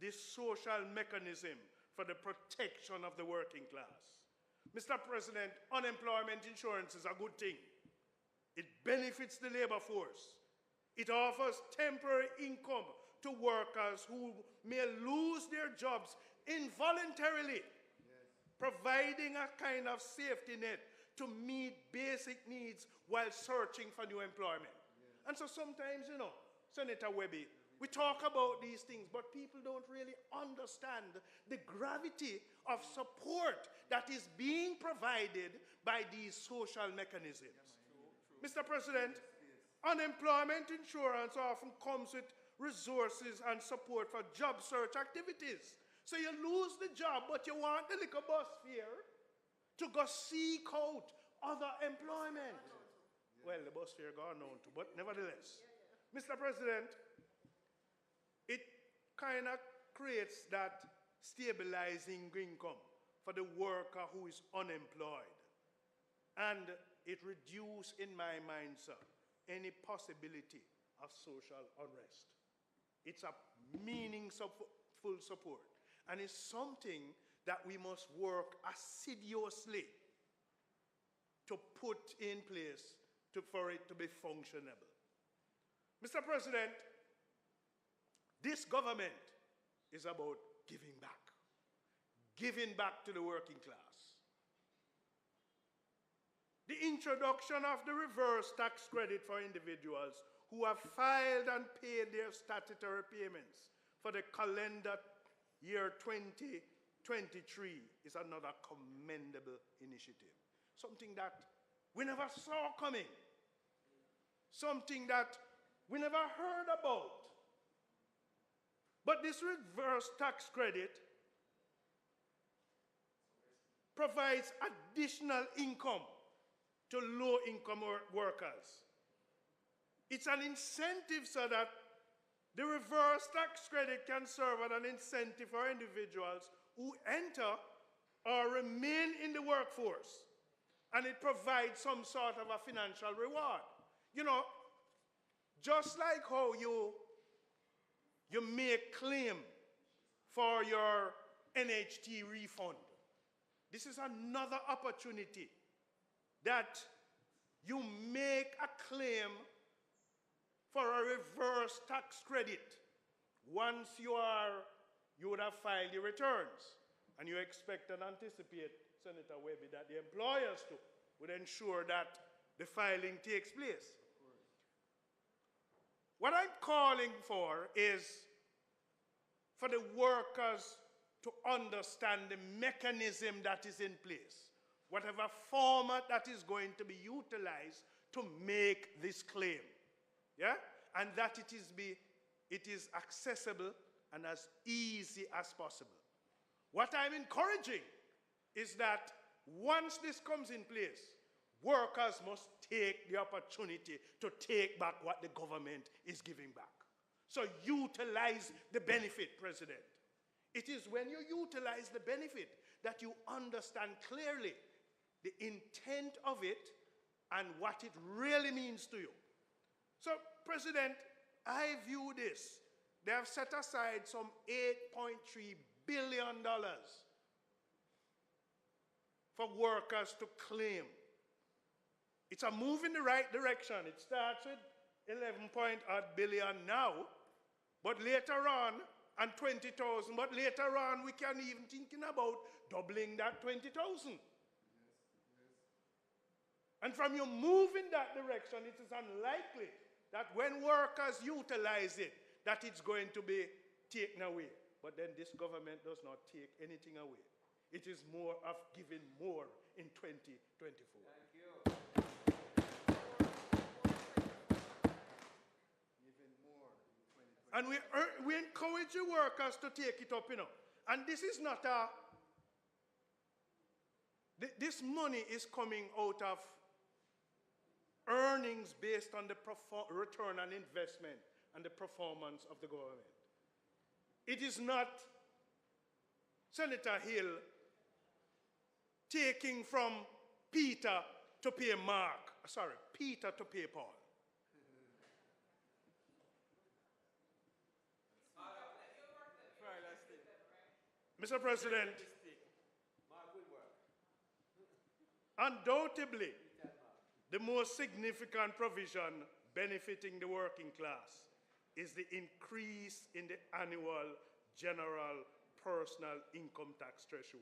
this social mechanism for the protection of the working class. Mr. President, unemployment insurance is a good thing. It benefits the labor force. It offers temporary income to workers who may lose their jobs involuntarily, providing a kind of safety net to meet basic needs while searching for new employment. And so sometimes, you know, Senator Webby, we talk about these things, but people don't really understand the gravity of support that is being provided by these social mechanisms. Mr. President, unemployment insurance often comes with resources and support for job search activities. So you lose the job, but you want the little bus fare to go seek out other employment. Well, the bus fare gone on too, but nevertheless. Mr. President, it kind of creates that stabilizing income for the worker who is unemployed. And it reduces, in my mind, sir, any possibility of social unrest. It's a meaningful support. And it's something that we must work assiduously to put in place for it to be functionable. Mr. President, this government is about giving back to the working class. The introduction of the reverse tax credit for individuals who have filed and paid their statutory payments for the calendar year 2023 is another commendable initiative. Something that we never saw coming. Something that we never heard about. But this reverse tax credit provides additional income to low-income workers. It's an incentive so that the reverse tax credit can serve as an incentive for individuals who enter or remain in the workforce. And it provides some sort of a financial reward. You know, just like how you make claim for your NHT refund, this is another opportunity that you make a claim for a reverse tax credit. Once you would have filed your returns, and you expect and anticipate, Senator Webby, that the employers too would ensure that the filing takes place. What I'm calling for is for the workers to understand the mechanism that is in place, whatever format that is going to be utilized to make this claim. Yeah? And that it is accessible and as easy as possible. What I'm encouraging is that once this comes in place, workers must take the opportunity to take back what the government is giving back. So utilize the benefit, President. It is when you utilize the benefit that you understand clearly the intent of it and what it really means to you. So, President, I view this. They have set aside some $8.3 billion for workers to claim. It's a move in the right direction. It starts with 11-point-odd billion now, but later on, and 20,000, but later on we can even thinking about doubling that 20,000. And from you move in that direction, it is unlikely that when workers utilize it, that it's going to be taken away. But then this government does not take anything away. It is more of giving more in 2024. Thank you. Giving more in 2024. And we encourage the workers to take it up, you know. And this is not a... This money is coming out of earnings based on the return on investment and the performance of the government. It is not Senator Hill taking from Peter to pay Mark, sorry, Peter to pay Paul. Mr. President, undoubtedly, the most significant provision benefiting the working class is the increase in the annual general personal income tax threshold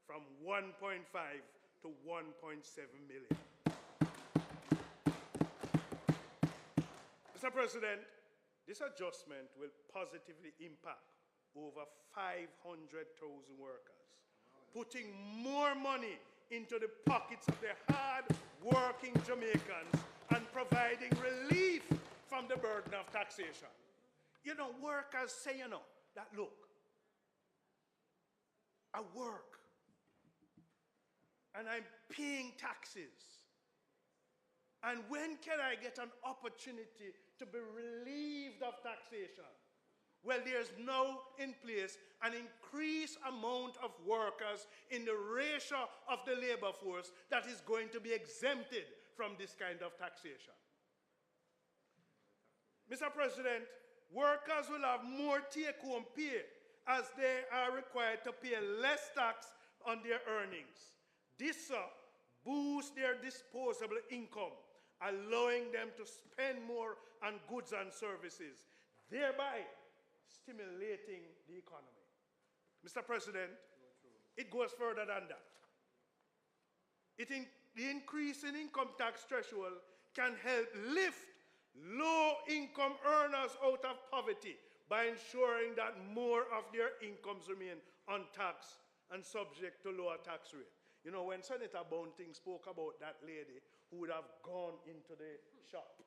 from 1.5 to 1.7 million. Mr. President, This adjustment will positively impact over 500,000 workers, putting more money into the pockets of the hard-working Jamaicans and providing relief from the burden of taxation. You know, workers say, you know, that look, I work and I'm paying taxes. And when can I get an opportunity to be relieved of taxation? Well, there's now in place an increased amount of workers in the ratio of the labor force that is going to be exempted from this kind of taxation. Mr. President, workers will have more take-home pay as they are required to pay less tax on their earnings. This boosts their disposable income, allowing them to spend more on goods and services, thereby stimulating the economy. Mr. President, it goes further than that. The increase in income tax threshold can help lift low-income earners out of poverty by ensuring that more of their incomes remain untaxed and subject to lower tax rate. You know, when Senator Bunting spoke about that lady who would have gone into the shop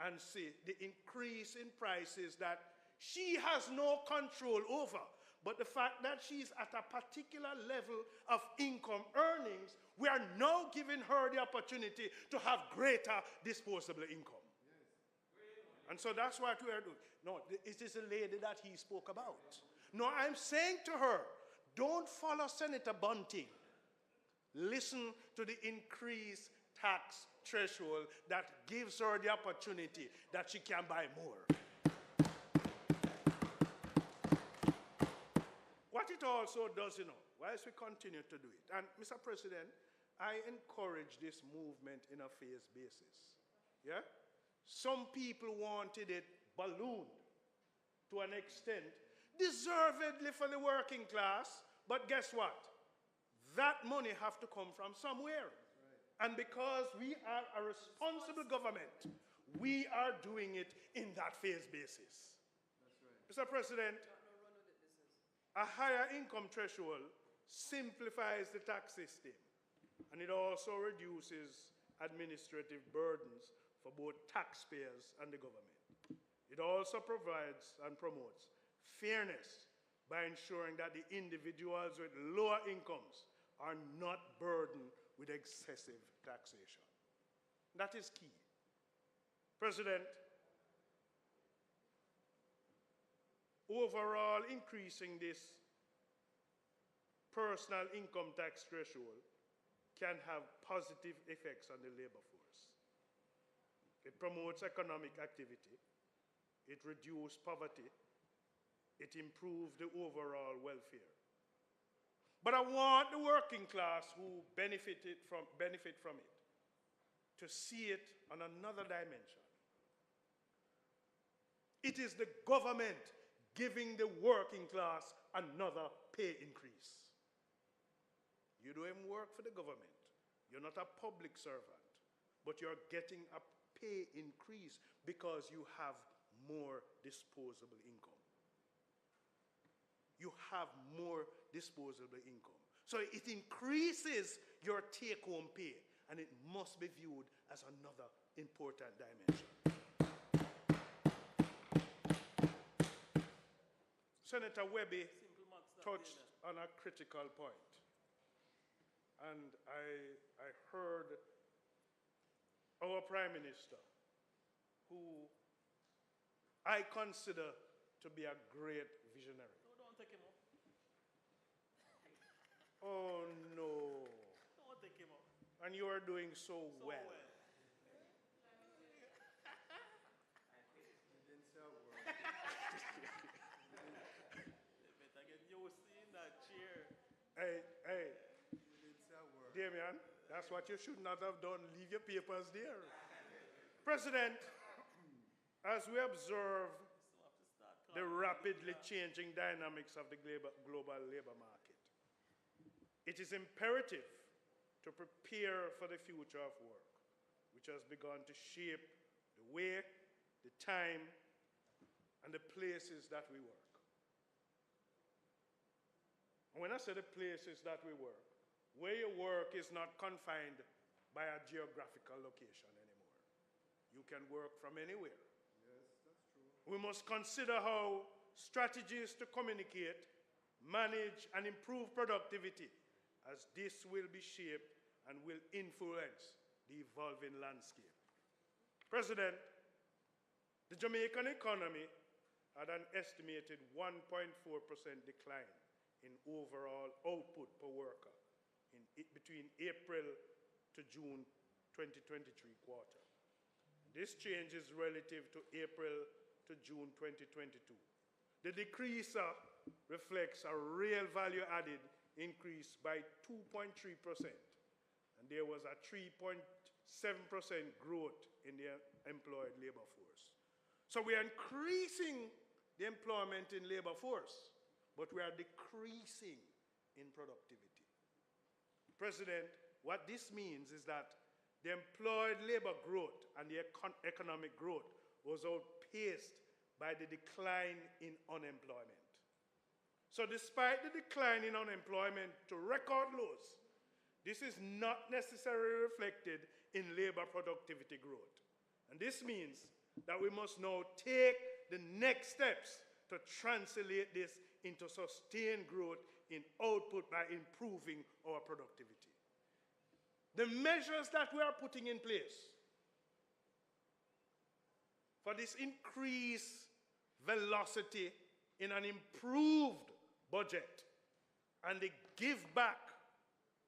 and see the increase in prices that she has no control over, but the fact that she's at a particular level of income earnings, we are now giving her the opportunity to have greater disposable income. And so that's what we are doing. No, it is a lady that he spoke about. No, I'm saying to her, don't follow Senator Bunting. Listen to the increased tax threshold that gives her the opportunity that she can buy more. What it also does, you know, whilst we continue to do it, and Mr. President, I encourage this movement in a phased basis. Yeah? Some people wanted it ballooned to an extent, deservedly for the working class, but guess what? That money have to come from somewhere. Right. And because we are a responsible government, we are doing it in that phased basis. That's right. Mr. President, a higher income threshold simplifies the tax system, and it also reduces administrative burdens for both taxpayers and the government. It also provides and promotes fairness by ensuring that the individuals with lower incomes are not burdened with excessive taxation. That is key. President, overall increasing this personal income tax threshold can have positive effects on the labor force. It promotes economic activity, it reduces poverty, it improves the overall welfare. But I want the working class who benefit from it to see it on another dimension. It is the government giving the working class another pay increase. You don't work for the government. You're not a public servant, but you're getting a pay increase because you have more disposable income. You have more disposable income. So it increases your take-home pay, and it must be viewed as another important dimension. Senator Webby touched on a critical point, and I heard our Prime Minister, who I consider to be a great visionary. No, don't take him up. Oh, no. Don't take him up. And you are doing so well. Better get used in that chair. Hey, Damian, that's what you should not have done. Leave your papers there. President, as we observe the rapidly changing dynamics of the global labor market, it is imperative to prepare for the future of work, which has begun to shape the way, the time, and the places that we work. And when I say the places that we work, where you work is not confined by a geographical location anymore. You can work from anywhere. Yes, that's true. We must consider how strategies to communicate, manage, and improve productivity, as this will be shaped and will influence the evolving landscape. President, the Jamaican economy had an estimated 1.4% decline in overall output per worker between April to June 2023 quarter. This change is relative to April to June 2022. The decrease reflects a real value added increase by 2.3%, and there was a 3.7% growth in the employed labor force. So we are increasing the employment in labor force, but we are decreasing in productivity. President, what this means is that the employed labor growth and the economic growth was outpaced by the decline in unemployment. So despite the decline in unemployment to record lows, this is not necessarily reflected in labor productivity growth. And this means that we must now take the next steps to translate this into sustained growth in output by improving our productivity. The measures that we are putting in place for this increased velocity in an improved budget and the give back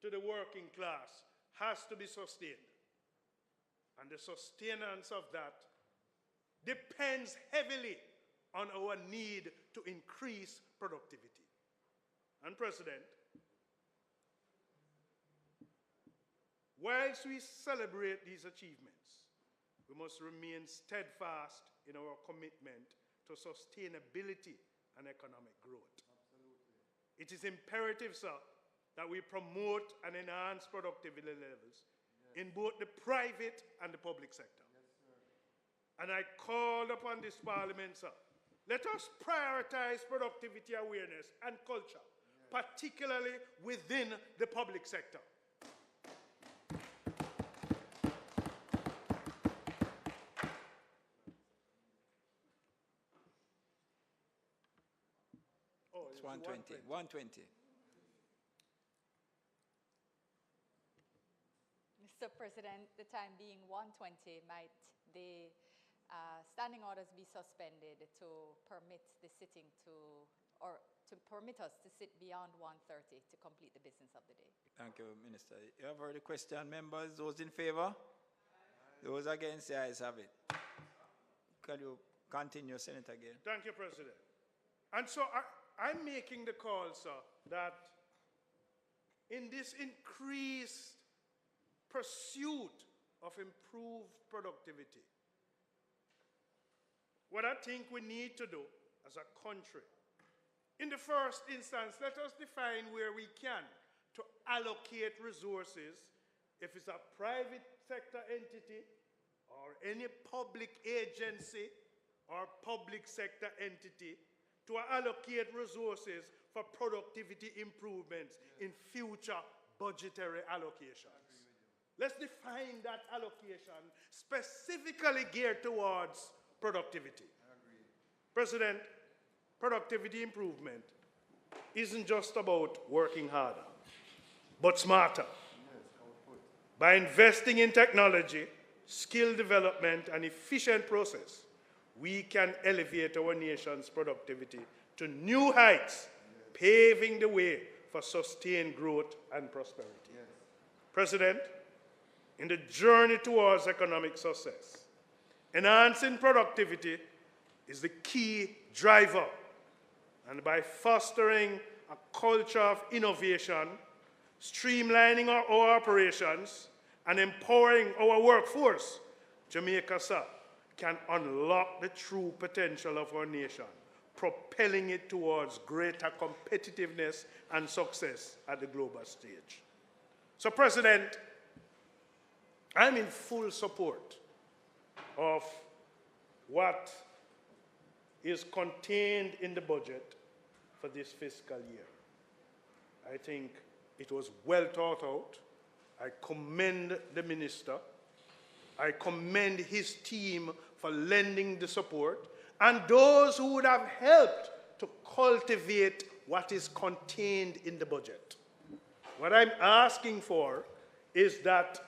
to the working class has to be sustained. And the sustenance of that depends heavily on our need to increase productivity. And President, whilst we celebrate these achievements, we must remain steadfast in our commitment to sustainability and economic growth. Absolutely. It is imperative, sir, that we promote and enhance productivity levels in both the private and the public sector. Yes, sir. And I call upon this Parliament, sir, let us prioritize productivity awareness and culture, particularly within the public sector. Oh, it's 120. 120. Mr. President, the time being 1:20, might the standing orders be suspended to permit the sitting to permit us to sit beyond 1:30 to complete the business of the day. Thank you, Minister. You have heard the question, members. Those in favor? Aye. Those against, the ayes have it. Can you continue, Senator, again? Thank you, President. And so I'm making the call, sir, that in this increased pursuit of improved productivity, what I think we need to do as a country, in the first instance, let us define where we can to allocate resources, if it's a private sector entity or any public agency or public sector entity, to allocate resources for productivity improvements in future budgetary allocations. Let's define that allocation specifically geared towards productivity. President, productivity improvement isn't just about working harder, but smarter. By investing in technology, skill development, and efficient process, we can elevate our nation's productivity to new heights, paving the way for sustained growth and prosperity. President, in the journey towards economic success, enhancing productivity is the key driver. And by fostering a culture of innovation, streamlining our operations, and empowering our workforce, Jamaica, sir, can unlock the true potential of our nation, propelling it towards greater competitiveness and success at the global stage. So, President, I'm in full support of what is contained in the budget for this fiscal year. I think it was well thought out. I commend the minister. I commend his team for lending the support, and those who would have helped to cultivate what is contained in the budget. What I'm asking for is that,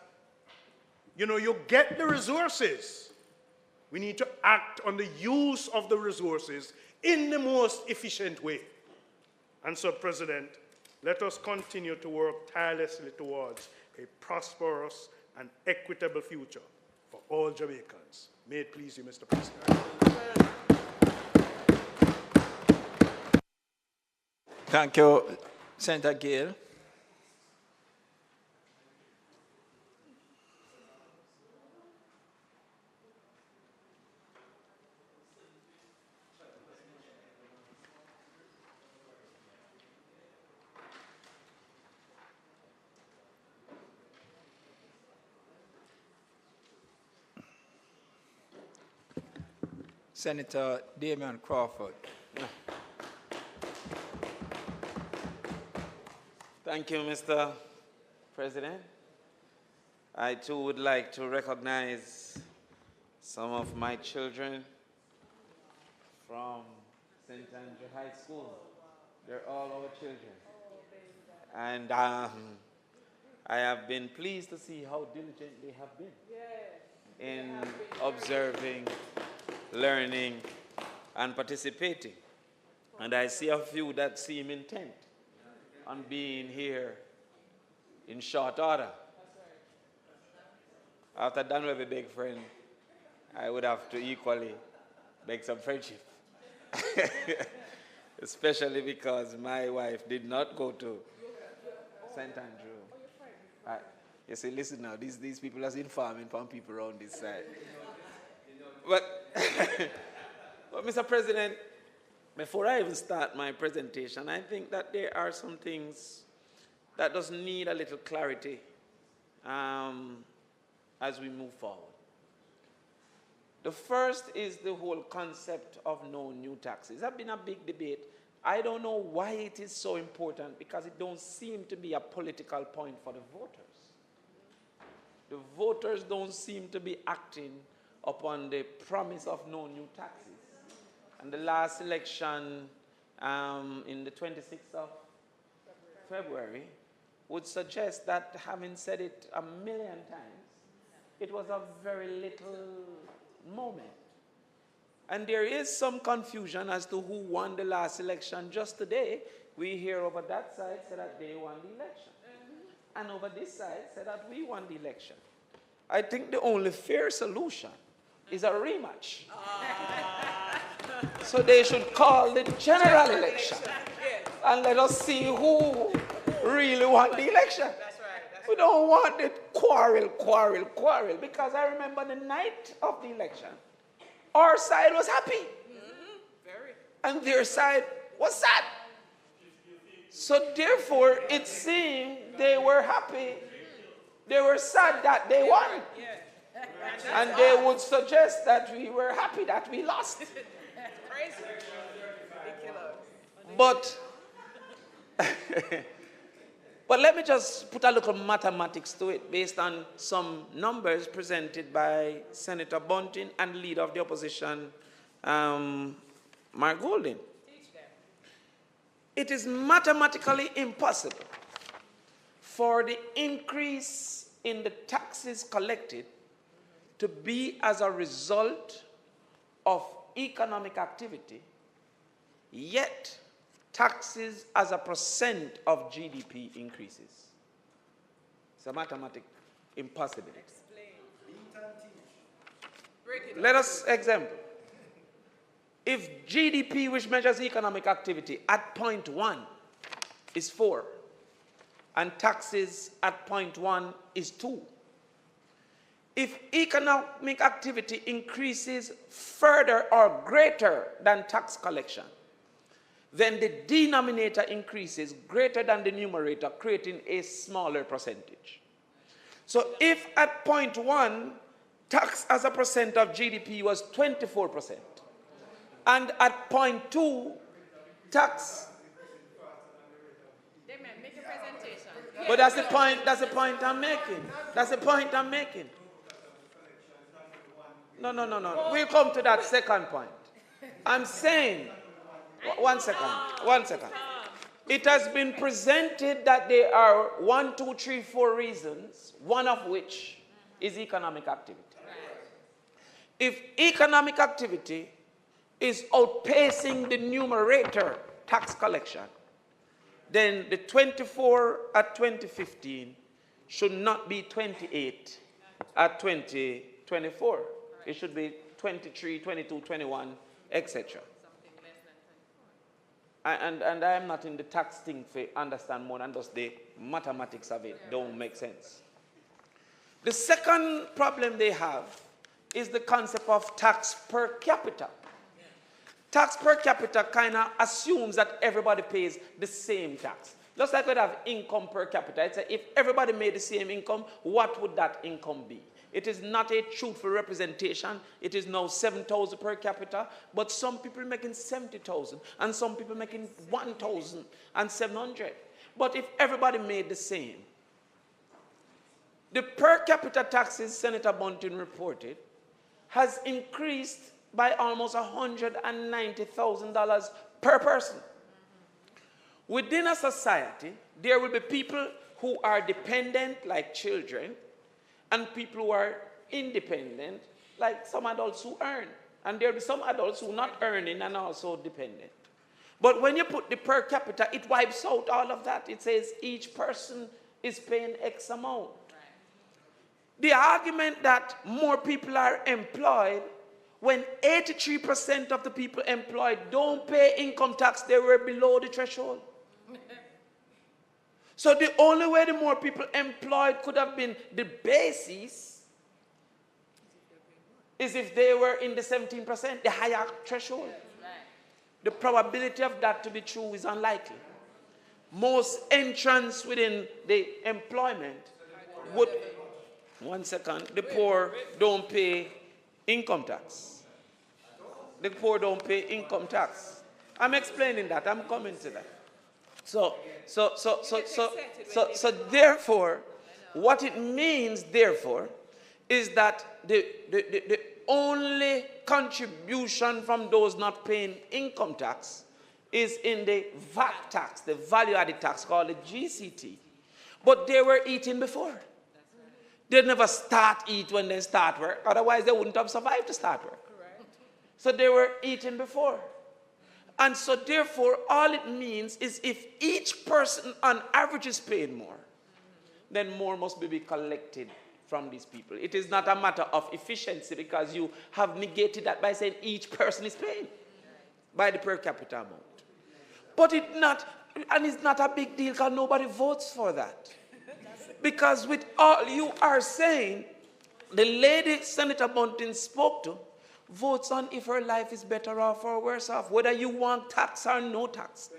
you get the resources. We need to act on the use of the resources in the most efficient way. And so, President, let us continue to work tirelessly towards a prosperous and equitable future for all Jamaicans. May it please you, Mr. President. Thank you, Senator Gill. Senator Damian Crawford. Thank you, Mr. President. I too would like to recognize some of my children from St. Andrew High School. They're all our children. And I have been pleased to see how diligent they have been in observing, learning, and participating. And I see a few that seem intent on being here in short order. After done with a big friend, I would have to equally make some friendship. Especially because my wife did not go to St. Andrew. You see, listen now, these people are informing from people around this side. But, but Mr. President, before I even start my presentation, I think that there are some things that does need a little clarity as we move forward. The first is the whole concept of no new taxes. That's been a big debate. I don't know why it is so important, because it don't seem to be a political point for the voters. The voters don't seem to be acting upon the promise of no new taxes. And the last election in the 26th of February would suggest that, having said it a million times, it was a very little moment. And there is some confusion as to who won the last election. Just today, we hear over that side say that they won the election. And over this side say that we won the election. I think the only fair solution is a rematch. So they should call the general election and let us see who really won the election. We don't want the quarrel, because I remember the night of the election, our side was happy, and their side was sad. So therefore, it seemed they were happy, they were sad that they won. And they would suggest that we were happy that we lost. But let me just put a little mathematics to it based on some numbers presented by Senator Bunting and leader of the opposition, Mark Golding. It is mathematically impossible for the increase in the taxes collected to be as a result of economic activity, yet taxes as a percent of GDP increases. It's a mathematical impossibility. Let us example. If GDP, which measures economic activity, at 0.1 is 4, and taxes at 0.1 is 2, if economic activity increases further or greater than tax collection, then the denominator increases greater than the numerator, creating a smaller percentage. So if at 0.1, tax as a percent of GDP was 24%, And at point 2, tax. They may make a presentation. But that's the point I'm making. That's the point I'm making. No. We'll come to that second point. I'm saying, one second. It has been presented that there are 1, 2, 3, 4 reasons, one of which is economic activity. If economic activity is outpacing the numerator, tax collection, then the 24 at 2015 should not be 28 at 2024. It should be 23, 22, 21, etc. And I am not in the tax thing for understand more than just the mathematics of it. Don't make sense. The second problem they have is the concept of tax per capita. Tax per capita kind of assumes that everybody pays the same tax. Just like we'd have income per capita. It's if everybody made the same income, what would that income be? It is not a truthful representation. It is now 7,000 per capita, but some people making 70,000 and some people making 1,700. But if everybody made the same, the per capita taxes Senator Bunting reported has increased by almost $190,000 per person. Within a society, there will be people who are dependent, like children, and people who are independent, like some adults who earn. And there will be some adults who are not earning and also dependent. But when you put the per capita, it wipes out all of that. It says each person is paying X amount. The argument that more people are employed, when 83% of the people employed don't pay income tax, they were below the threshold. So the only way the more people employed could have been the basis is if they were in the 17%, the higher threshold. The probability of that to be true is unlikely. Most entrants within the employment would, the poor don't pay income tax. The poor don't pay income tax. I'm explaining that. I'm coming to that. So therefore, what it means, therefore, is that the only contribution from those not paying income tax is in the VAT tax, the value-added tax called the GCT. But they were eating before. They never start eat when they start work. Otherwise, they wouldn't have survived to start work. Correct. So they were eating before. And so therefore, all it means is if each person on average is paying more, then more must be collected from these people. It is not a matter of efficiency because you have negated that by saying each person is paying by the per capita amount. But it's not a big deal because nobody votes for that. Because with all you are saying, the lady Senator Bunting spoke to votes on if her life is better off or worse off, whether you want tax or no tax.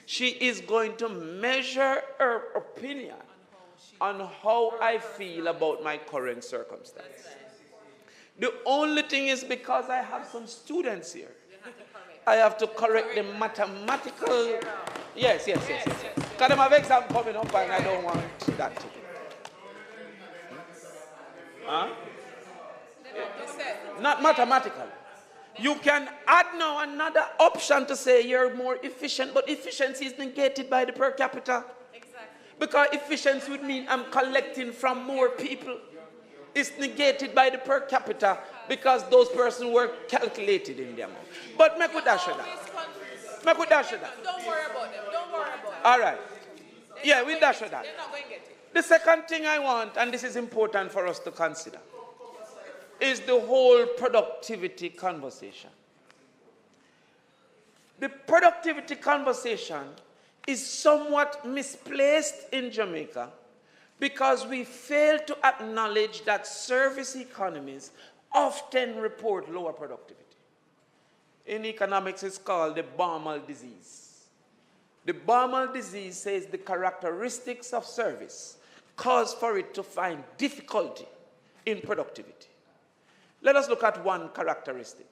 She is going to measure her opinion on how I feel about my current circumstance. The only thing is because I have some students here, I have to correct the mathematical. Yes. Because I have exam coming up and I don't want that to be. Huh? Not mathematical. You can add now another option to say you're more efficient, but efficiency is negated by the per capita. Exactly. Because efficiency would mean I'm collecting from more people. It's negated by the per capita because those persons were calculated in the amount. But make with that. Don't worry about them. Don't worry about it. All right. Yeah, we dash that. They're not going to get it. The second thing I want, and this is important for us to consider, is the whole productivity conversation. The productivity conversation is somewhat misplaced in Jamaica because we fail to acknowledge that service economies often report lower productivity. In economics, it's called the Baumol disease. The Baumol disease says the characteristics of service cause for it to find difficulty in productivity. Let us look at one characteristic,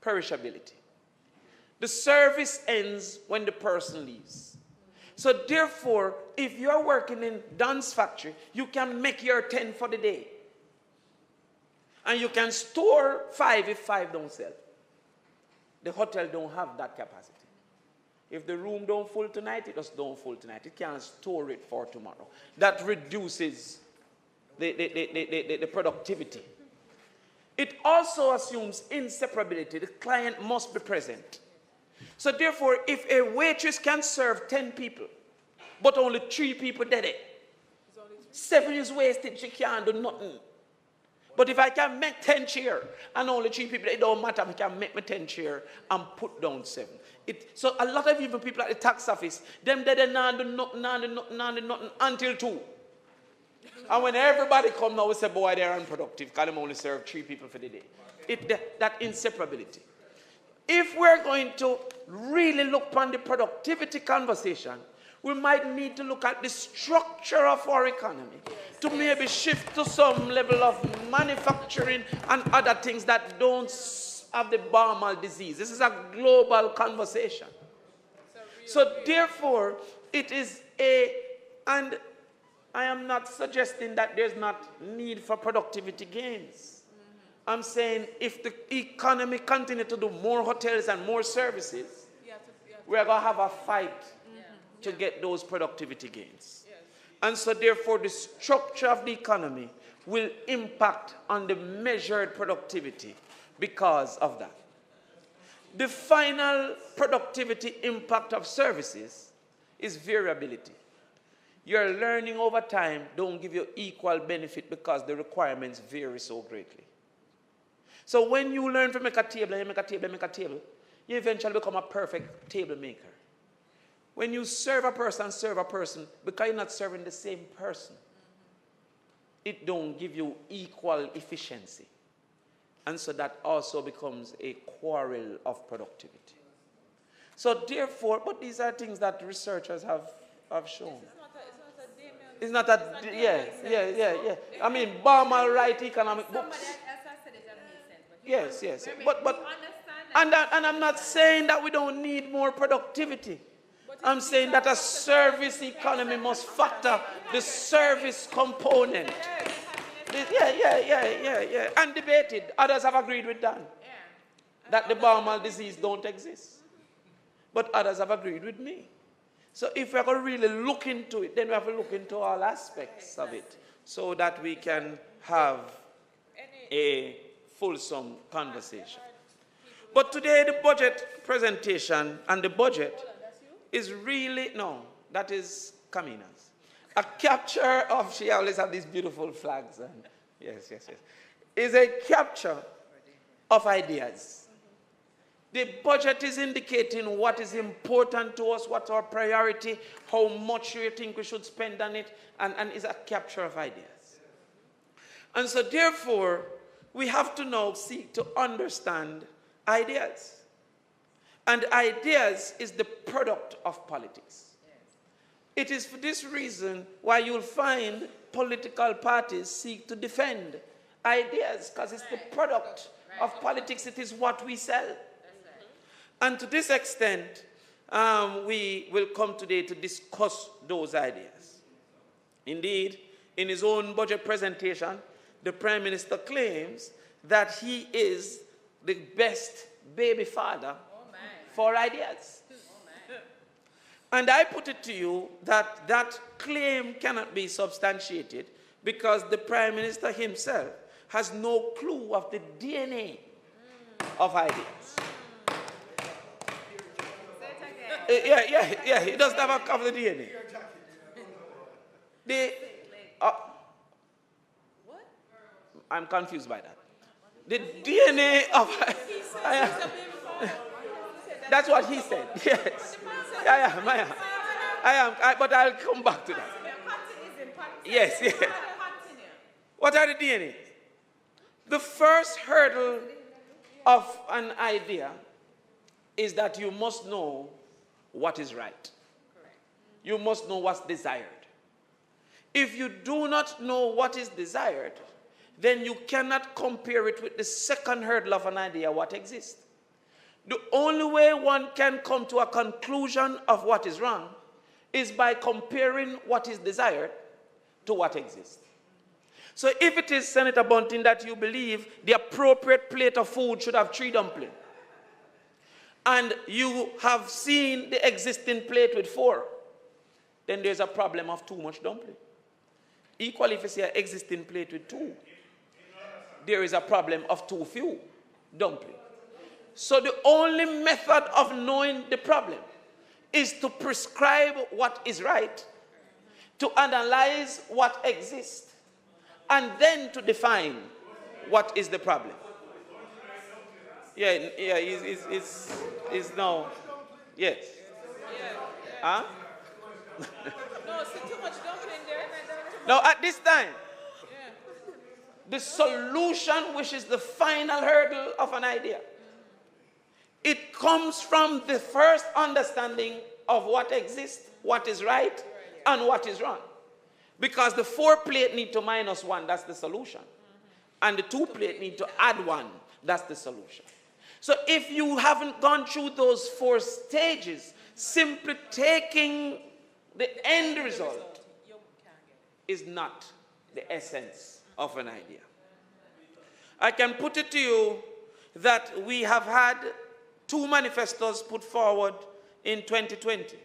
perishability. The service ends when the person leaves. So therefore, if you are working in Don's factory, you can make your 10 for the day. And you can store 5 if 5 don't sell. The hotel don't have that capacity. If the room don't full tonight, it just don't full tonight. It can't store it for tomorrow. That reduces the productivity. It also assumes inseparability. The client must be present. So therefore, if a waitress can serve 10 people, but only 3 people did it, 7 is wasted, she can't do nothing. But if I can make 10 chairs and only 3 people, it don't matter. I can make me 10 chairs and put down 7. So a lot of even people at the tax office, them they not do nothing until 2. And when everybody come now, we say, boy, they're unproductive because they only serve 3 people for the day. That inseparability. If we're going to really look upon the productivity conversation, we might need to look at the structure of our economy to maybe shift to some level of manufacturing and other things that don't have the Barmal disease. This is a global conversation. So therefore, it is and I am not suggesting that there's not need for productivity gains. I'm saying if the economy continues to do more hotels and more services, we're going to have a fight to get those productivity gains. And so therefore the structure of the economy will impact on the measured productivity because of that. The final productivity impact of services is variability. Your learning over time don't give you equal benefit because the requirements vary so greatly. So when you learn to make a table, and you make a table, and make a table, you eventually become a perfect table maker. When you serve a person, because you're not serving the same person, it don't give you equal efficiency. And so that also becomes a quarrel of productivity. So therefore, but these are things that researchers have shown. It's not a, yeah. I mean, Barmal write economic books. Yes. But and I'm not saying that we don't need more productivity. I'm saying that a service economy must factor the service component. Yeah. And debated. Others have agreed with that. That the Barmal disease don't exist. But others have agreed with me. So if we're going to really look into it, then we have to look into all aspects of it so that we can have a fulsome conversation. But today the budget presentation and the budget is really, no, that is Camina's. A capture of, she always have these beautiful flags. And yes. Is a capture of ideas. The budget is indicating what is important to us, what's our priority, how much you think we should spend on it, and is a capture of ideas. And so therefore, we have to now seek to understand ideas. And ideas is the product of politics. It is for this reason why you'll find political parties seek to defend ideas, because it's the product of politics. It is what we sell. And to this extent, we will come today to discuss those ideas. Indeed, in his own budget presentation, the Prime Minister claims that he is the best baby father for ideas. And I put it to you that that claim cannot be substantiated because the Prime Minister himself has no clue of the DNA of ideas. Yeah, he doesn't have a copy of the DNA. I'm confused by that. The DNA of... That's what he said, yes. I am, but I'll come back to that. Yes. What are the DNA? The first hurdle of an idea is that you must know what is right. You must know what's desired. If you do not know what is desired, then you cannot compare it with the second hurdle of an idea, what exists. The only way one can come to a conclusion of what is wrong is by comparing what is desired to what exists. So if it is, Senator Bunting, that you believe the appropriate plate of food should have 3 dumplings, and you have seen the existing plate with 4, then there's a problem of too much dumpling. Equally, if you see an existing plate with 2, there is a problem of too few dumplings. So the only method of knowing the problem is to prescribe what is right, to analyze what exists, and then to define what is the problem. It's now, yes. Huh? No, see too much dumpling there. Now, at this time, the solution, which is the final hurdle of an idea, it comes from the first understanding of what exists, what is right, and what is wrong. Because the 4 plate need to minus 1, that's the solution. And the 2 plate need to add 1, that's the solution. So if you haven't gone through those 4 stages, simply taking the end result is not the essence of an idea. I can put it to you that we have had 2 manifestos put forward in 2020.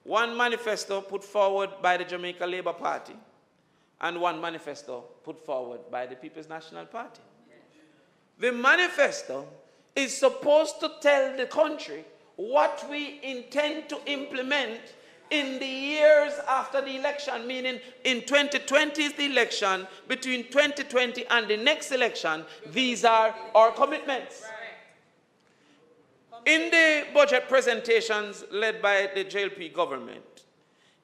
One manifesto put forward by the Jamaica Labour Party, and one manifesto put forward by the People's National Party. The manifesto is supposed to tell the country what we intend to implement in the years after the election, meaning in 2020 is the election, between 2020 and the next election, these are our commitments. In the budget presentations led by the JLP government,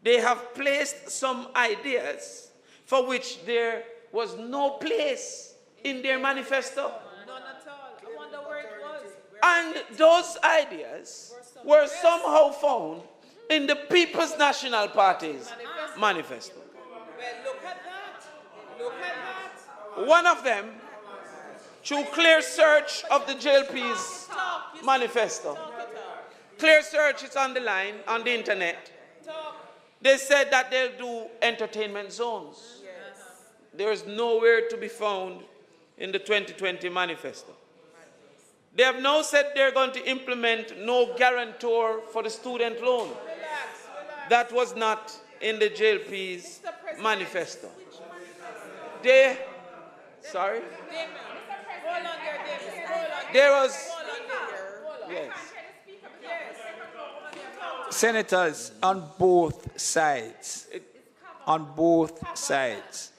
they have placed some ideas for which there was no place in their manifesto. None at all. I wonder where it was. And those ideas were somehow found in the People's National Party's manifesto. Well, look at that. Look at that. One of them, through clear search of the JLP's manifesto, clear search is on the line, on the internet. They said that they'll do entertainment zones. There is nowhere to be found in the 2020 manifesto. They have now said they're going to implement no guarantor for the student loan. That was not in the JLP's manifesto. They, sorry? There was, yes. Senators on both sides. On both sides.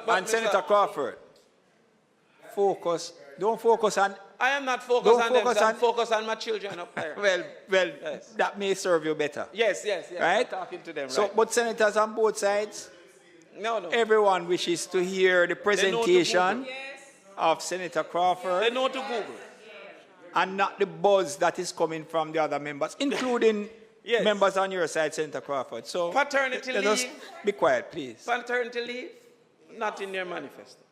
And Senator Crawford, focus. Don't focus on. I am not focused on them. I'm focused on my children up there. Well, yes. That may serve you better. Yes. Right? I'm talking to them. So, right. But senators on both sides, no. Everyone wishes to hear the presentation of Senator Crawford. They know to Google. And not the buzz that is coming from the other members, including members on your side, Senator Crawford. So paternity let us be quiet, please. Paternity leave, not in their manifesto.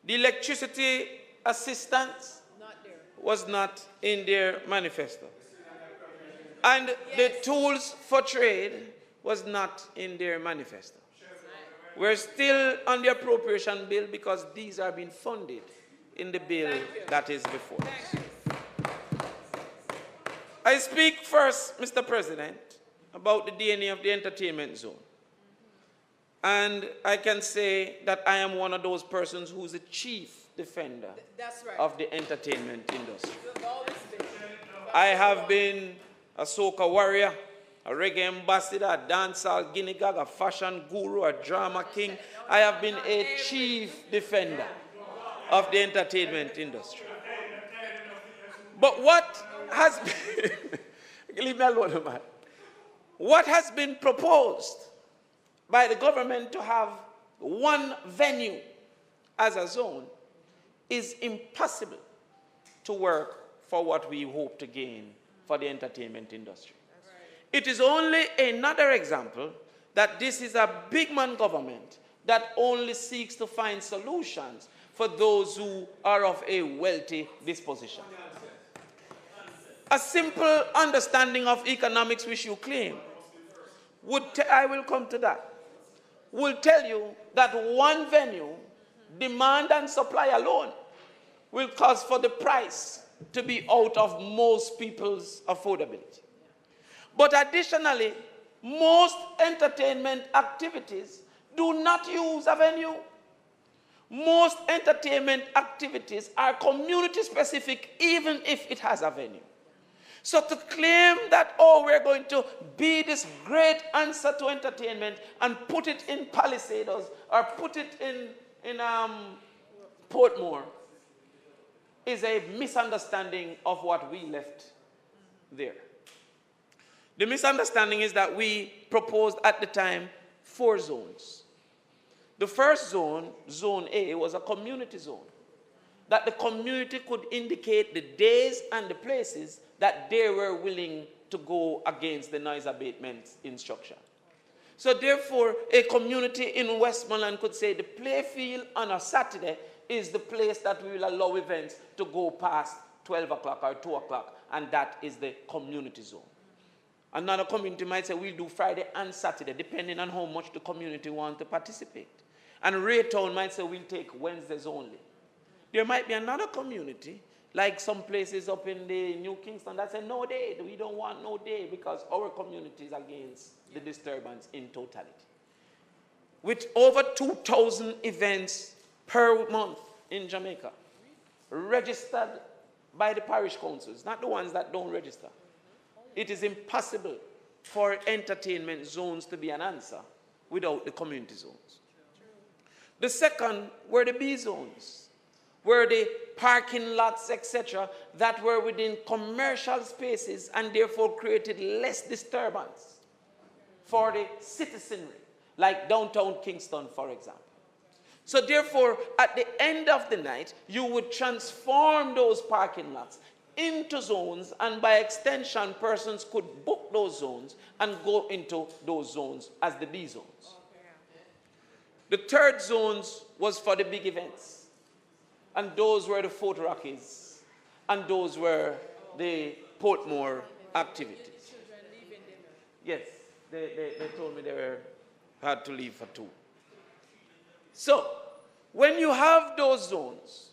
The electricity assistance was not in their manifesto. And the tools for trade was not in their manifesto. We're still on the appropriation bill because these are being funded in the bill that is before us. I speak first, Mr. President, about the DNA of the entertainment zone. And I can say that I am one of those persons who's the chief defender of the entertainment industry. I have been a soca warrior, a reggae ambassador, a dancehall guinea gag, a fashion guru, a drama king. I have been a chief defender of the entertainment industry. But what has been, leave me alone, man. What has been proposed by the government to have one venue as a zone is impossible to work for what we hope to gain for the entertainment industry. It is only another example that this is a big man government that only seeks to find solutions for those who are of a wealthy disposition. A simple understanding of economics which you claim I will come to that, will tell you that one venue, demand and supply alone, will cause for the price to be out of most people's affordability. But additionally, most entertainment activities do not use a venue. Most entertainment activities are community specific, even if it has a venue. So to claim that, oh, we're going to be this great answer to entertainment and put it in Palisades or put it in Portmore is a misunderstanding of what we left there. The misunderstanding is that we proposed at the time 4 zones. The first zone, Zone A, was a community zone, that the community could indicate the days and the places that they were willing to go against the noise abatement instruction. So therefore, a community in Westmoreland could say the playfield on a Saturday is the place that we will allow events to go past 12 o'clock or 2 o'clock, and that is the community zone. Another community might say we'll do Friday and Saturday, depending on how much the community wants to participate. And Raytown might say we'll take Wednesdays only. There might be another community, like some places up in the New Kingston, that say no day, we don't want no day because our community is against the disturbance in totality. With over 2,000 events per month in Jamaica, registered by the parish councils, not the ones that don't register, it is impossible for entertainment zones to be an answer without the community zones. The second were the B zones, were the parking lots, etc., that were within commercial spaces and therefore created less disturbance for the citizenry, like downtown Kingston, for example. So therefore, at the end of the night, you would transform those parking lots into zones, and by extension, persons could book those zones and go into those zones as the B zones. The third zones was for the big events, and those were the Fort Rockies, and those were the Portmore activities. Yes, they told me they had to leave for 2. So, when you have those zones,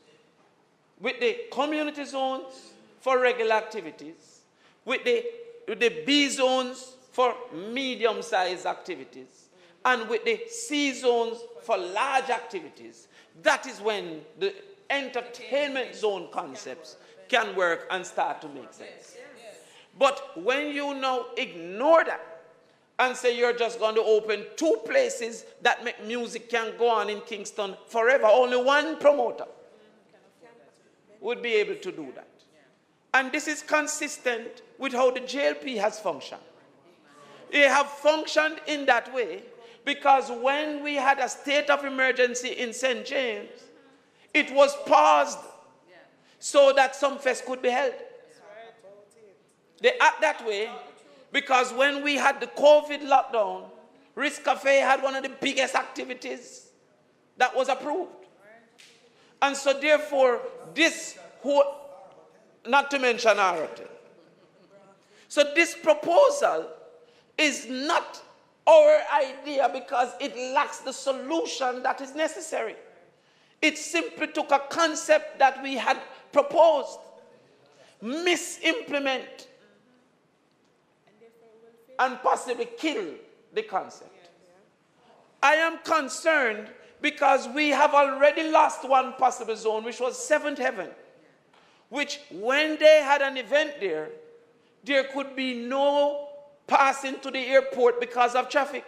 with the community zones for regular activities, with the B zones for medium-sized activities, and with the C zones for large activities, that is when the entertainment zone concepts can work and start to make sense. But when you now ignore that and say you're just going to open 2 places that make music can go on in Kingston forever, only one promoter would be able to do that. And this is consistent with how the JLP has functioned. They have functioned in that way because when we had a state of emergency in St. James, it was paused so that some fest could be held. They act that way because when we had the COVID lockdown, Risk Cafe had one of the biggest activities that was approved. And so therefore, this whole, not to mention RT. So this proposal is not our idea because it lacks the solution that is necessary. It simply took a concept that we had proposed, misimplement, and possibly kill the concept. I am concerned because we have already lost one possible zone, which was Seventh Heaven, which when they had an event there, there could be no passing to the airport because of traffic.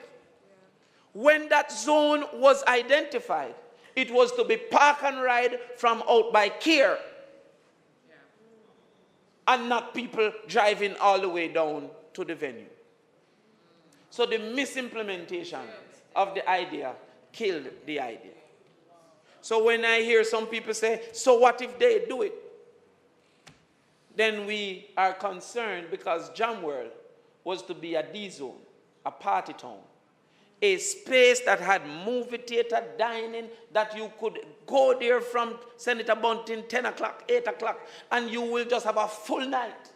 When that zone was identified, it was to be park and ride from out by Care, and not people driving all the way down to the venue. So the misimplementation of the idea killed the idea. So when I hear some people say, so what if they do it? Then we are concerned because Jam World was to be a D zone, a party town. a space that had movie theater, dining, that you could go there from Senator Bunting 10 o'clock, 8 o'clock, and you will just have a full night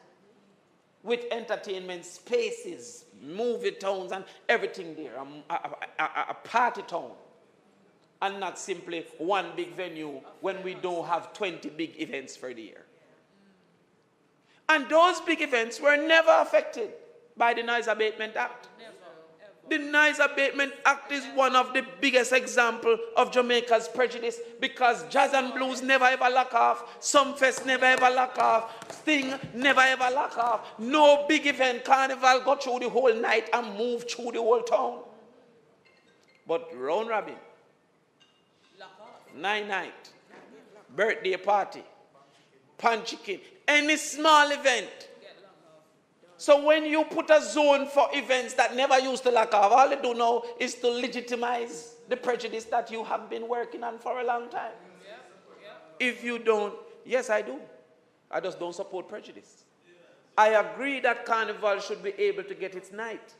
with entertainment spaces, movie towns, and everything there, a party town, and not simply one big venue when we don't have 20 big events for the year. And those big events were never affected by the Noise Abatement Act. The Noise Abatement Act is one of the biggest examples of Jamaica's prejudice, because jazz and blues never ever lock off, Sumfest never ever lock off, Sting never ever lock off. No big event, carnival, go through the whole night and move through the whole town. But round robin, night, birthday party, pan chicken, any small event. So when you put a zone for events that never used to lock off, all they do now is to legitimize the prejudice that you have been working on for a long time. If you don't, yes, I do. I just don't support prejudice. I agree that carnival should be able to get its night.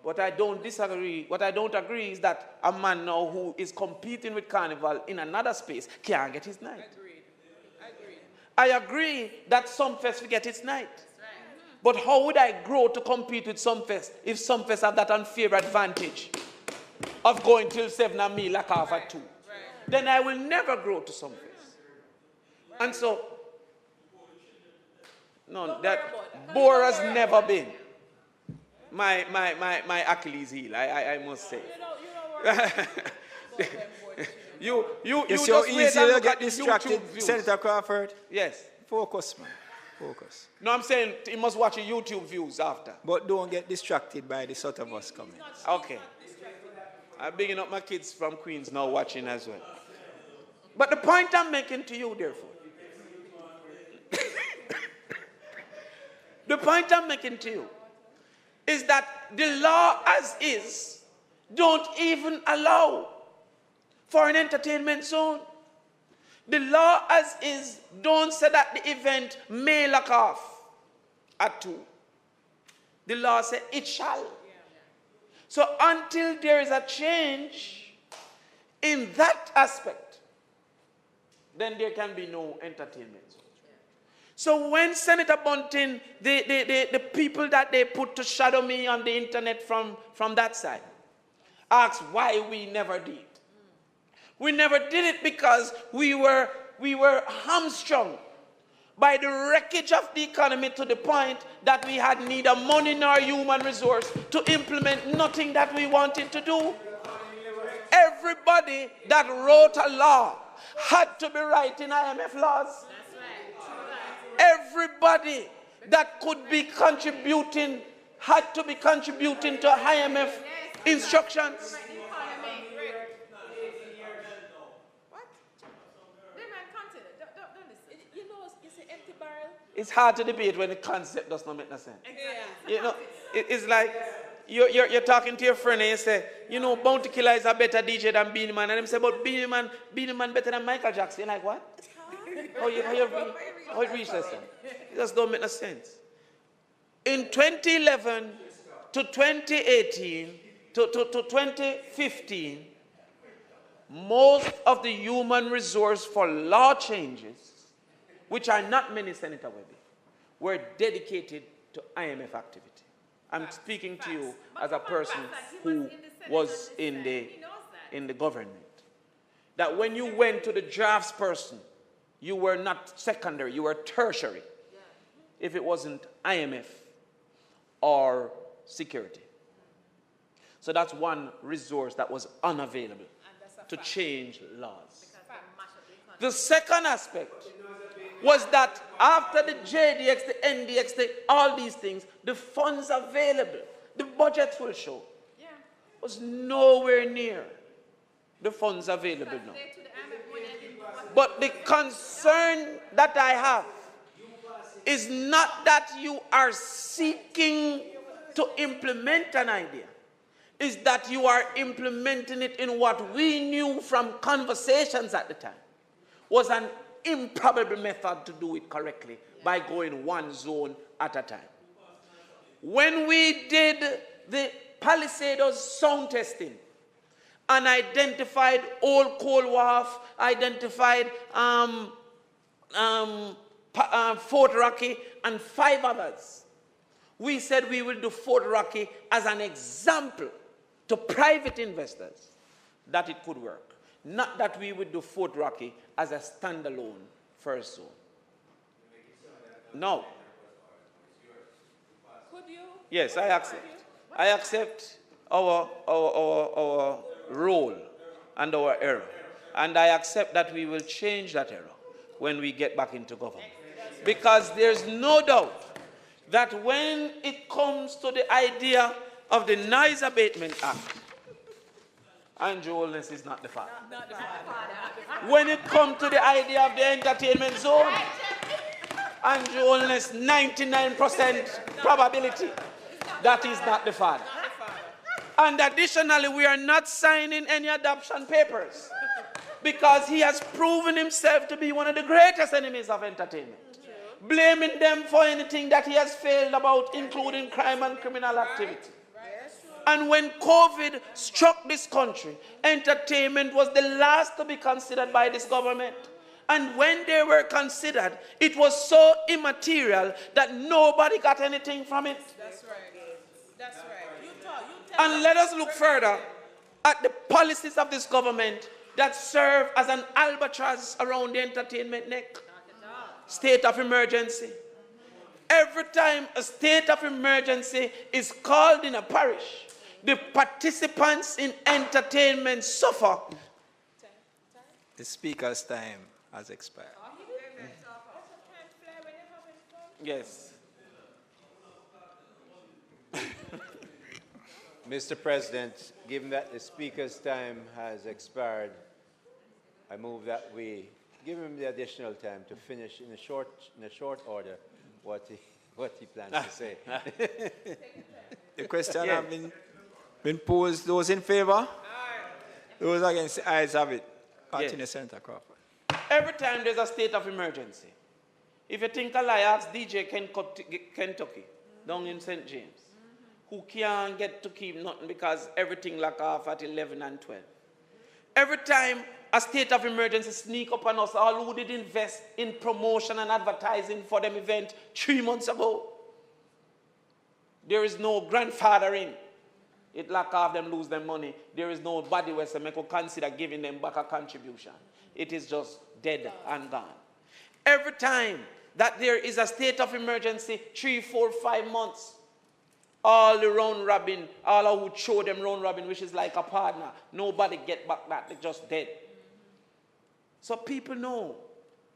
But I don't disagree. What I don't agree is that a man now who is competing with carnival in another space can't get his night. I agree that Sumfest will get its night. But how would I grow to compete with Sumfest if Sumfest have that unfair advantage of going till 7 and me like half at 2? Then I will never grow to Sumfest. And so, no, that bore has never been my Achilles heel, I must say. You It's just so wait easy and to look get at the distracted, YouTube views. Senator Crawford. Yes. Focus, man. Focus. No, I'm saying he must watch your YouTube views after. But don't get distracted by the sort of us coming. Okay. I'm bringing up my kids from Queens now watching as well. But the point I'm making to you, therefore, the point I'm making to you is that the law as is don't even allow for an entertainment zone. The law as is don't say that the event may lock off at 2. The law says it shall. So until there is a change in that aspect, then there can be no entertainment zone. So when Senator Bunting, the people that they put to shadow me on the internet from that side, asked why we never did. We never did it because we were hamstrung by the wreckage of the economy to the point that we had neither money nor human resource to implement nothing that we wanted to do. Everybody that wrote a law had to be writing IMF laws. Everybody that could be contributing had to be contributing to IMF instructions. It's hard to debate when the concept does not make no sense. You know, it's like you're talking to your friend and you say, you know, Bounty Killer is a better DJ than Beanie Man. And them say, but Beanie Man better than Michael Jackson. You're like, what? How it reached that sense? It just don't make no sense. In 2011 to 2018 to 2015, most of the human resource for law changes, which are not many, Senator Webby, were dedicated to IMF activity. I'm speaking to you as a person who was in the government. That when you went to the drafts person, you were not secondary, you were tertiary. If it wasn't IMF or security. So that's one resource that was unavailable to change laws. The second aspect was that after the JDX, the NDX, all these things, the funds available, the budgets will show, was nowhere near the funds available now. But the concern that I have is not that you are seeking to implement an idea, is that you are implementing it in what we knew from conversations at the time was an improbable method to do it correctly by going one zone at a time. When we did the Palisadoes sound testing and identified Old Coal Wharf, identified Fort Rocky, and 5 others. We said we will do Fort Rocky as an example to private investors that it could work. Not that we would do Fort Rocky as a standalone first zone. No. Could you? Yes, I accept. I accept our role and our error. And I accept that we will change that error when we get back into government. Because there's no doubt that when it comes to the idea of the Noise Abatement Act, Andrew Holness is not the father. Not the father. When it comes to the idea of the entertainment zone, Andrew Holness, 99% probability that is not the father. And additionally, we are not signing any adoption papers because he has proven himself to be one of the greatest enemies of entertainment. Blaming them for anything that he has failed about, including crime and criminal activity. And when COVID struck this country, entertainment was the last to be considered by this government. And when they were considered, it was so immaterial that nobody got anything from it. That's right. That's right. You And let us look further at the policies of this government that serve as an albatross around the entertainment neck. State of emergency. Every time a state of emergency is called in a parish, the participants in entertainment suffer. The speaker's time has expired. Yes. Mr. President, given that the Speaker's time has expired, I move that we give him the additional time to finish in a short order what he plans to say. The question has been posed. Those in favor? Those against, the ayes have it. Continue, Yes. Senator Crawford. Every time there's a state of emergency, if you think a lie, ask DJ Kentucky down in St. James, who can't get to keep nothing because everything lock off at 11 and 12. Every time a state of emergency sneak up on us, all who did invest in promotion and advertising for them event 3 months ago, there is no grandfathering. It lock off them, lose them money. There is no body where some could consider giving them back a contribution. It is just dead and gone. Every time that there is a state of emergency, 3, 4, 5 months, all the round robin, all who show them round robin, which is like a partner, nobody get back that, they're just dead. So people know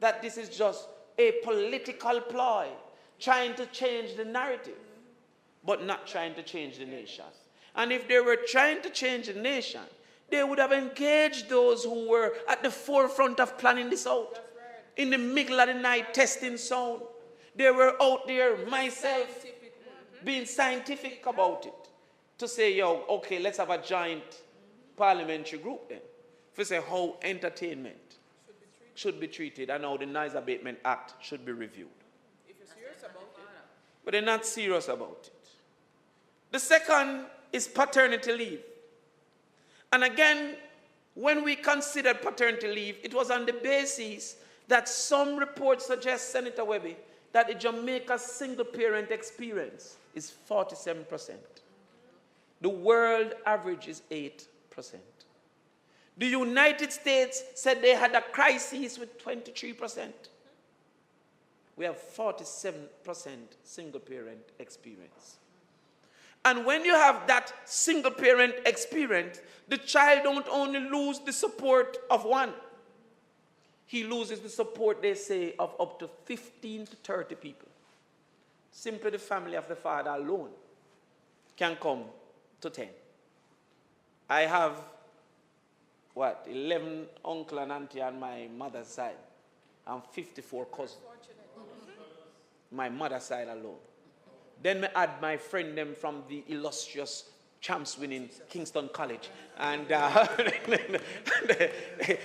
that this is just a political ploy, trying to change the narrative, but not trying to change the nation. And if they were trying to change the nation, they would have engaged those who were at the forefront of planning this out. Right. In the middle of the night, testing sound. They were out there, myself, being scientific about it. To say, yo, okay, let's have a giant parliamentary group then. To say how entertainment should be treated and how the Noise Abatement Act should be reviewed. If you're serious about it. But they're not serious about it. The second is paternity leave. And again, when we considered paternity leave, it was on the basis that some reports suggest, Senator Webby, that the Jamaica single-parent experience is 47%. The world average is 8%. The United States said they had a crisis with 23%. We have 47% single-parent experience. And when you have that single-parent experience, the child don't only lose the support of one. He loses the support, they say, of up to 15 to 30 people. Simply the family of the father alone can come to 10. I have, 11 uncle and auntie on my mother's side, and 54 cousins. My mother's side alone. Then I add my friend them from the illustrious champs winning Kingston College. And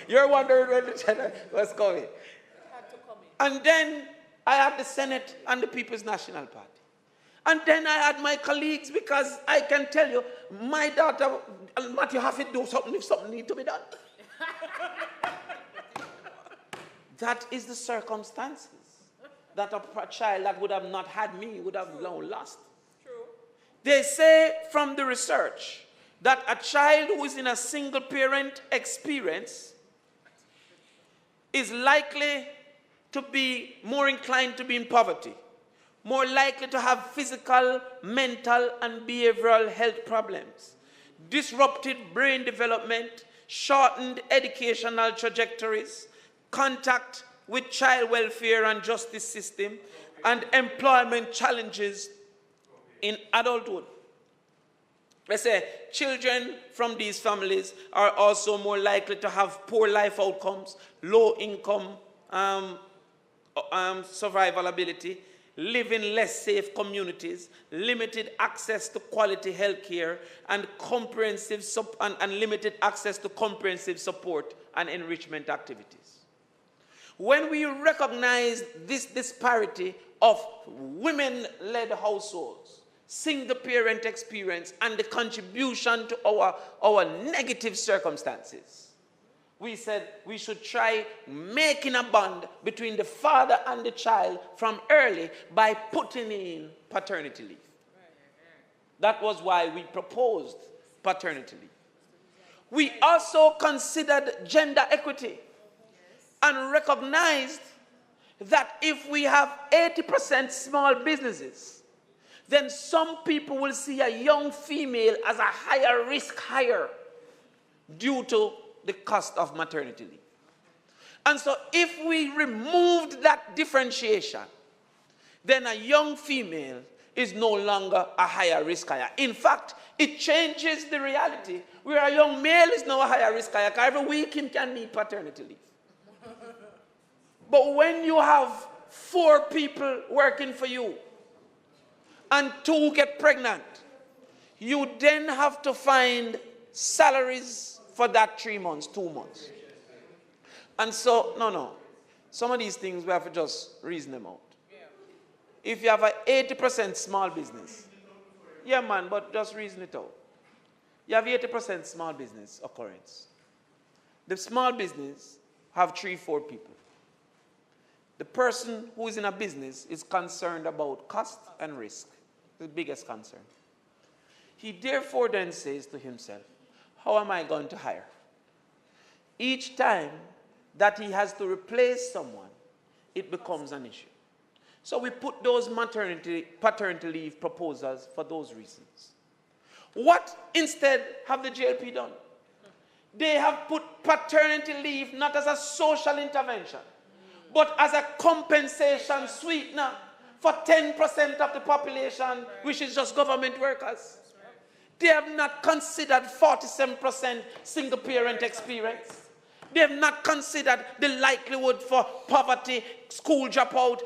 you're wondering when the channel was coming. And then I have the Senate and the People's National Party. And then I had my colleagues, because I can tell you, my daughter, Matthew, have to do something if something needs to be done. That is the circumstances that a child that would have not had me would have now lost. True. They say from the research that a child who is in a single parent experience is likely to be more inclined to be in poverty, more likely to have physical, mental, and behavioral health problems, disrupted brain development, shortened educational trajectories, contact with child welfare and justice system, and employment challenges in adulthood. Let's say children from these families are also more likely to have poor life outcomes, low income survival ability, live in less safe communities, limited access to quality health care, and limited access to comprehensive support and enrichment activities. When we recognize this disparity of women-led households, single-parent experience, and the contribution to our negative circumstances, we said we should try making a bond between the father and the child from early by putting in paternity leave. That was why we proposed paternity leave. We also considered gender equity and recognized that if we have 80% small businesses, then some people will see a young female as a higher risk hire due to the cost of maternity leave. And so if we removed that differentiation, then a young female is no longer a higher risk hire. In fact, it changes the reality where a young male is now a higher risk hire, because every week he can need paternity leave. But when you have 4 people working for you and 2 get pregnant, you then have to find salaries for that 3 months, 2 months. And so, no. Some of these things we have to just reason them out. If you have an 80% small business, yeah, man, but just reason it out. You have 80% small business occurrence. The small business have 3-4 people. The person who is in a business is concerned about cost and risk, the biggest concern. He therefore then says to himself, how am I going to hire? Each time that he has to replace someone, it becomes an issue. So we put those paternity leave proposals for those reasons. What instead have the JLP done? They have put paternity leave not as a social intervention, but as a compensation sweetener for 10% of the population, which is just government workers. They have not considered 47% single-parent experience. They have not considered the likelihood for poverty, school dropout,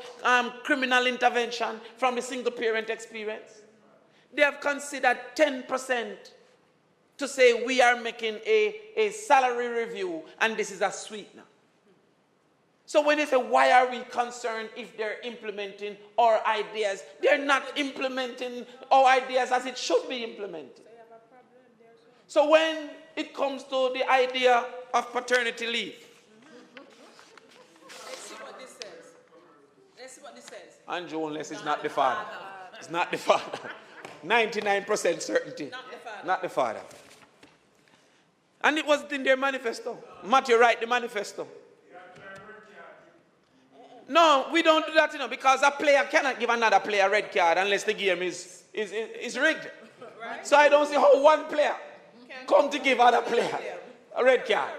criminal intervention from the single-parent experience. They have considered 10% to say we are making a salary review and this is a sweetener. So when they say, why are we concerned if they're implementing our ideas? They're not implementing our ideas as it should be implemented. So when it comes to the idea of paternity leave. Let's see what this says. Let's see what this says. Andrew, unless it's not the father. It's not the father. 99% certainty. Not the father. Not the father. And it was in their manifesto. Matthew write the manifesto. No, we don't do that, because a player cannot give another player a red card unless the game is rigged. Right? So I don't see how one player come to give other player a red card.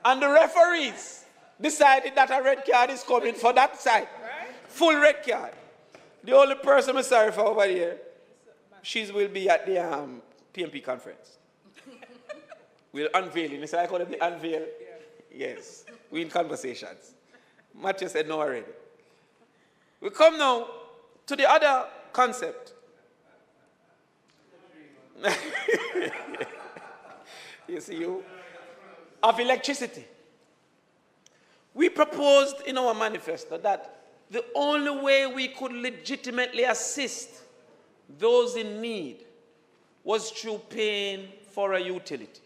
And the referees decided that a red card is coming for that side. Full red card. The only person I'm sorry for over here, she will be at the PMP conference. We'll unveil it. I call it the unveil. Yes. We're in conversations. Matthew said no already. We come now to the other concept. You see, of electricity. We proposed in our manifesto that the only way we could legitimately assist those in need was through paying for a utility.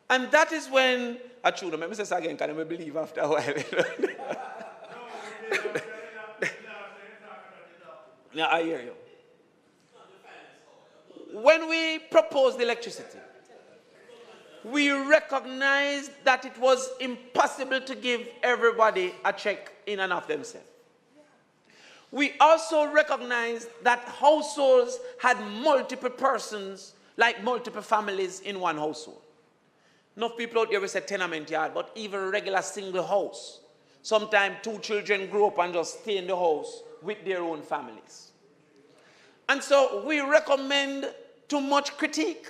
And that is when, I should remember this again, can I believe after a while? Yeah, I hear you. When we proposed electricity, we recognized that it was impossible to give everybody a check in and of themselves. We also recognized that households had multiple persons, like multiple families in one household. Enough people out there will say tenement yard, but even a regular single house. Sometimes 2 children grow up and just stay in the house with their own families. And so we recommend, to much critique,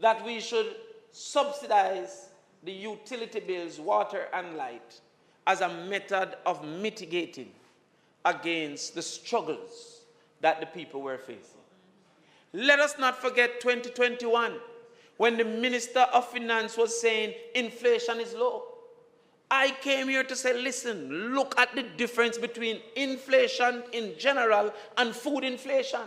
that we should subsidize the utility bills, water and light, as a method of mitigating against the struggles that the people were facing. Let us not forget 2021, when the Minister of Finance was saying inflation is low. I came here to say, listen, look at the difference between inflation in general and food inflation.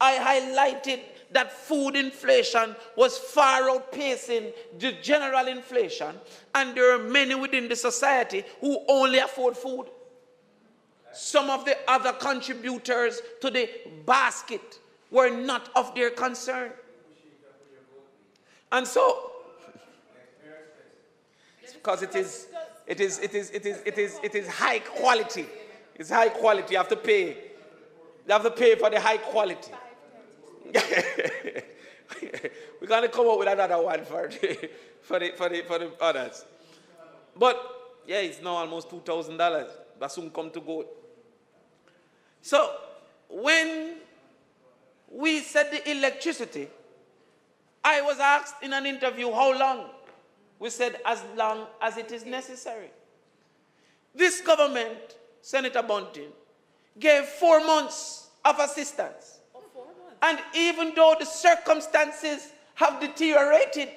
I highlighted that food inflation was far outpacing the general inflation, and there are many within the society who only afford food. Some of the other contributors to the basket were not of their concern. And so, because it is high quality. It's high quality. You have to pay. You have to pay for the high quality. We're going to come up with another one for the others. But yeah, it's now almost $2,000. But soon come to go. So when we said the electricity, I was asked in an interview how long. We said as long as it is necessary. This government, Senator Bunting, gave 4 months of assistance. Oh, 4 months. And even though the circumstances have deteriorated,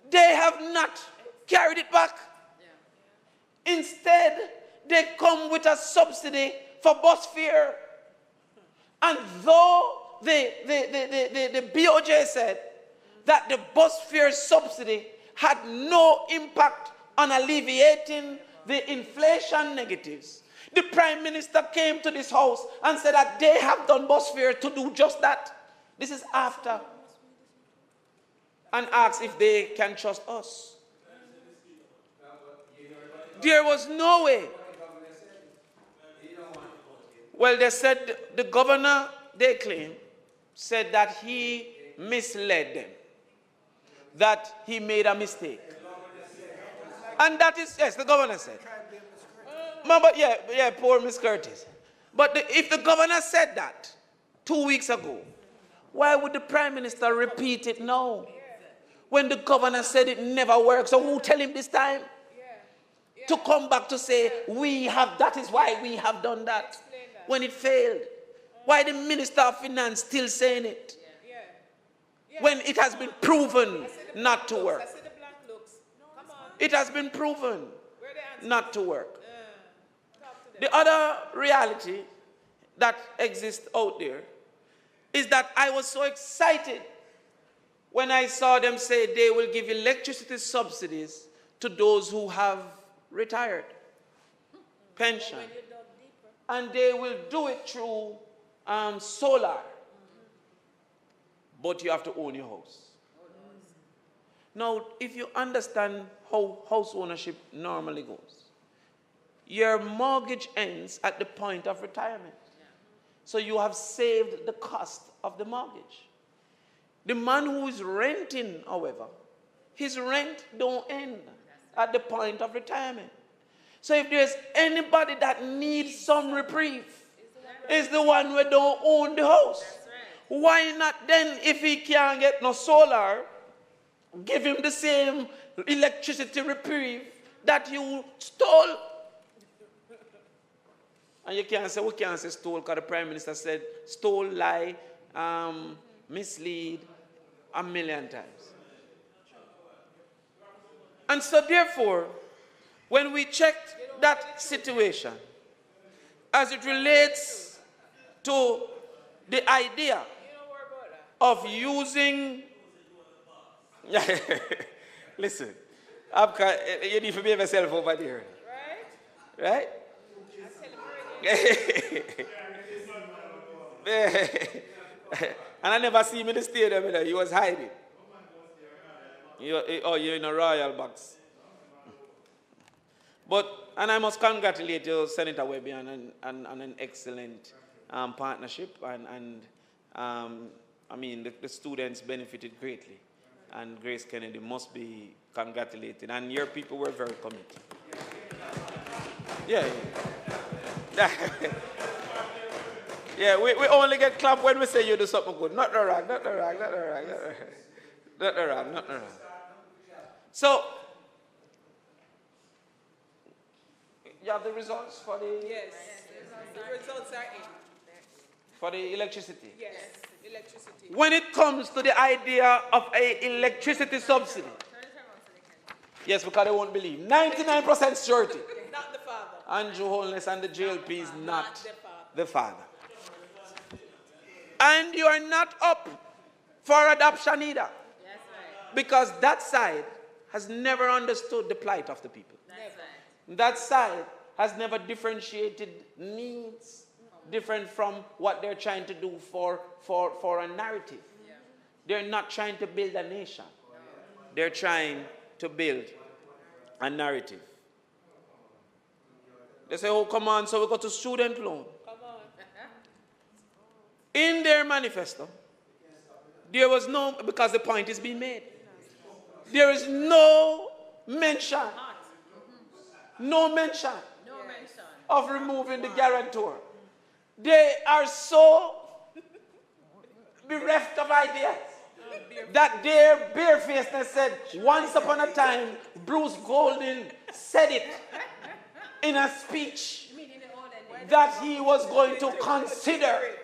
they have not carried it back. Instead, they come with a subsidy for bus fare. And though the BOJ said that the bus fare subsidy had no impact on alleviating the inflation negatives, the Prime Minister came to this house and said that they have done bus fare to do just that. This is after. And asked if they can trust us. There was no way. Well, they said the governor, they claim, said that he misled them, that he made a mistake. And that is, yes, the governor said. But yeah, poor Miss Curtis. But if the governor said that 2 weeks ago, why would the Prime Minister repeat it now? When the governor said it never worked, so who tell him this time? To come back to say, that is why we have done that. When it failed. Why the Minister of Finance still saying it? When it has been proven not to work. It has been proven not to work. The other reality that exists out there is that I was so excited when I saw them say they will give electricity subsidies to those who have retired, pension, and they will do it through solar. But you have to own your house. Now, if you understand how house ownership normally goes, your mortgage ends at the point of retirement. So you have saved the cost of the mortgage. The man who is renting, however, his rent don't end at the point of retirement. So if there's anybody that needs some reprieve, is the one who don't own the house. Why not then, if he can't get no solar, give him the same electricity reprieve that you stole? And we can't say stole, because the Prime Minister said stole, lie, mislead 1,000,000 times. And so therefore, when we checked that situation as it relates to the idea of using, listen, you need to behave yourself over there. Right? And I never see him in the stadium, you know, he was hiding. You're in a royal box. And I must congratulate you, Senator Webby, on an excellent partnership. I mean, the students benefited greatly. And Grace Kennedy must be congratulated. And your people were very committed. Yeah. Yeah, we only get clapped when we say you do something good. Not the rag, not the rag, not the rag, not the rag. Not the rag, not the rag. So, you have the results for the... Yes, the results are in. For the electricity? Yes, electricity. When it comes to the idea of an electricity subsidy, yes, because they won't believe, 99% surety. Not the father. Andrew Holness and the JLP is not the father. And you are not up for adoption either. Yes, right. Because that side has never understood the plight of the people. That's right. That side has never differentiated needs different from what they're trying to do for a narrative. Yeah. They're not trying to build a nation. They're trying to build a narrative. They say, oh, come on, so we go to student loan. Come on. In their manifesto, there was no, because the point is being made, there is no mention of removing the guarantor. They are so bereft of ideas that their barefacedness said, once upon a time, Bruce Golding said it in a speech that he was going to consider.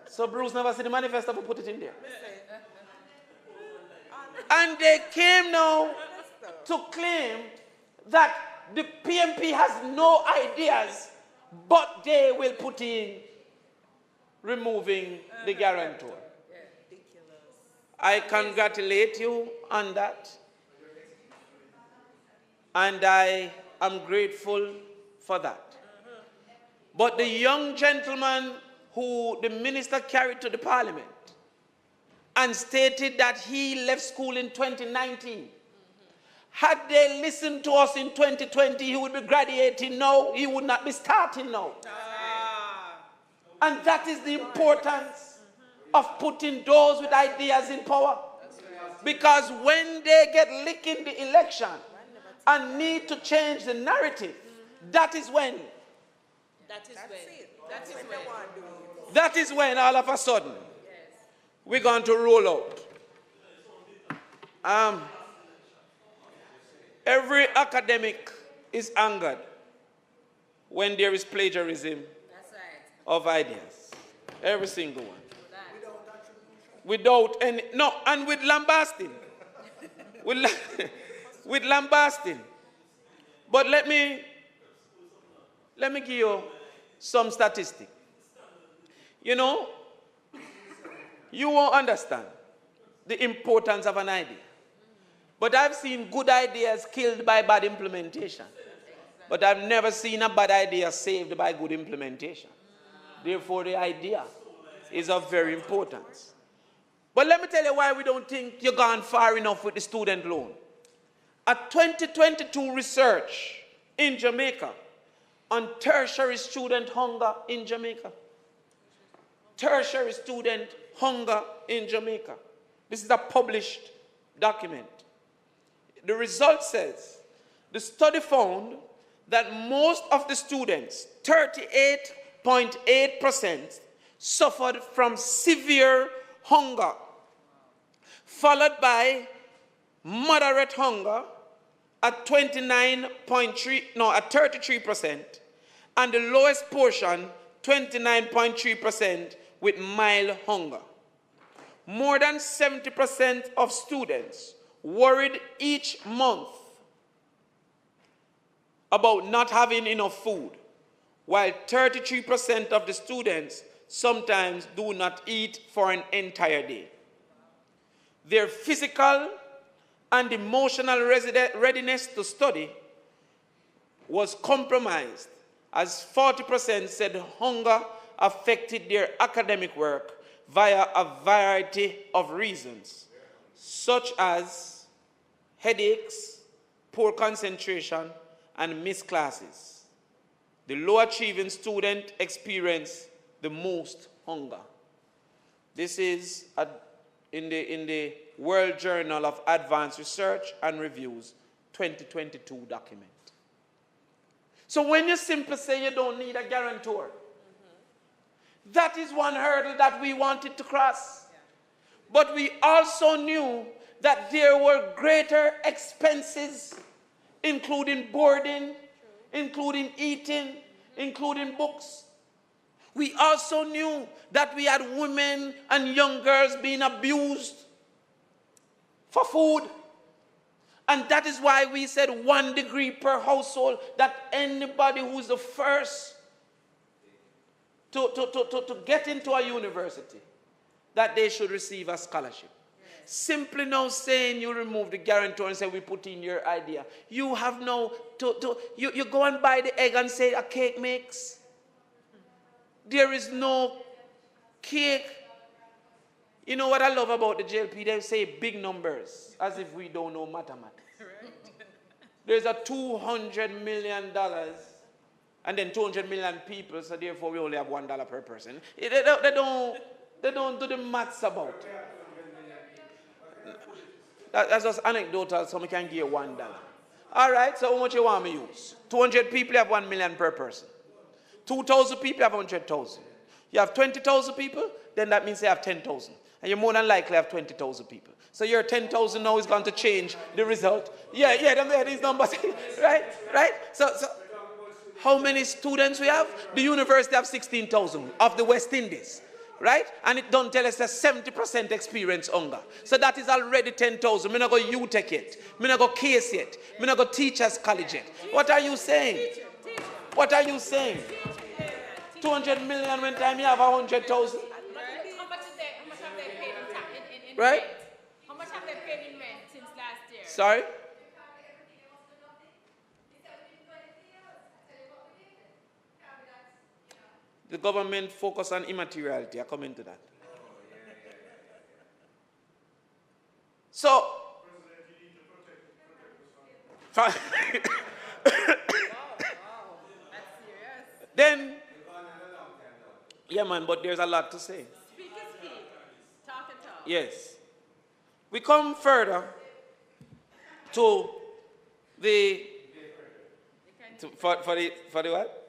So Bruce never said the manifesto, but put it in there. And they came now to claim that the PMP has no ideas, but they will put in removing the guarantor. I congratulate you on that. And I am grateful for that. But the young gentleman who the minister carried to the parliament and stated that he left school in 2019, had they listened to us in 2020, he would be graduating now, he would not be starting now. And that is the importance of putting those with ideas in power. Because when they get licked in the election and need to change the narrative, that is when. That is when all of a sudden we're going to roll out. Every academic is angered when there is plagiarism of ideas. Every single one. Without any, no, and with lambasting. with lambasting. But let me give you some statistics. You know, you won't understand the importance of an idea. But I've seen good ideas killed by bad implementation. But I've never seen a bad idea saved by good implementation. Therefore, the idea is of very importance. But let me tell you why we don't think you've gone far enough with the student loan. A 2022 research in Jamaica on tertiary student hunger in Jamaica. Tertiary student hunger in Jamaica. This is a published document. The result says, the study found that most of the students, 38.8%, suffered from severe hunger, followed by moderate hunger at 33%, and the lowest portion, 29.3%, with mild hunger. More than 70% of students worried each month about not having enough food, while 33% of the students sometimes do not eat for an entire day. Their physical and emotional readiness to study was compromised, as 40% said hunger affected their academic work via a variety of reasons, such as headaches, poor concentration, and missed classes. The low-achieving student experience the most hunger. This is in the World Journal of Advanced Research and Reviews 2022 document. So when you simply say you don't need a guarantor, that is one hurdle that we wanted to cross. But we also knew that there were greater expenses, including boarding, including eating, including books. We also knew that we had women and young girls being abused for food. And that is why we said 1 degree per household, that anybody who's the first to get into a university, that they should receive a scholarship. Yes. Simply now saying you remove the guarantor and say we put in your idea. You have no, you go and buy the egg and say a cake makes. There is no cake. You know what I love about the JLP? They say big numbers, as if we don't know mathematics. There's a $200 million, and then 200 million people, so therefore we only have $1 per person. They don't do the maths about it. That's just anecdotal, so we can give you $1. All right, so how much you want me to use? 200 people, you have 1 million per person. 2,000 people, you have 100,000. You have 20,000 people, then that means you have 10,000. And you more than likely have 20,000 people. So your 10,000 now is going to change the result. Yeah, these numbers, right? So how many students we have? The university have 16,000 of the West Indies, right? And it don't tell us that 70% experience hunger. So that is already 10,000. Me not go UTech yet. Me not go case yet. Me not go teachers college yet. What are you saying? What are you saying? 200 million when time you have 100,000. How much have they paid in right? rent? How much have they paid in rent since last year? Sorry? The government focus on immateriality. I come into that. So, then, yeah, man, but there's a lot to say. Speak and speak. Talk and talk. Yes. We come further to the, for the what?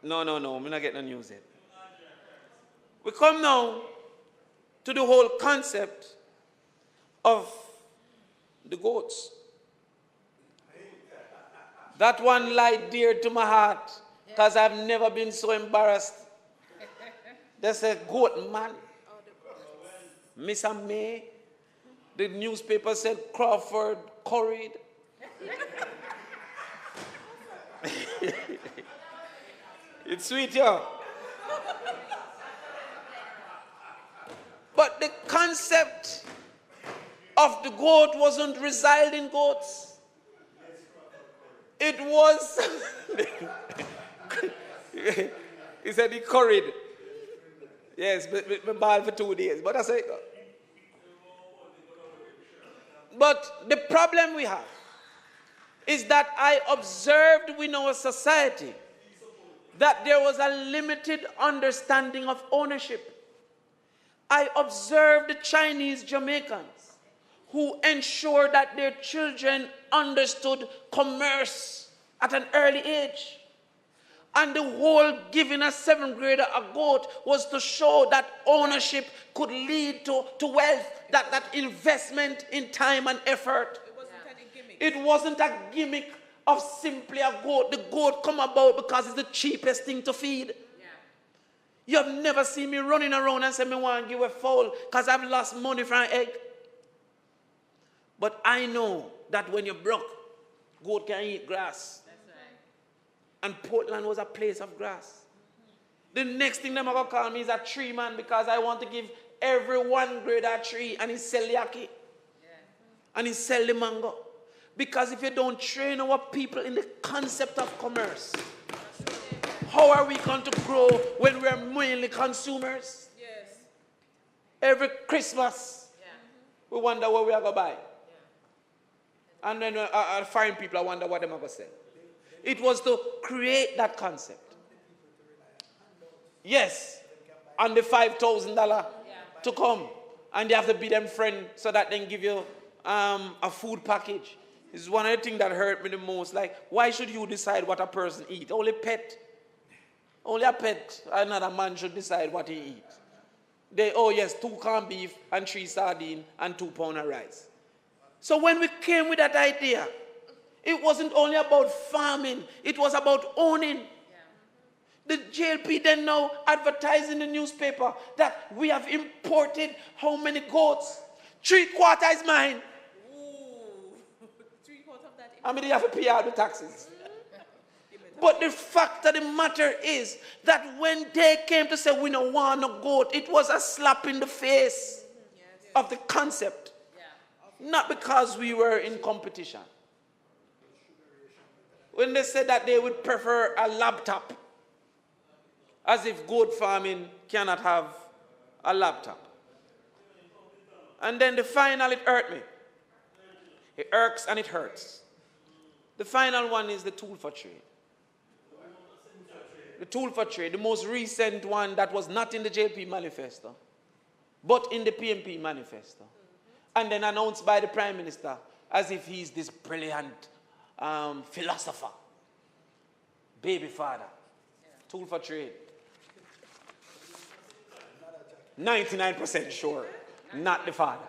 No, I'm not getting the news yet. We come now to the whole concept of the goats. That one lied dear to my heart because I've never been so embarrassed. There's a goat man. Miss May. The newspaper said Crawford curried. It's sweet, yeah. But the concept of the goat wasn't reside in goats. It was, he said he curried. Yes, but bad for 2 days. But I say, but the problem we have is that I observed in our society that there was a limited understanding of ownership. I observed the Chinese Jamaicans who ensured that their children understood commerce at an early age. And the whole giving a 7th grader a goat was to show that ownership could lead to wealth, that investment in time and effort. It wasn't any gimmick. It wasn't a gimmick of simply a goat. The goat come about because it's the cheapest thing to feed. Yeah. You have never seen me running around and say, me want to give a fowl because I've lost money for an egg. But I know that when you're broke, Goat can eat grass. And Portland was a place of grass. The next thing they're going to call me is a tree man because I want to give every one grade a tree and he sell the ackee. And he sell the mango. Because if you don't train our people in the concept of commerce, how are we going to grow when we're mainly consumers? Yes. Every Christmas, we wonder what we are going to buy. And then foreign people, I wonder what they're going to sell. It was to create that concept. Yes, and the $5,000 to come. And they have to be them friend so that they can give you a food package. This is one of the things that hurt me the most. Like, why should you decide what a person eats? Only a pet, another man should decide what he eats. Oh yes, 2 corned beef and 3 sardines and 2 pounds of rice. So when we came with that idea, it wasn't only about farming, it was about owning. The JLP then now advertised in the newspaper that we have imported how many goats? 3/4 is mine. Ooh. 3/4 of that. I mean, you have to pay out the taxes. But the fact of the matter is that when they came to say we don't want no goat, it was a slap in the face of the concept. Not because we were in competition. When they said that they would prefer a laptop, as if goat farming cannot have a laptop. And then the final, it hurt me. It irks and it hurts. The final one is the tool for trade. The tool for trade, the most recent one that was not in the JP manifesto, but in the PMP manifesto. And then announced by the Prime Minister as if he's this brilliant philosopher, baby father. Tool for trade. 99% sure, not the father.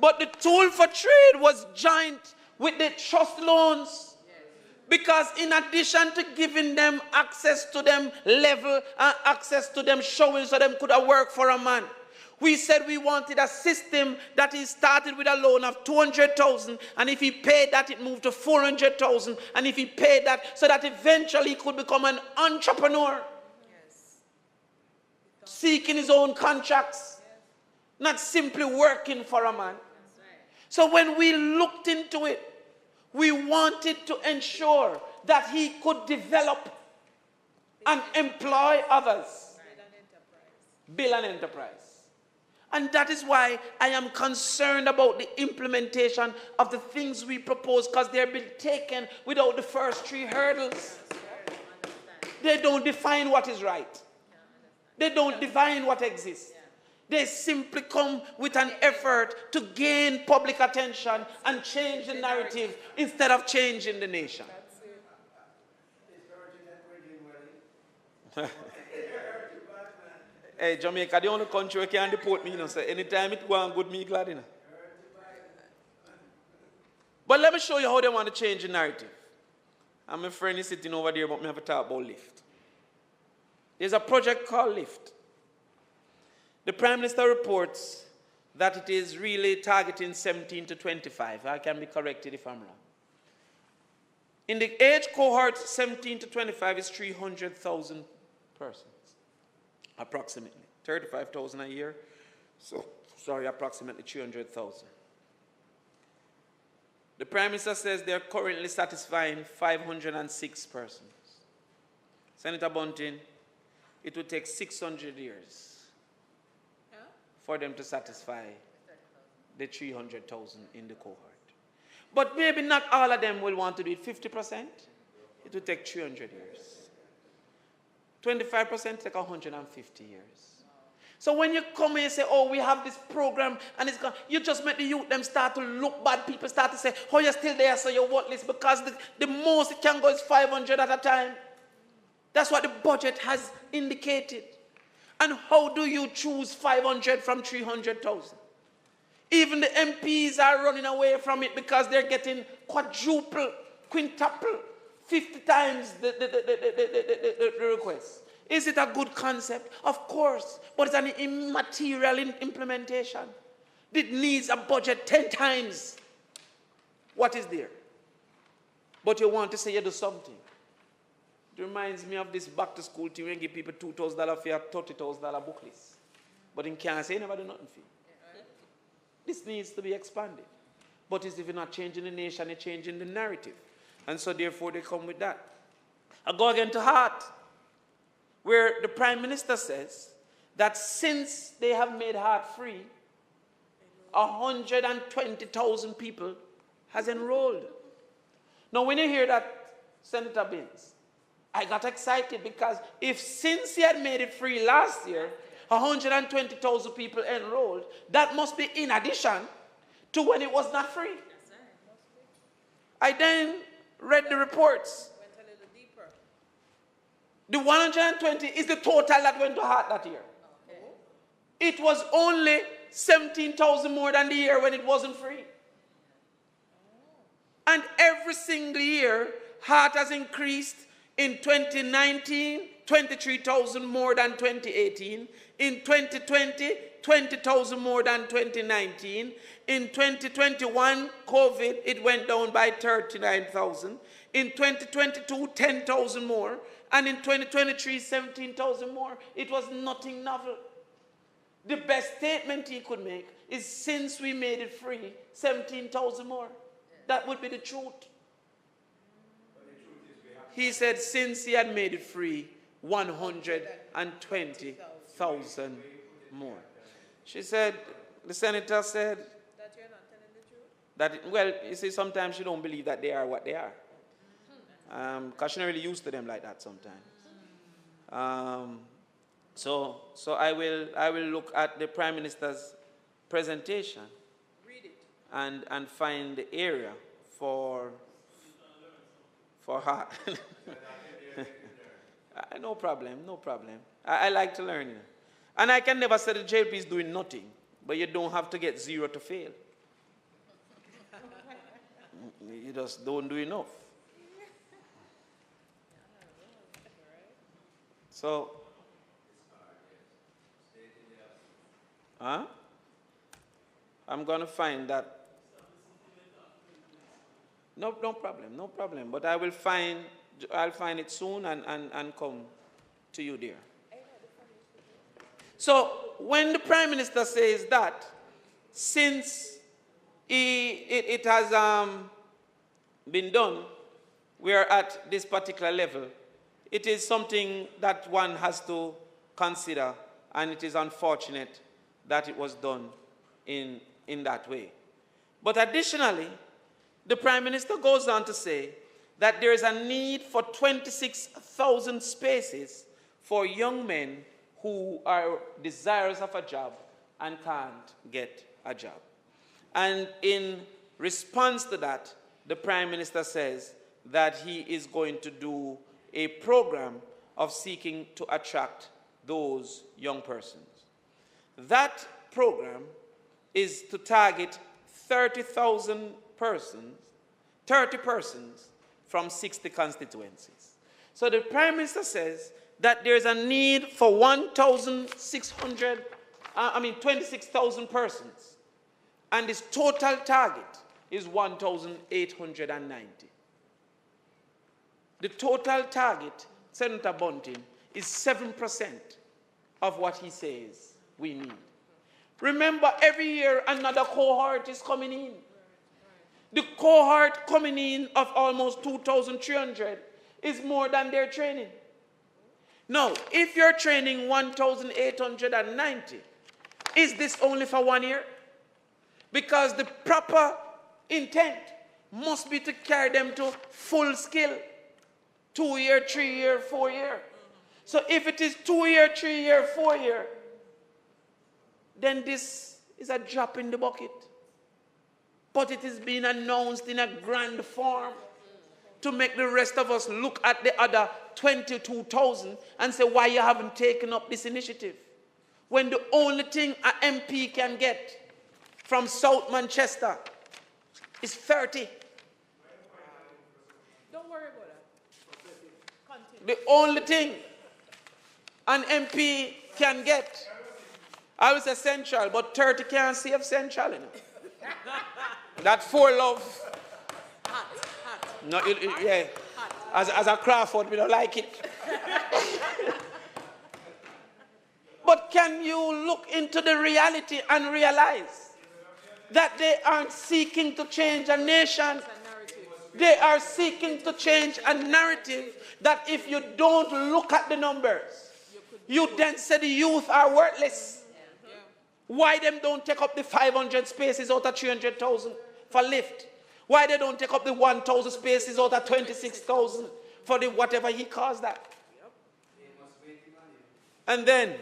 But the tool for trade was joined with the trust loans. Because in addition to giving them access to them level and access to them showing so them could have worked for a man, we said we wanted a system that he started with a loan of 200,000, and if he paid that, it moved to 400,000, and if he paid that, so that eventually he could become an entrepreneur, seeking his own contracts, not simply working for a man. So when we looked into it, we wanted to ensure that he could develop and employ others. Build an enterprise. And that is why I am concerned about the implementation of the things we propose, because they've been taken without the first 3 hurdles. They don't define what is right. They don't define what exists. They simply come with an effort to gain public attention and change the narrative instead of changing the nation. Hey, Jamaica, the only country where can deport me, you know, so anytime it go on good, me glad, you know. But let me show you how they want to change the narrative. And my friend is sitting over there, but me have a talk about lift. There's a project called Lift. The Prime Minister reports that it is really targeting 17 to 25. I can be corrected if I'm wrong. In the age cohort, 17 to 25 is 300,000 persons, approximately. 35,000 a year. So, sorry, approximately 300,000. The Prime Minister says they're currently satisfying 506 persons. Senator Bunting, it would take 600 years for them to satisfy the 300,000 in the cohort. But maybe not all of them will want to do it 50%. It will take 300 years. 25% take 150 years. So when you come here and say, oh, we have this program, and it's gone, you just make the youth them start to look bad. People start to say, oh, you're still there, so you're worthless, because the most it can go is 500 at a time. That's what the budget has indicated. And how do you choose 500 from 300,000? Even the MPs are running away from it because they're getting quadruple, quintuple, 50 times the request. Is it a good concept? Of course, but it's an immaterial implementation. It needs a budget 10 times what is there. but you want to say you do something. It reminds me of this back-to-school thing when you give people $2,000 for a $30,000 book list. But in Canada, you never do nothing for you. This needs to be expanded. But if you're not changing the nation, you're changing the narrative. And so therefore they come with that. I go again to Heart, where the Prime Minister says that since they have made Heart free, 120,000 people has enrolled. Now when you hear that, Senator Binns, I got excited because if since he had made it free last year, 120,000 people enrolled, that must be in addition to when it was not free. I then read the reports. Went a little deeper. The 120 is the total that went to Heart that year. Okay. It was only 17,000 more than the year when it wasn't free. And every single year, Heart has increased. In 2019, 23,000 more than 2018. In 2020, 20,000 more than 2019. In 2021, COVID, it went down by 39,000. In 2022, 10,000 more. And in 2023, 17,000 more. It was nothing novel. The best statement he could make is since we made it free, 17,000 more. That would be the truth. He said since he had made it free, 120,000 more. She said, the senator said, That you're not telling the truth? that, well, you see, sometimes she don't believe that they are what they are. Because she's not really used to them like that sometimes. So I will look at the Prime Minister's presentation. Read it. And find the area for her. No problem. I like to learn. And I can never say the JP is doing nothing, but you don't have to get 0 to fail. You just don't do enough. So, I'm going to find that. No problem. But I'll find it soon and come to you there. So when the Prime Minister says that, since it has been done, we are at this particular level, it is something that one has to consider, and it is unfortunate that it was done in that way. But additionally, the Prime Minister goes on to say that there is a need for 26,000 spaces for young men who are desirous of a job and can't get a job. And in response to that, the Prime Minister says that he is going to do a program of seeking to attract those young persons. That program is to target 30 persons from 60 constituencies. So the Prime Minister says that there's a need for 26,000 persons. And his total target is 1,890. The total target, Senator Bunting, is 7% of what he says we need. Remember, every year another cohort is coming in. The cohort coming in of almost 2,300 is more than their training. Now, if you're training 1,890, is this only for 1 year? Because the proper intent must be to carry them to full skill. 2 year, 3 year, 4 year. So if it is 2 year, 3 year, 4 year, then this is a drop in the bucket. But it is being announced in a grand form to make the rest of us look at the other 22,000 and say, why you haven't taken up this initiative? When the only thing an MP can get from South Manchester is 30. Don't worry about that. Continue. The only thing an MP can get, I would say Central, but 30 can't save Central, you know. That 4 love. Hot. No, yeah. As a Crawford, we don't like it. But can you look into the reality and realize that they aren't seeking to change a nation? They are seeking to change a narrative that if you don't look at the numbers, you then say the youth are worthless. Why them don't take up the 500 spaces out of 300,000 for lift? Why they don't take up the 1,000 spaces out of 26,000 for the whatever he calls that? And then,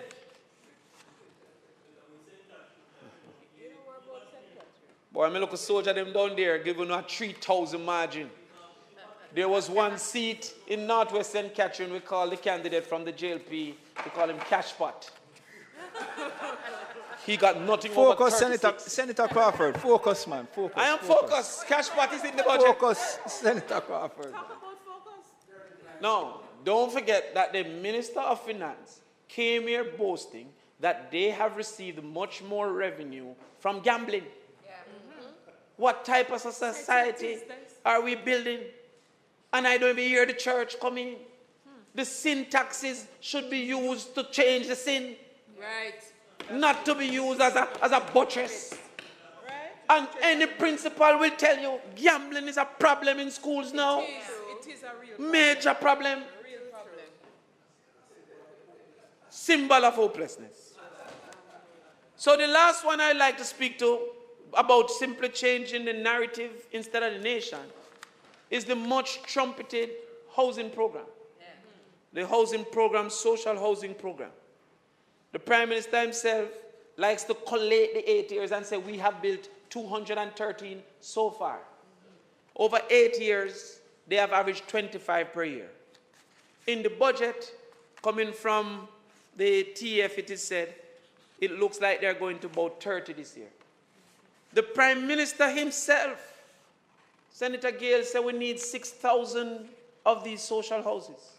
boy, I look a soldier them down there giving a 3,000 margin. There was one seat in Northwest St. Catherine, we call the candidate from the JLP, we call him Cashpot. He got nothing over 36. Senator Crawford, focus, man. Focus. I am focused. Cashpot is in the budget. Focus, Senator Crawford. No, don't forget that the Minister of Finance came here boasting that they have received much more revenue from gambling. Yeah. Mm-hmm. What type of a society are we building? And I don't even hear the church coming. The sin taxes should be used to change the sin. Right. Not to be used as a buttress. Right. And any principal will tell you gambling is a problem in schools now. It is a real problem. Major problem. A real problem. Symbol of hopelessness. So the last one I'd like to speak to about simply changing the narrative instead of the nation is the much trumpeted housing program. The housing program, social housing program. The Prime Minister himself likes to collate the 8 years and say we have built 213 so far. Over 8 years, they have averaged 25 per year. In the budget, coming from the TF, it is said, it looks like they're going to about 30 this year. The Prime Minister himself, Senator Gale, said we need 6,000 of these social houses.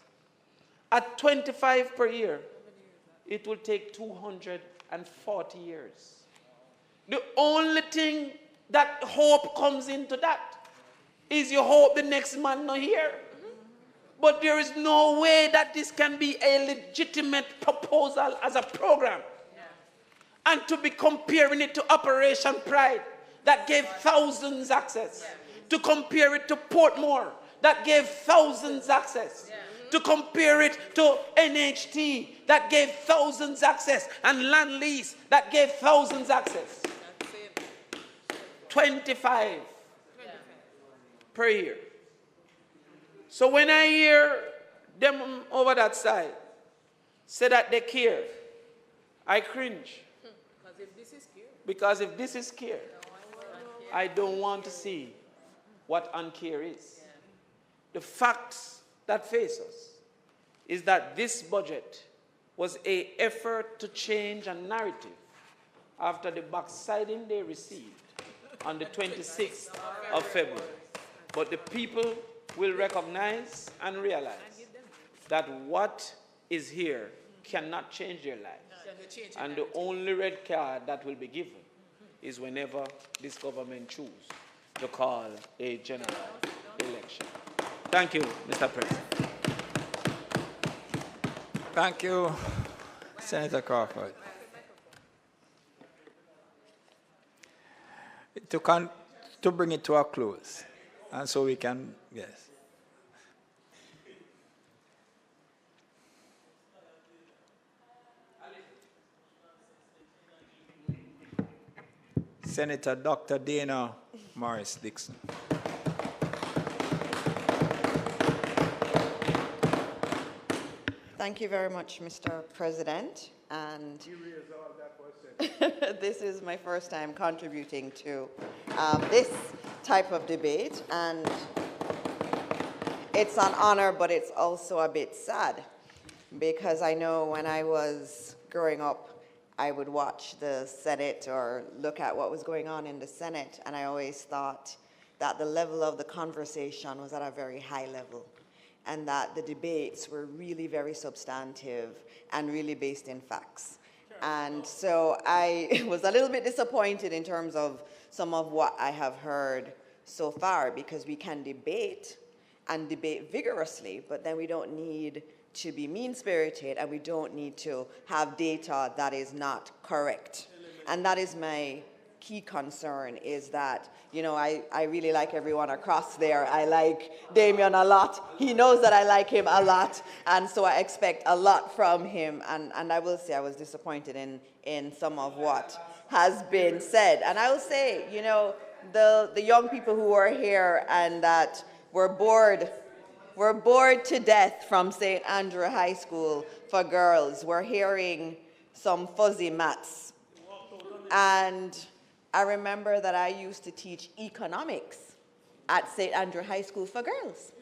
At 25 per year, it will take 240 years. The only thing that hope comes into that is you hope the next man not here. But there is no way that this can be a legitimate proposal as a program. And to be comparing it to Operation Pride that gave thousands access. To compare it to Portmore that gave thousands access. To compare it to NHT that gave thousands access, and land lease that gave thousands access. 25 per year. So when I hear them over that side say that they care, I cringe. Because if this is care, I don't want to see what uncare is. The facts that face us is that this budget was an effort to change a narrative after the backsliding they received on the 26th of February. But the people will recognize and realize that what is here cannot change their lives. And the only red card that will be given is whenever this government chooses to call a general election. Thank you, Mr. President. Thank you, Senator Crawford. To bring it to a close, and so we can, yes. Senator Dr. Dana Morris Dixon. Thank you very much, Mr. President. And this is my first time contributing to this type of debate. And it's an honor, but it's also a bit sad. Because I know when I was growing up, I would watch the Senate or look at what was going on in the Senate. And I always thought that the level of the conversation was at a very high level, and that the debates were really very substantive and really based in facts. Sure. And so I was a little bit disappointed in terms of some of what I have heard so far, because we can debate, and debate vigorously, but then we don't need to be mean-spirited, and we don't need to have data that is not correct. And that is my key concern, is that, you know, I really like everyone across there. I like Damien a lot. He knows that I like him a lot, and so I expect a lot from him. And I will say I was disappointed in some of what has been said. And I will say, you know, the young people who are here and that were bored to death from St. Andrew High School for girls. We're hearing some fuzzy maths. And I remember that I used to teach economics at St. Andrew High School for girls.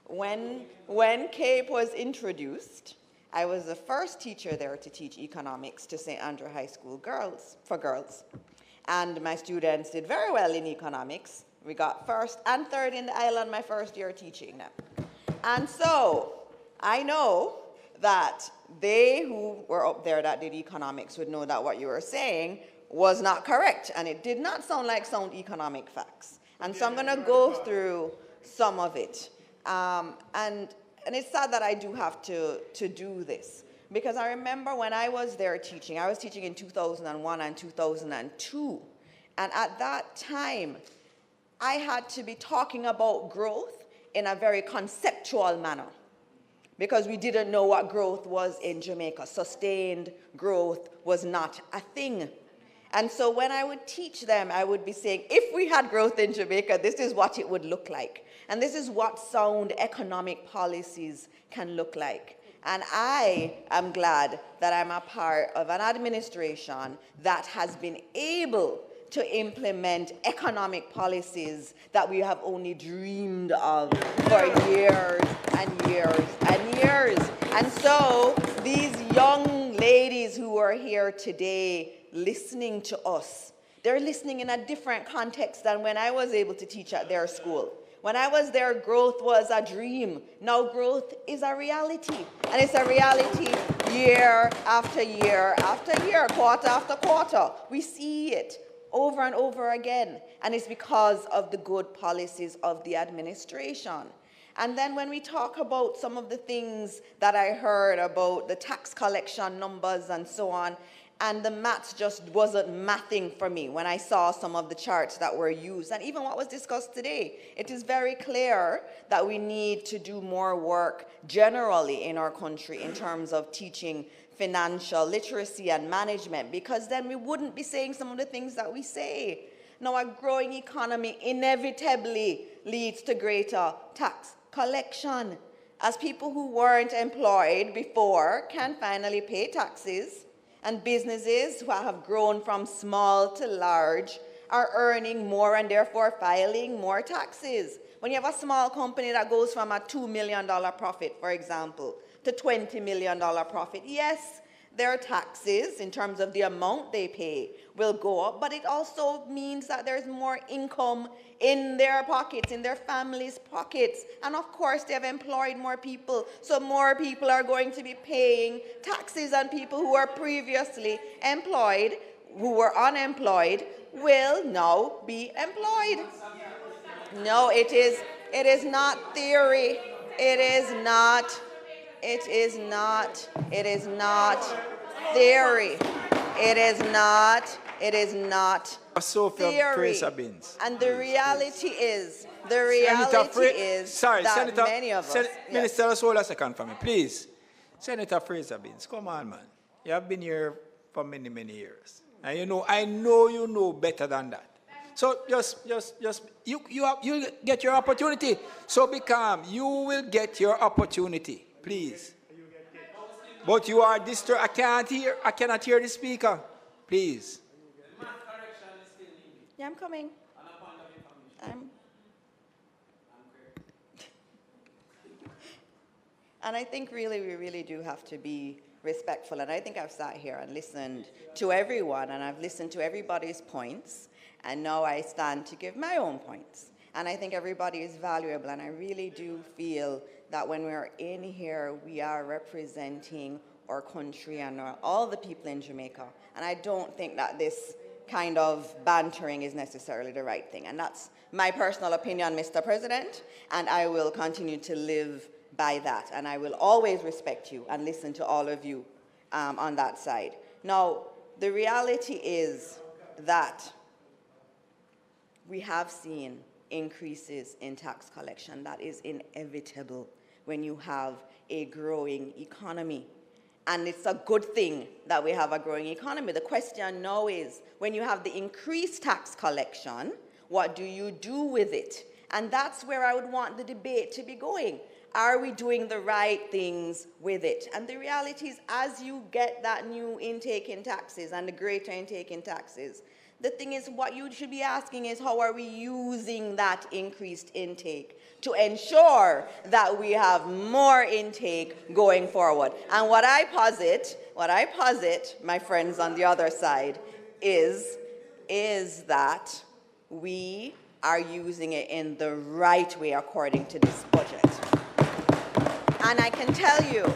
When CAPE was introduced, I was the first teacher there to teach economics to St. Andrew High School for girls. And my students did very well in economics. We got first and third in the island my first year teaching them. And so I know that they who were up there that did economics would know that what you were saying was not correct, and it did not sound like sound economic facts. And so I'm going to go through some of it. And it's sad that I do have to do this, because I remember when I was there teaching, I was teaching in 2001 and 2002, and at that time, I had to be talking about growth in a very conceptual manner, because we didn't know what growth was in Jamaica. Sustained growth was not a thing. And so when I would teach them, I would be saying, if we had growth in Jamaica, this is what it would look like. And this is what sound economic policies can look like. And I am glad that I'm a part of an administration that has been able to implement economic policies that we have only dreamed of for years and years and years. And so these young ladies who are here today listening to us, they're listening in a different context than when I was able to teach at their school. When I was there, growth was a dream. Now growth is a reality. And it's a reality year after year after year, quarter after quarter. We see it over and over again. And it's because of the good policies of the administration. And then when we talk about some of the things that I heard about the tax collection numbers and so on, and the maths just wasn't mathing for me when I saw some of the charts that were used, and even what was discussed today. It is very clear that we need to do more work generally in our country in terms of teaching financial literacy and management, because then we wouldn't be saying some of the things that we say. Now, a growing economy inevitably leads to greater tax collection, as people who weren't employed before can finally pay taxes, and businesses who have grown from small to large are earning more and therefore filing more taxes. When you have a small company that goes from a $2 million profit, for example, to $20 million profit, yes, their taxes, in terms of the amount they pay, will go up, but it also means that there's more income in their pockets, in their families' pockets. And of course, they have employed more people, so more people are going to be paying taxes, and people who were previously employed, who were unemployed, will now be employed. No, it is not theory. It is not theory. It is not theory. And the reality is that many of us... Minister, just hold a second for me, please. Senator Fraser Binns, come on, man. You have been here for many, many years. And I know you know better than that. So you get your opportunity. So be calm. You will get your opportunity, please. But you are distracted. I cannot hear the speaker. Please. Yeah, I'm coming. And I think we really do have to be respectful. And I think I've sat here and listened to everyone, and I've listened to everybody's points, and now I stand to give my own points. And I think everybody is valuable, and I really do feel that when we're in here, we are representing our country and all the people in Jamaica. And I don't think that this kind of bantering is necessarily the right thing. And that's my personal opinion, Mr. President, and I will continue to live by that. And I will always respect you and listen to all of you on that side. Now, the reality is that we have seen increases in tax collection. That is inevitable when you have a growing economy. And it's a good thing that we have a growing economy. The question now is, when you have the increased tax collection, what do you do with it? And that's where I would want the debate to be going. Are we doing the right things with it? And the reality is, as you get that new intake in taxes and the greater intake in taxes, the thing is, what you should be asking is, how are we using that increased intake to ensure that we have more intake going forward? And what I posit, my friends on the other side, is that we are using it in the right way according to this budget. And I can tell you,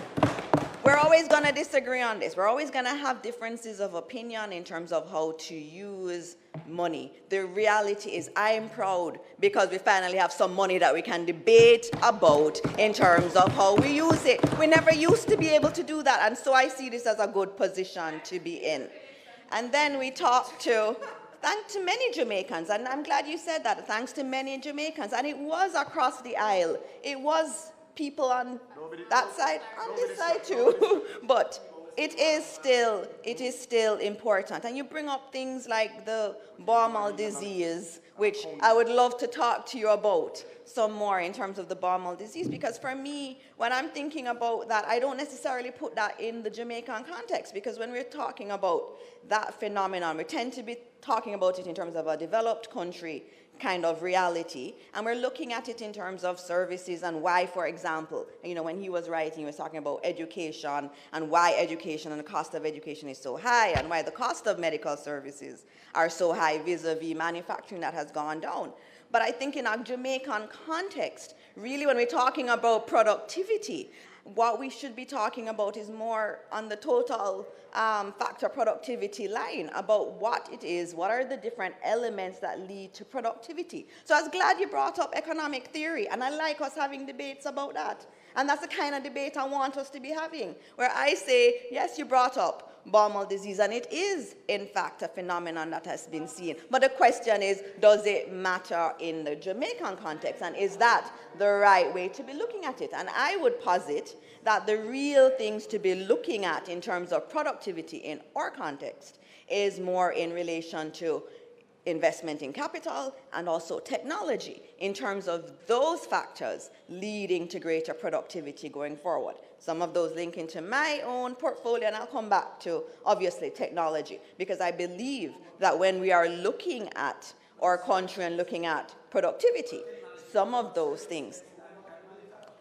we're always going to disagree on this. We're always going to have differences of opinion in terms of how to use money. The reality is, I'm proud because we finally have some money that we can debate about in terms of how we use it. We never used to be able to do that, and so I see this as a good position to be in. And then we talked to, thanks to many Jamaicans, and I'm glad you said that, thanks to many Jamaicans, and it was across the aisle. It was people on that side, on this side too, but it is still important. And you bring up things like the Balmal disease, which I would love to talk to you about some more in terms of the Balmal disease, because for me, when I'm thinking about that, I don't necessarily put that in the Jamaican context, because when we're talking about that phenomenon, we tend to be talking about it in terms of a developed country kind of reality, and we're looking at it in terms of services and why, for example, when he was writing, he was talking about education and why education and the cost of education is so high, and why the cost of medical services are so high vis-a-vis manufacturing that has gone down. But I think in a Jamaican context, really when we're talking about productivity, what we should be talking about is more on the total factor productivity line, about what it is, what are the different elements that lead to productivity. So I was glad you brought up economic theory, and I like us having debates about that. And that's the kind of debate I want us to be having, where I say, yes, you brought up Balmal disease, and it is, in fact, a phenomenon that has been seen. But the question is, does it matter in the Jamaican context, and is that the right way to be looking at it? And I would posit that the real things to be looking at in terms of productivity in our context is more in relation to investment in capital and also technology, in terms of those factors leading to greater productivity going forward. Some of those link into my own portfolio, and I'll come back to, obviously, technology, because I believe that when we are looking at our country and looking at productivity, some of those things,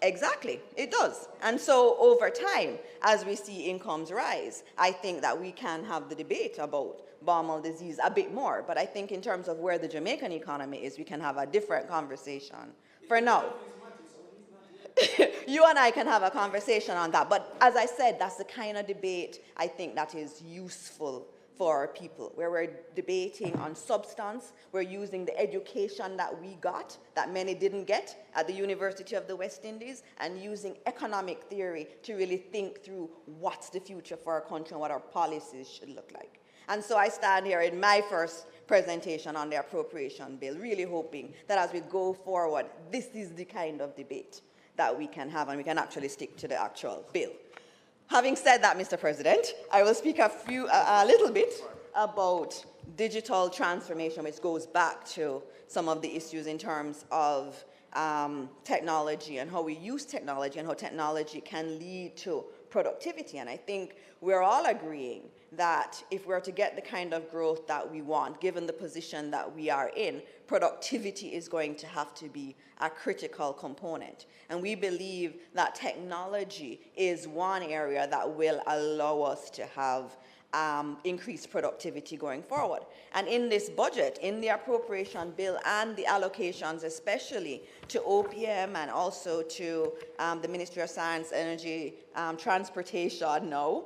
exactly, it does. And so over time, as we see incomes rise, I think that we can have the debate about Balmal disease a bit more. But I think in terms of where the Jamaican economy is, we can have a different conversation for now. You and I can have a conversation on that. But as I said, that's the kind of debate I think that is useful for our people, where we're debating on substance, we're using the education that we got, that many didn't get at the University of the West Indies, and using economic theory to really think through what's the future for our country and what our policies should look like. And so I stand here in my first presentation on the Appropriation Bill, really hoping that as we go forward, this is the kind of debate that we can have, and we can actually stick to the actual bill. Having said that, Mr. President, I will speak a little bit about digital transformation, which goes back to some of the issues in terms of technology and how we use technology and how technology can lead to productivity. And I think we're all agreeing that if we're to get the kind of growth that we want, given the position that we are in, productivity is going to have to be a critical component. And we believe that technology is one area that will allow us to have increased productivity going forward. And in this budget, in the appropriation bill and the allocations, especially to OPM and also to the Ministry of Science, Energy, Transportation now,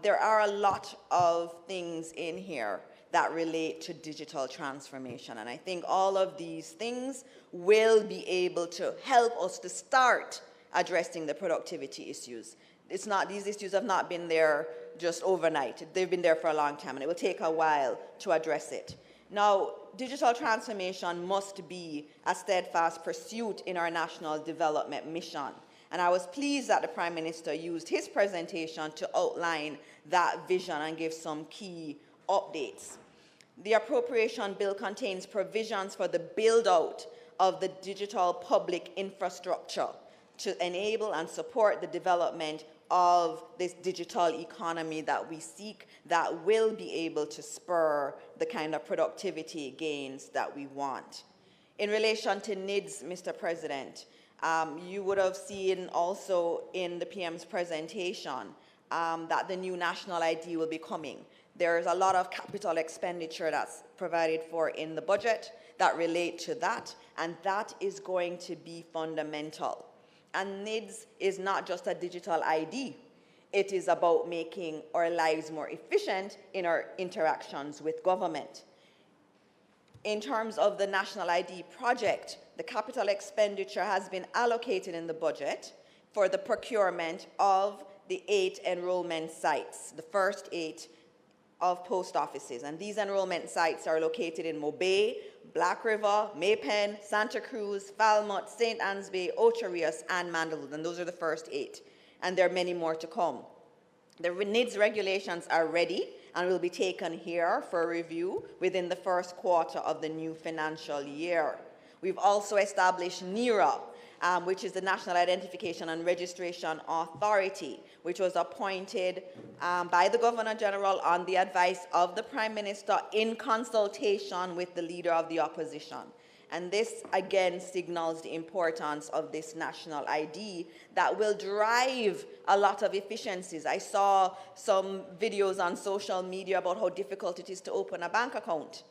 there are a lot of things in here that relate to digital transformation. And I think all of these things will be able to help us to start addressing the productivity issues. It's not, these issues have not been there just overnight. They've been there for a long time, and it will take a while to address it. Now, digital transformation must be a steadfast pursuit in our national development mission. And I was pleased that the Prime Minister used his presentation to outline that vision and give some key updates. The Appropriation Bill contains provisions for the build-out of the digital public infrastructure to enable and support the development of this digital economy that we seek, that will be able to spur the kind of productivity gains that we want. In relation to NIDS, Mr. President, you would have seen also in the PM's presentation that the new national ID will be coming. There's a lot of capital expenditure that's provided for in the budget that relate to that, and that is going to be fundamental. And NIDS is not just a digital ID. It is about making our lives more efficient in our interactions with government. In terms of the National ID project, the capital expenditure has been allocated in the budget for the procurement of the 8 enrollment sites, the first 8 of post offices. And these enrollment sites are located in Mobay, Black River, Maypen, Santa Cruz, Falmouth, St. Anne's Bay, Ocho Rios, and Mandeville. And those are the first 8. And there are many more to come. The NIDS regulations are ready and will be taken here for review within the first quarter of the new financial year. We've also established NERA, which is the National Identification and Registration Authority, which was appointed by the Governor General on the advice of the Prime Minister in consultation with the Leader of the Opposition. And this, again, signals the importance of this national ID that will drive a lot of efficiencies. I saw some videos on social media about how difficult it is to open a bank account.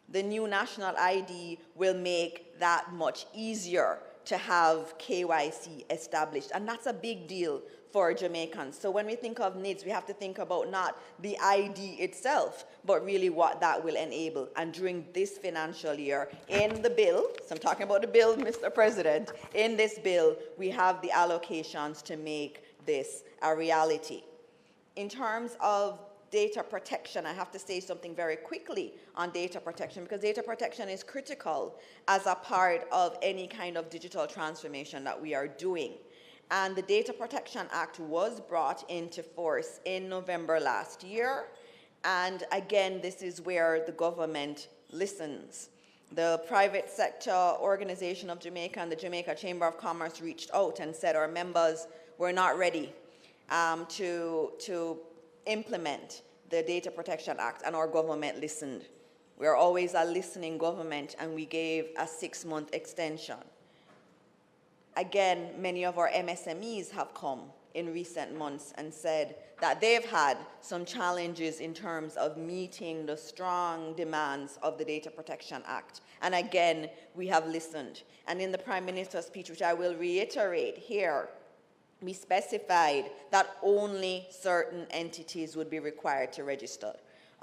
The new national ID will make that much easier to have KYC established, and that's a big deal for Jamaicans. So when we think of NIDS, we have to think about not the ID itself, but really what that will enable. And during this financial year, in the bill, so I'm talking about the bill, Mr. President, in this bill, we have the allocations to make this a reality. In terms of data protection, I have to say something very quickly on data protection, because data protection is critical as a part of any kind of digital transformation that we are doing. And the Data Protection Act was brought into force in November last year. And again, this is where the government listens. The private sector organization of Jamaica and the Jamaica Chamber of Commerce reached out and said our members were not ready to implement the Data Protection Act, and our government listened. We're always a listening government, and we gave a 6-month extension. Again, many of our MSMEs have come in recent months and said that they've had some challenges in terms of meeting the strong demands of the Data Protection Act. And again, we have listened. And in the Prime Minister's speech, which I will reiterate here, we specified that only certain entities would be required to register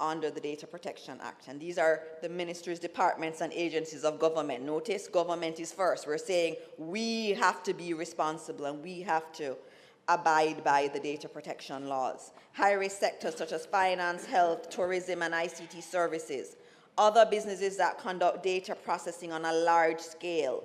under the Data Protection Act. And these are the ministries, departments, and agencies of government. Notice, government is first. We're saying we have to be responsible and we have to abide by the data protection laws. High-risk sectors such as finance, health, tourism, and ICT services. Other businesses that conduct data processing on a large scale,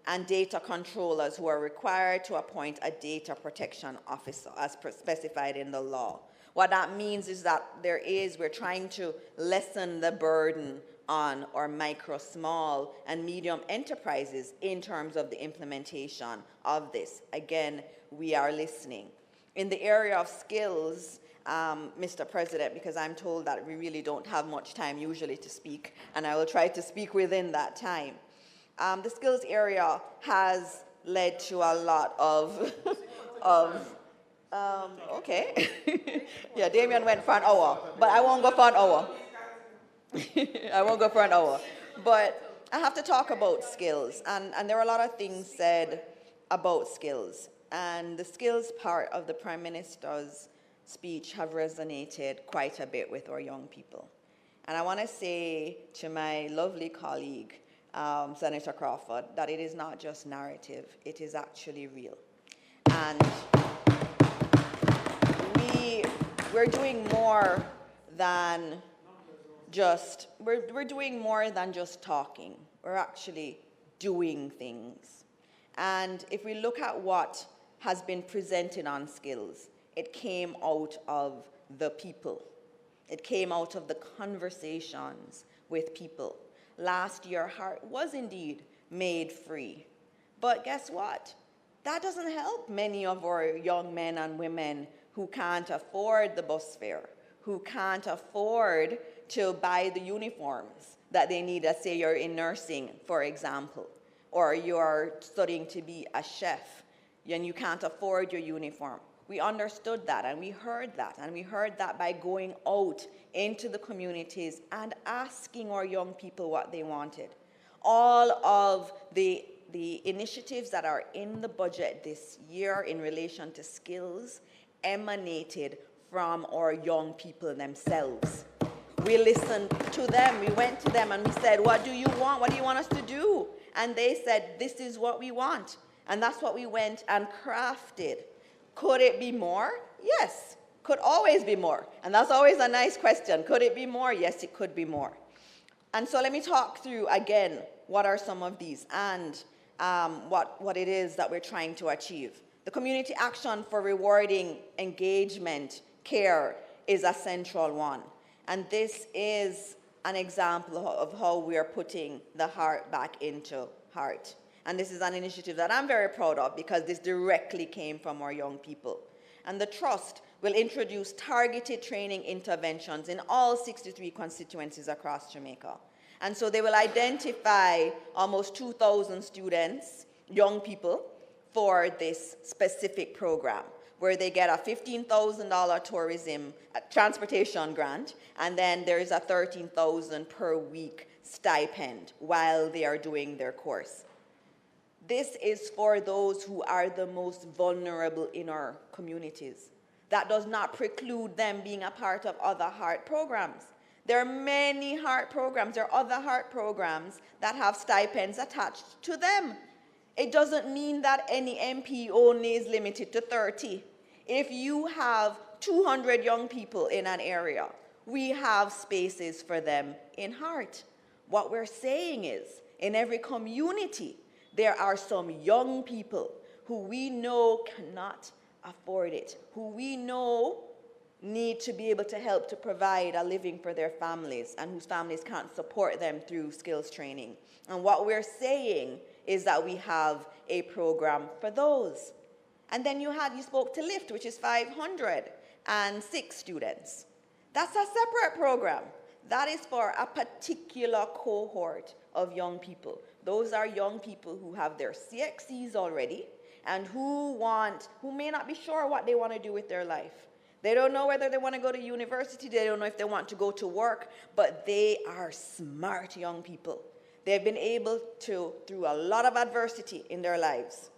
and data controllers who are required to appoint a data protection officer as specified in the law. What that means is that we're trying to lessen the burden on our micro, small, and medium enterprises in terms of the implementation of this. Again, we are listening. In the area of skills, Mr. President, because I'm told that we really don't have much time usually to speak, and I will try to speak within that time. The skills area has led to a lot of, okay. Yeah, Damien went for an hour, but I won't go for an hour. I won't go for an hour. But I have to talk about skills, and there are a lot of things said about skills. And the skills part of the Prime Minister's speech have resonated quite a bit with our young people. And I want to say to my lovely colleague, Senator Crawford, that it is not just narrative, it is actually real. And we're doing more than just, we're doing more than just talking. We're actually doing things. And if we look at what has been presented on skills, it came out of the people. It came out of the conversations with people. Last year, HEART was indeed made free. But guess what? That doesn't help many of our young men and women who can't afford the bus fare, who can't afford to buy the uniforms that they need. Let's say you're in nursing, for example, or you're studying to be a chef, and you can't afford your uniform. We understood that, and we heard that by going out into the communities and asking our young people what they wanted. All of the initiatives that are in the budget this year in relation to skills emanated from our young people themselves. We listened to them, we went to them and we said, what do you want? What do you want us to do? And they said, this is what we want. And that's what we went and crafted. Could it be more? Yes, could always be more. And that's always a nice question. Could it be more? Yes, it could be more. And so let me talk through again, what are some of these and what it is that we're trying to achieve. The community action for rewarding engagement care is a central one. And this is an example of how we are putting the heart back into heart. And this is an initiative that I'm very proud of because this directly came from our young people. And the Trust will introduce targeted training interventions in all 63 constituencies across Jamaica. And so they will identify almost 2,000 students, young people, for this specific program, where they get a $15,000 tourism transportation grant, and then there is a $13,000 per week stipend while they are doing their course. This is for those who are the most vulnerable in our communities. That does not preclude them being a part of other HEART programs. There are many HEART programs. There are other HEART programs that have stipends attached to them. It doesn't mean that any MP only is limited to 30. If you have 200 young people in an area, we have spaces for them in HEART. What we're saying is, in every community, there are some young people who we know cannot afford it, who we know need to be able to help to provide a living for their families and whose families can't support them through skills training. And what we're saying is that we have a program for those. And then you spoke to LIFT, which is 506 students. That's a separate program. That is for a particular cohort of young people. Those are young people who have their CXCs already and who may not be sure what they want to do with their life. They don't know whether they want to go to university, they don't know if they want to go to work, but they are smart young people. They've been able to, through a lot of adversity in their lives,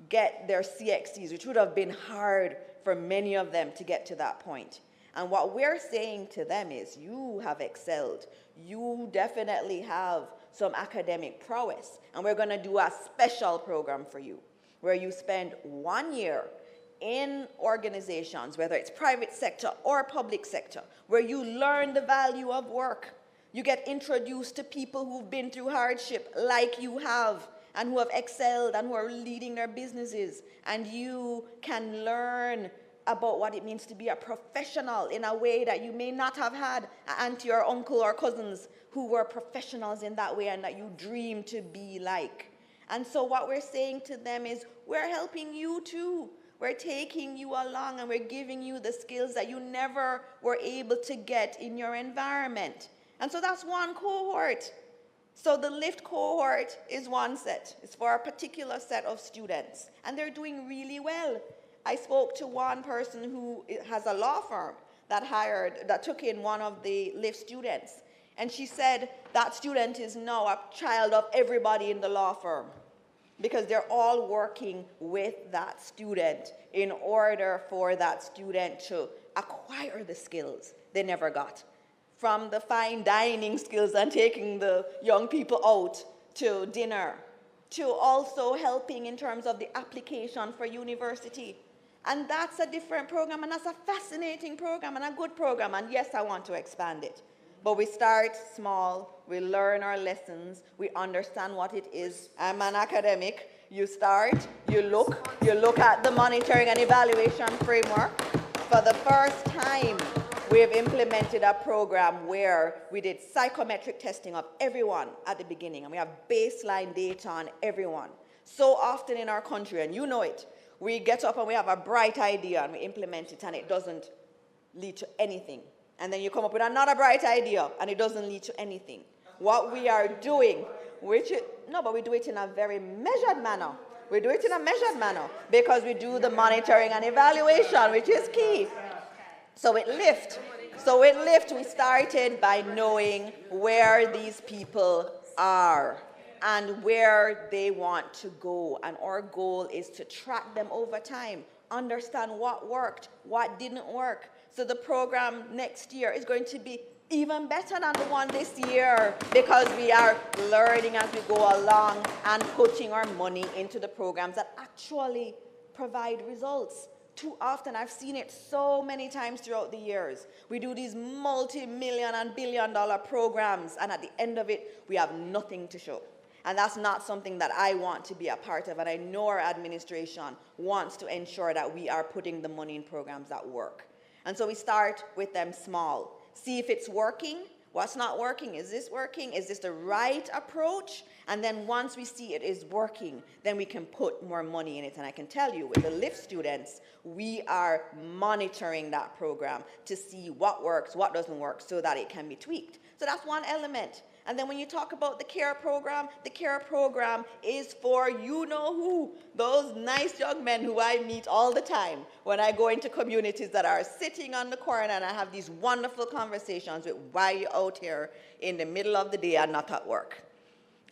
get their CXCs, which would have been hard for many of them to get to that point. And what we're saying to them is, you have excelled. You definitely have some academic prowess. And we're going to do a special program for you, where you spend 1 year in organizations, whether it's private sector or public sector, where you learn the value of work. You get introduced to people who've been through hardship like you have, and who have excelled and who are leading their businesses. And you can learn about what it means to be a professional in a way that you may not have had an auntie or uncle or cousins who were professionals in that way and that you dream to be like. And so what we're saying to them is, we're helping you too. We're taking you along and we're giving you the skills that you never were able to get in your environment. And so that's one cohort. So the LIFT cohort is one set. It's for a particular set of students. And they're doing really well. I spoke to one person who has a law firm that took in one of the LIFT students. And she said that student is now a child of everybody in the law firm, because they're all working with that student in order for that student to acquire the skills they never got from the fine dining skills and taking the young people out to dinner, to also helping in terms of the application for university. And that's a different program, and that's a fascinating program and a good program. And yes, I want to expand it. But we start small, we learn our lessons, we understand what it is. I'm an academic. You start, you look at the monitoring and evaluation framework. For the first time, we have implemented a program where we did psychometric testing of everyone at the beginning, and we have baseline data on everyone. So often in our country, and you know it, we get up and we have a bright idea and we implement it and it doesn't lead to anything. And then you come up with another bright idea and it doesn't lead to anything. What we are doing, but we do it in a very measured manner. We do it in a measured manner because we do the monitoring and evaluation, which is key. So it lifts. We started by knowing where these people are and where they want to go. And our goal is to track them over time, understand what worked, what didn't work. So the program next year is going to be even better than the one this year because we are learning as we go along and putting our money into the programs that actually provide results. Too often, I've seen it so many times throughout the years. We do these multi-million and billion-dollar programs, and at the end of it, we have nothing to show. And that's not something that I want to be a part of, and I know our administration wants to ensure that we are putting the money in programs that work. And so we start with them small. See if it's working. What's not working? Is this working? Is this the right approach? And then once we see it is working, then we can put more money in it. And I can tell you, with the LIFT students, we are monitoring that program to see what works, what doesn't work, so that it can be tweaked. So that's one element. And then when you talk about the care program is for you-know-who, those nice young men who I meet all the time when I go into communities that are sitting on the corner and I have these wonderful conversations with why you out here in the middle of the day and not at work.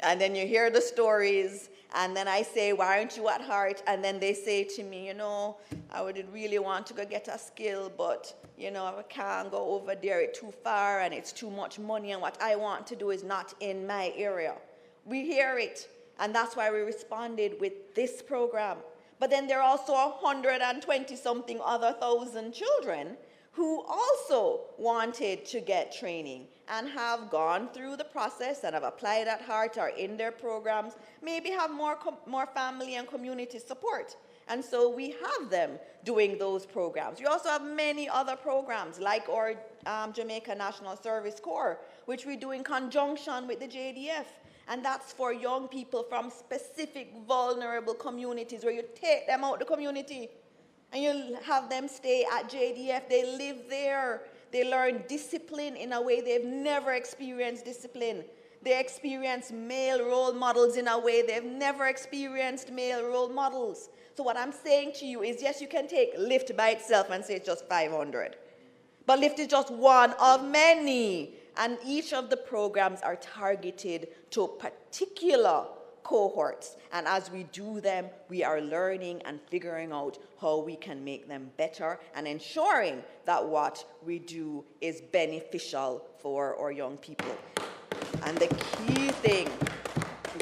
And then you hear the stories, and then I say, why aren't you at heart? And then they say to me, you know, I would really want to go get a skill, but, you know, I can't go over there. It's too far, and it's too much money, and what I want to do is not in my area. We hear it, and that's why we responded with this program. But then there are also 120-something other thousand children who also wanted to get training and have gone through the process and have applied at heart or in their programs, maybe have more family and community support. And so we have them doing those programs. We also have many other programs like our Jamaica National Service Corps, which we do in conjunction with the JDF. And that's for young people from specific vulnerable communities where you take them out the community and you have them stay at JDF. They live there. They learn discipline in a way they've never experienced discipline. They experience male role models in a way they've never experienced male role models. So what I'm saying to you is, yes, you can take LIFT by itself and say it's just 500. But LIFT is just one of many. And each of the programs are targeted to particular cohorts. And as we do them, we are learning and figuring out how we can make them better and ensuring that what we do is beneficial for our young people. And the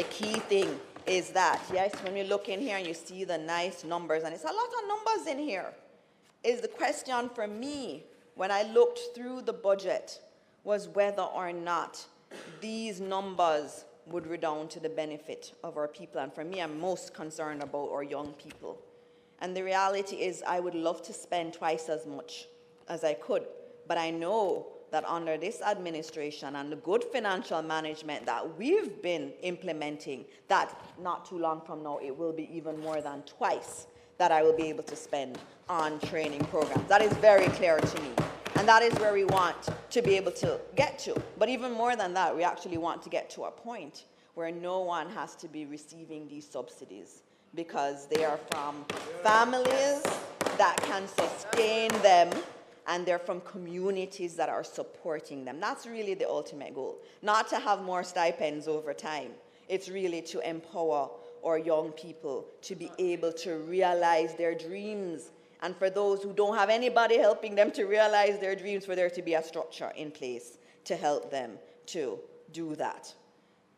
key thing is that, yes, when you look in here and you see the nice numbers, and it's a lot of numbers in here, is the question for me when I looked through the budget was whether or not these numbers would redound to the benefit of our people. And for me, I'm most concerned about our young people. And the reality is I would love to spend twice as much as I could, but I know that under this administration and the good financial management that we've been implementing, that not too long from now, it will be even more than twice that I will be able to spend on training programs. That is very clear to me. And that is where we want to be able to get to. But even more than that, we actually want to get to a point where no one has to be receiving these subsidies because they are from families that can sustain them and they're from communities that are supporting them. That's really the ultimate goal. Not to have more stipends over time. It's really to empower our young people to be able to realize their dreams. And for those who don't have anybody helping them to realize their dreams, for there to be a structure in place to help them to do that.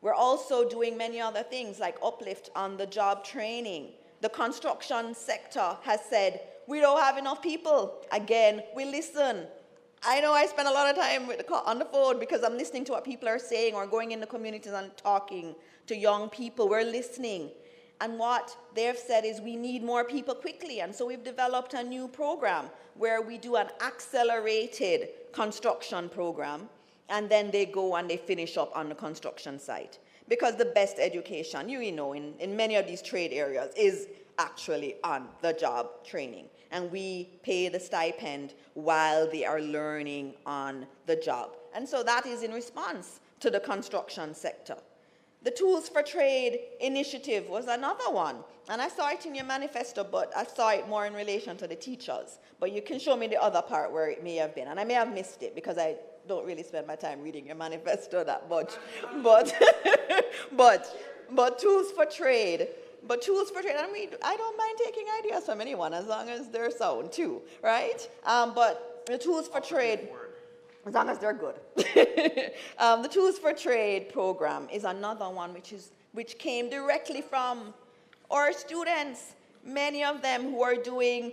We're also doing many other things like uplift on the job training. The construction sector has said, we don't have enough people. Again, we listen. I know I spend a lot of time on the phone because I'm listening to what people are saying or going in the communities and talking to young people. We're listening. And what they've said is we need more people quickly. And so we've developed a new program where we do an accelerated construction program, and then they go and they finish up on the construction site. Because the best education, you know, in many of these trade areas is actually on the job training. And we pay the stipend while they are learning on the job. And so that is in response to the construction sector. The Tools for Trade initiative was another one. And I saw it in your manifesto, but I saw it more in relation to the teachers. But you can show me the other part where it may have been. And I may have missed it because I don't really spend my time reading your manifesto that much. But Tools for Trade. But Tools for Trade, I don't mind taking ideas from anyone as long as they're sound too, right? But the Tools for Trade, as long as they're good. The Tools for Trade program is another one which came directly from our students, many of them who are doing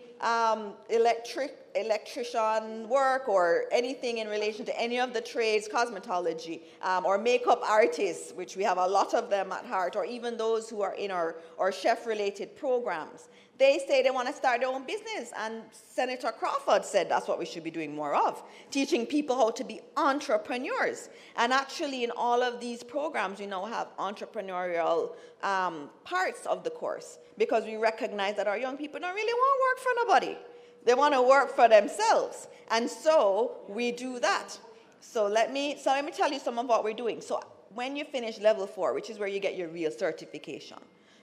electrician work or anything in relation to any of the trades, cosmetology, or makeup artists, which we have a lot of them at heart, or even those who are in our chef-related programs. They say they want to start their own business, and Senator Crawford said that's what we should be doing more of, teaching people how to be entrepreneurs. And actually, in all of these programs, we now have entrepreneurial parts of the course, because we recognize that our young people don't really want to work for nobody. They want to work for themselves. And so we do that. So let me tell you some of what we're doing. So when you finish level 4, which is where you get your real certification,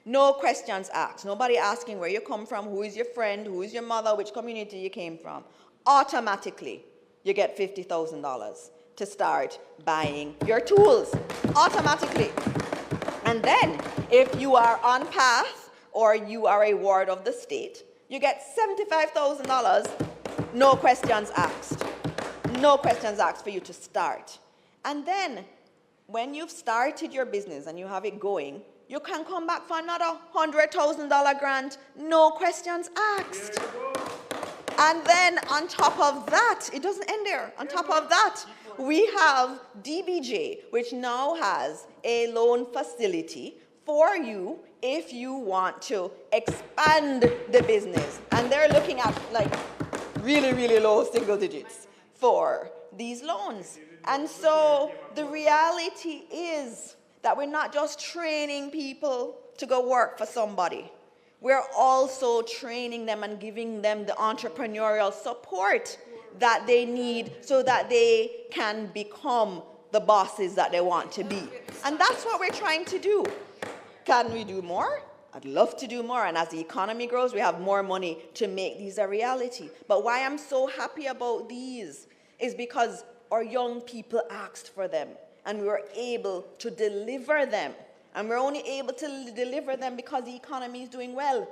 no questions asked. Nobody asking where you come from, who is your friend, who is your mother, which community you came from. Automatically, you get $50,000 to start buying your tools. Automatically. And then, if you are on path or you are a ward of the state, you get $75,000, no questions asked. No questions asked for you to start. And then, when you've started your business and you have it going, you can come back for another $100,000 grant, no questions asked. And then on top of that, it doesn't end there. On top of that, we have DBJ, which now has a loan facility for you if you want to expand the business. And they're looking at like really, really low single digits for these loans. And so the reality is that we're not just training people to go work for somebody. We're also training them and giving them the entrepreneurial support that they need so that they can become the bosses that they want to be. And that's what we're trying to do. Can we do more? I'd love to do more. And as the economy grows, we have more money to make these a reality. But why I'm so happy about these is because our young people asked for them, and we were able to deliver them. And we're only able to deliver them because the economy is doing well.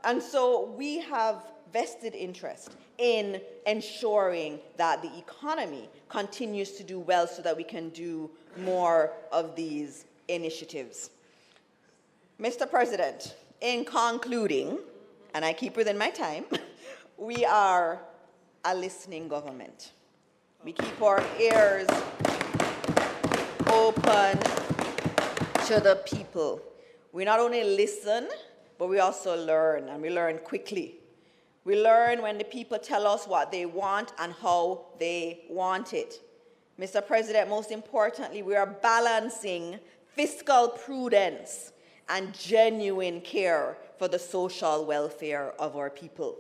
And so we have vested interest in ensuring that the economy continues to do well so that we can do more of these initiatives. Mr. President, in concluding, and I keep within my time, we are a listening government. We keep our ears open to the people. We not only listen, but we also learn, and we learn quickly. We learn when the people tell us what they want and how they want it. Mr. President, most importantly, we are balancing fiscal prudence and genuine care for the social welfare of our people.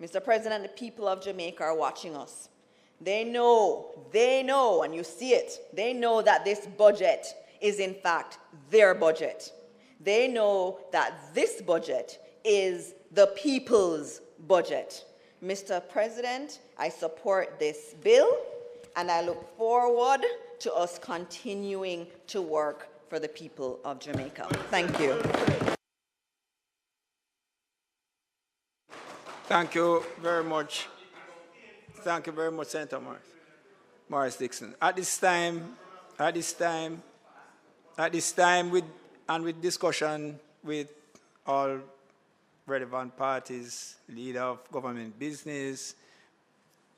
Mr. President, the people of Jamaica are watching us. They know, and you see it, they know that this budget is in fact their budget. They know that this budget is the people's budget. Mr. President, I support this bill, and I look forward to us continuing to work for the people of Jamaica. Thank you. Thank you very much. Thank you very much, Senator Marks. Morris Dixon. At this time, with discussion with all relevant parties, leader of government business,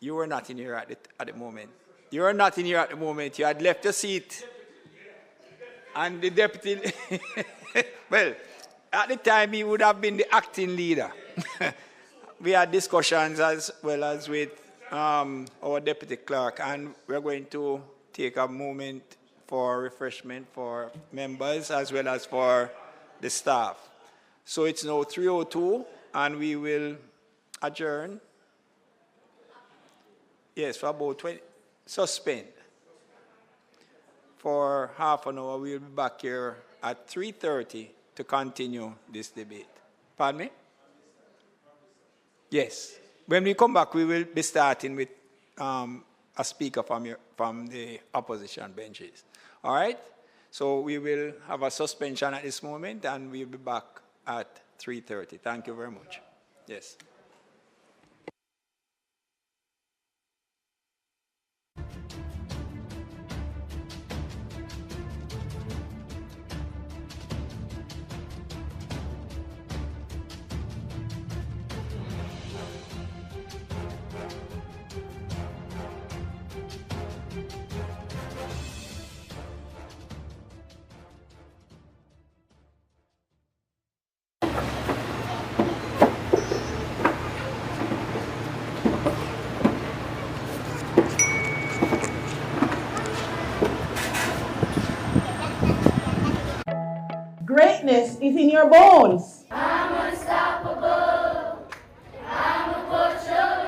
you were not in here at the moment. You are not in here at the moment. You had left your seat. And the deputy, well, at the time he would have been the acting leader. We had discussions as well as with our deputy clerk, and we're going to take a moment for refreshment for members as well as for the staff. So it's now 3:02, and we will adjourn. Yes, for about 20, suspend. For half an hour, we'll be back here at 3:30 to continue this debate. Pardon me? Yes. When we come back, we will be starting with a speaker from the opposition benches. All right? So we will have a suspension at this moment, and we'll be back at 3:30. Thank you very much. Yes. Greatness is in your bones. I'm unstoppable.